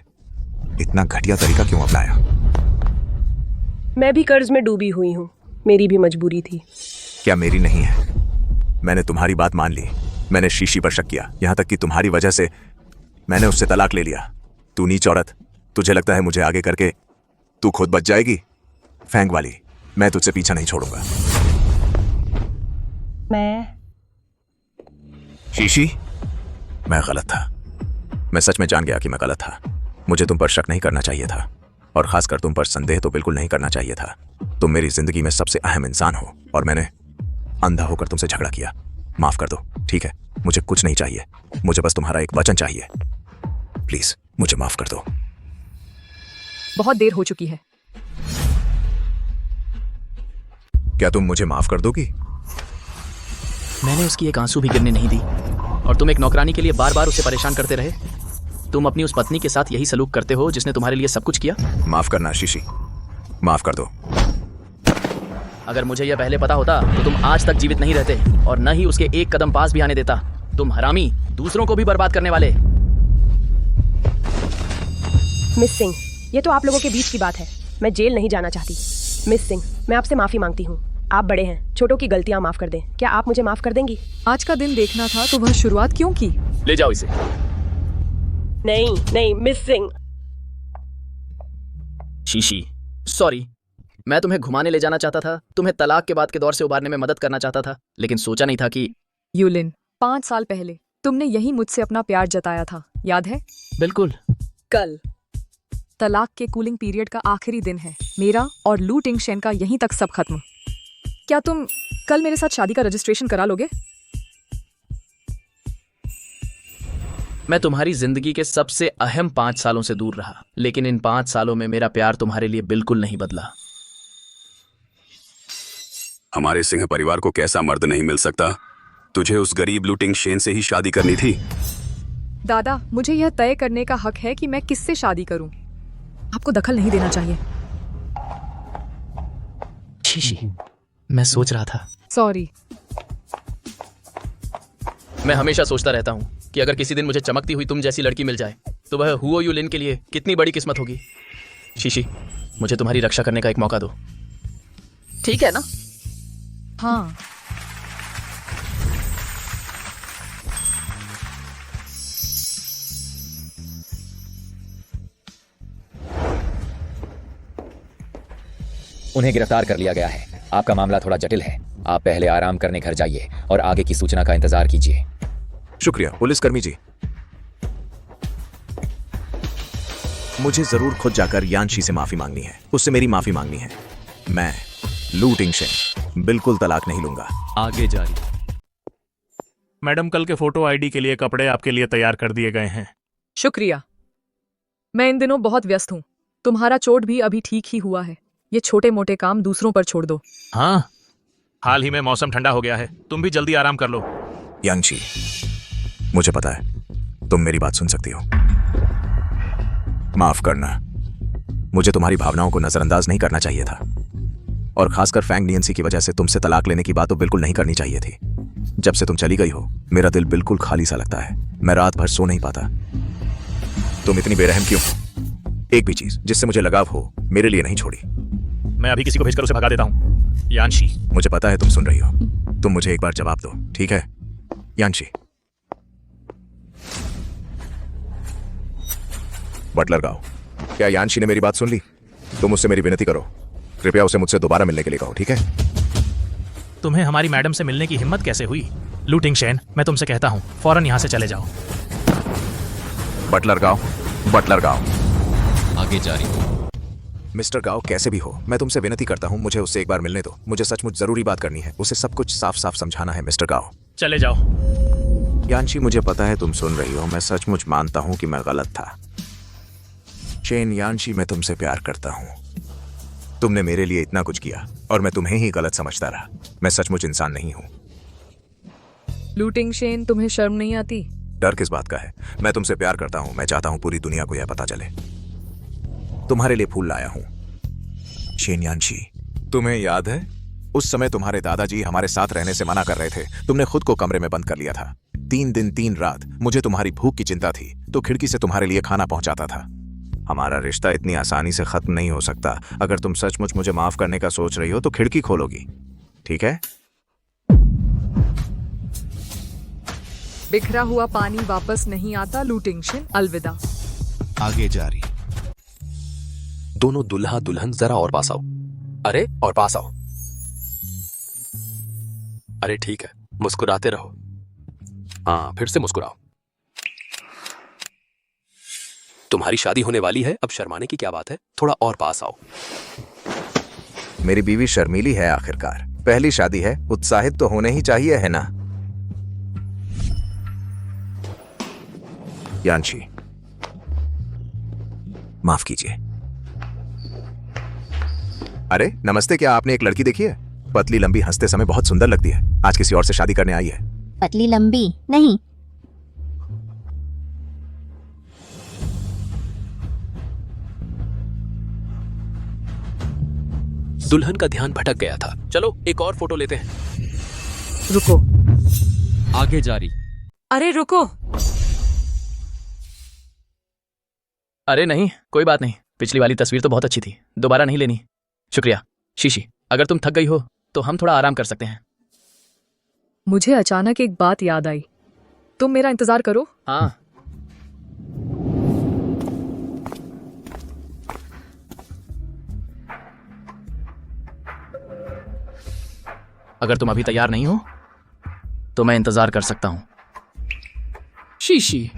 इतना घटिया तरीका क्यों अपनाया? मैं भी कर्ज में डूबी हुई हूँ, मेरी भी मजबूरी थी। क्या मेरी नहीं है? मैंने तुम्हारी बात मान ली। मैंने शीशी पर शक किया, यहां तक कि तुम्हारी वजह से मैंने उससे तलाक ले लिया। तू नीच औरत, तुझे लगता है मुझे आगे करके तू खुद बच जाएगी? फैंग वाली, मैं तुझसे पीछा नहीं छोड़ूंगा। शीशी, मैं गलत था। मैं सच में जान गया कि मैं गलत था। मुझे तुम पर शक नहीं करना चाहिए था, और खासकर तुम पर संदेह तो बिल्कुल नहीं करना चाहिए था। तुम मेरी जिंदगी में सबसे अहम इंसान हो और मैंने अंधा होकर तुमसे झगड़ा किया। माफ कर दो, ठीक है? मुझे कुछ नहीं चाहिए, मुझे बस तुम्हारा एक वचन चाहिए। प्लीज मुझे माफ कर दो। बहुत देर हो चुकी है। क्या तुम मुझे माफ कर दोगी? मैंने उसकी एक आंसू भी गिरने नहीं दी और तुम एक नौकरानी के लिए बार बार उसे परेशान करते रहे। तुम अपनी उस पत्नी के साथ यही सलूक करते हो जिसने तुम्हारे लिए सब कुछ किया। माफ करना शीशी, माफ कर दो। अगर मुझे यह पहले पता होता तो तुम आज तक जीवित नहीं रहते और न ही उसके एक कदम पास भी आने देता। तुम हरामी, दूसरों को भी बर्बाद करने वाले। मिस सिंह, ये तो आप लोगों के बीच की बात है। मैं जेल नहीं जाना चाहती। मिस सिंह, मैं आपसे माफी मांगती हूँ। आप बड़े हैं, छोटों की गलतियां माफ कर दें। क्या आप मुझे माफ कर देंगी? आज का दिन देखना था तो वह शुरुआत क्यों की? ले जाओ इसे। नहीं नहीं मिस सिंह। शीशी, सॉरी। मैं तुम्हें घुमाने ले जाना चाहता था, तुम्हें तलाक के बाद के दौर से उबारने में मदद करना चाहता था, लेकिन सोचा नहीं था कि यूलिन, 5 साल पहले तुमने यही मुझसे अपना प्यार जताया था, याद है? बिल्कुल। कल तलाक के कूलिंग पीरियड का आखिरी दिन है। मेरा और लू टिंगशेन का यहीं तक सब खत्म। क्या तुम कल मेरे साथ शादी का रजिस्ट्रेशन करा लोगे? मैं तुम्हारी जिंदगी के सबसे अहम 5 सालों से दूर रहा, लेकिन इन 5 सालों में मेरा प्यार तुम्हारे लिए बिल्कुल नहीं बदला। हमारे सिंह परिवार को कैसा मर्द नहीं मिल सकता? तुझे उस गरीब लूटिंग शेन से ही शादी करनी थी। दादा, मुझे यह तय करने का हक है कि मैं किससे शादी करूं। आपको दखल नहीं देना चाहिए। शीशी, मैं सोच रहा था। सॉरी। मैं हमेशा सोचता रहता हूँ कि अगर किसी दिन मुझे चमकती हुई तुम जैसी लड़की मिल जाए तो वह हुओ यू लिन के लिए कितनी बड़ी किस्मत होगी। शीशी, मुझे तुम्हारी रक्षा करने का एक मौका दो, ठीक है ना? हाँ। उन्हें गिरफ्तार कर लिया गया है। आपका मामला थोड़ा जटिल है। आप पहले आराम करने घर जाइए और आगे की सूचना का इंतजार कीजिए। शुक्रिया पुलिसकर्मी जी। मुझे जरूर खुद जाकर यानशी से माफी मांगनी है, उससे मेरी माफी मांगनी है। मैं लू टिंगशेन बिल्कुल तलाक नहीं लूंगा। आगे जारी। मैडम, कल के फोटो आईडी के लिए कपड़े आपके लिए तैयार कर दिए गए हैं। शुक्रिया। मैं इन दिनों बहुत व्यस्त हूँ। तुम्हारा चोट भी अभी ठीक ही हुआ है। ये छोटे मोटे काम दूसरों पर छोड़ दो। हाँ, हाल ही में मौसम ठंडा हो गया है, तुम भी जल्दी आराम कर लो। यानशी, मुझे पता है तुम मेरी बात सुन सकती हो। माफ करना, मुझे तुम्हारी भावनाओं को नजरअंदाज नहीं करना चाहिए था, और खासकर फैंग नियंसी की वजह से तुमसे तलाक लेने की बात तो बिल्कुल नहीं करनी चाहिए थी। जब से तुम चली गई हो मेरा दिल बिल्कुल खाली सा लगता है। मैं रात भर सो नहीं पाता। तुम इतनी बेरहम क्यों हो? एक भी चीज जिससे मुझे लगाव हो मेरे लिए नहीं छोड़ी। मैं अभी किसी को भेजकर उसे भगा देता हूँ। यानशी, मुझे पता है तुम सुन रही हो। तुम मुझे एक बार जवाब दो, ठीक है? यानशी। बटलर गाओ, क्या यानशी ने मेरी बात सुन ली? तुम उससे मेरी विनती करो, कृपया उसे मुझसे दोबारा मिलने के लिए कहो, ठीक है? तुम्हें हमारी मैडम से मिलने की हिम्मत कैसे हुई? लू टिंगशेन, मैं तुमसे कहता हूँ फौरन यहाँ से चले जाओ। बटलर गाओ, बटलर गाओ। आगे जारी। मिस्टर गाओ, कैसे भी हो, मैं तुमसे विनती करता हूँ मुझे उससे एक बार मिलने दो। मुझे सचमुच जरूरी बात करनी है, उसे सब कुछ साफ साफ समझाना है। मिस्टर गाओ, चले जाओ। यानशी, मुझे पता है तुम सुन रही हो। मैं सचमुच मानता हूँ कि मैं गलत था। शेन यानशी, मैं तुमसे प्यार करता हूँ। तुमने मेरे लिए इतना कुछ किया और मैं तुम्हें ही गलत समझता रहा। मैं सचमुच इंसान नहीं हूँ। लू टिंगशेन, तुम्हें शर्म नहीं आती? डर किस बात का है? मैं तुमसे प्यार करता हूँ। मैं चाहता हूँ पूरी दुनिया को यह पता चले। तुम्हारे लिए फूल लाया हूँ। शेन यानशी, तुम्हें याद है उस समय तुम्हारे दादाजी हमारे साथ रहने से मना कर रहे थे? तुमने खुद को कमरे में बंद कर लिया था। 3 दिन 3 रात मुझे तुम्हारी भूख की चिंता थी, तो खिड़की से तुम्हारे लिए खाना पहुंचाता था। हमारा रिश्ता इतनी आसानी से खत्म नहीं हो सकता। अगर तुम सचमुच मुझे माफ करने का सोच रही हो तो खिड़की खोलोगी, ठीक है? बिखरा हुआ पानी वापस नहीं आता। लू टिंगशेन, अलविदा। आगे जारी। दोनों दुल्हा दुल्हन जरा और पास आओ। अरे और पास आओ। अरे ठीक है, मुस्कुराते रहो। हाँ, फिर से मुस्कुराओ। तुम्हारी शादी होने वाली है, अब शर्माने की क्या बात है? थोड़ा और पास आओ। मेरी बीवी शर्मीली है आखिरकार। पहली शादी है, उत्साहित तो होने ही चाहिए, है ना? यानशी, माफ कीजिए। अरे नमस्ते, क्या आपने एक लड़की देखी है? पतली लंबी, हंसते समय बहुत सुंदर लगती है। आज किसी और से शादी करने आई है। पतली लंबी नहीं। दुल्हन का ध्यान भटक गया था। चलो एक और फोटो लेते हैं। रुको। आगे जारी। अरे रुको। अरे नहीं, कोई बात नहीं। पिछली वाली तस्वीर तो बहुत अच्छी थी, दोबारा नहीं लेनी। शुक्रिया। शीशी, अगर तुम थक गई हो तो हम थोड़ा आराम कर सकते हैं। मुझे अचानक एक बात याद आई। तुम मेरा इंतजार करो। हाँ। अगर तुम अभी तैयार नहीं हो तो मैं इंतजार कर सकता हूं। शीशी,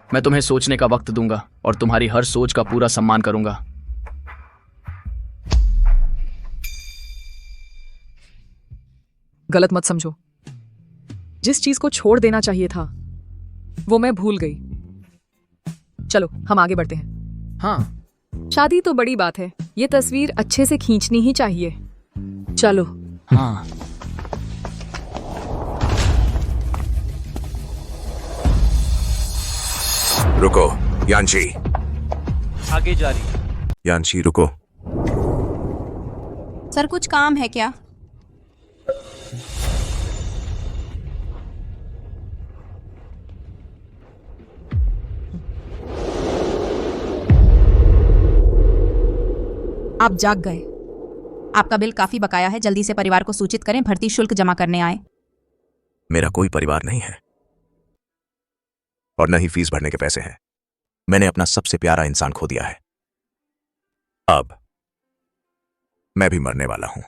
मैं तुम्हें सोचने का वक्त दूंगा और तुम्हारी हर सोच का पूरा सम्मान करूंगा। गलत मत समझो। जिस चीज को छोड़ देना चाहिए था वो मैं भूल गई। चलो हम आगे बढ़ते हैं। हाँ। शादी तो बड़ी बात है, ये तस्वीर अच्छे से खींचनी ही चाहिए। चलो। हाँ। रुको यानशी। आगे जा रही है। यानशी रुको। सर कुछ काम है क्या? आप जाग गए। आपका बिल काफी बकाया है, जल्दी से परिवार को सूचित करें, भर्ती शुल्क जमा करने आए। मेरा कोई परिवार नहीं है और न ही फीस भरने के पैसे हैं। मैंने अपना सबसे प्यारा इंसान खो दिया है। अब मैं भी मरने वाला हूं।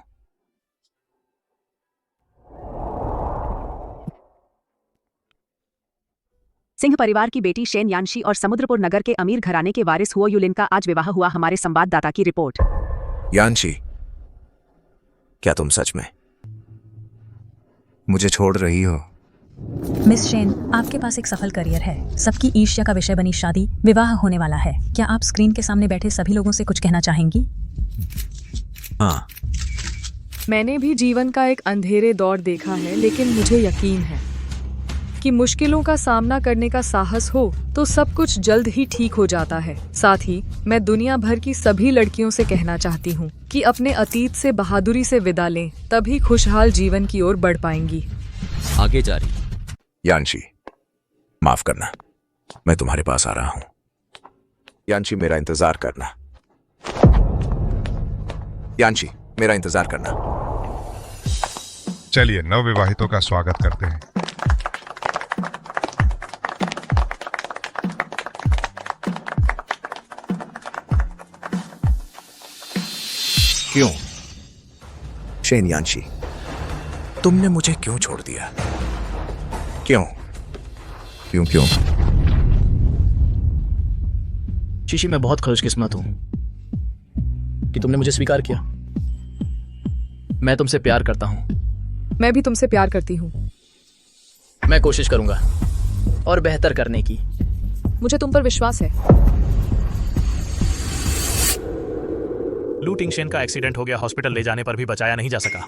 सिंह परिवार की बेटी शेन यानशी और समुद्रपुर नगर के अमीर घराने के वारिस हुओ युलिन का आज विवाह हुआ। हमारे संवाददाता की रिपोर्ट। यानशी, क्या तुम सच में मुझे छोड़ रही हो? मिस शेन, आपके पास एक सफल करियर है, सबकी ईर्ष्या का विषय बनी शादी, विवाह होने वाला है। क्या आप स्क्रीन के सामने बैठे सभी लोगों से कुछ कहना चाहेंगी? हाँ। मैंने भी जीवन का एक अंधेरे दौर देखा है, लेकिन मुझे यकीन है कि मुश्किलों का सामना करने का साहस हो तो सब कुछ जल्द ही ठीक हो जाता है। साथ ही मैं दुनिया भर की सभी लड़कियों से कहना चाहती हूँ कि अपने अतीत से बहादुरी से विदा लें, तभी खुशहाल जीवन की ओर बढ़ पाएंगी। आगे जा रही। यानशी, माफ करना, मैं तुम्हारे पास आ रहा हूं। यानशी, मेरा इंतजार करना। यानशी, मेरा इंतजार करना। चलिए नवविवाहितों का स्वागत करते हैं। क्यों? शेन यानशी, तुमने मुझे क्यों छोड़ दिया? क्यों? क्यों क्यों? शीशी, मैं बहुत खुशकिस्मत हूं कि तुमने मुझे स्वीकार किया। मैं तुमसे प्यार करता हूं। मैं भी तुमसे प्यार करती हूँ। मैं कोशिश करूंगा और बेहतर करने की। मुझे तुम पर विश्वास है। लू टिंगशेन का एक्सीडेंट हो गया, हॉस्पिटल ले जाने पर भी बचाया नहीं जा सका।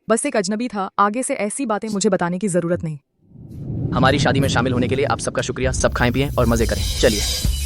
बस एक अजनबी था, आगे से ऐसी बातें मुझे बताने की जरूरत नहीं। हमारी शादी में शामिल होने के लिए आप सबका शुक्रिया। सब खाएं पिएं और मजे करें। चलिए।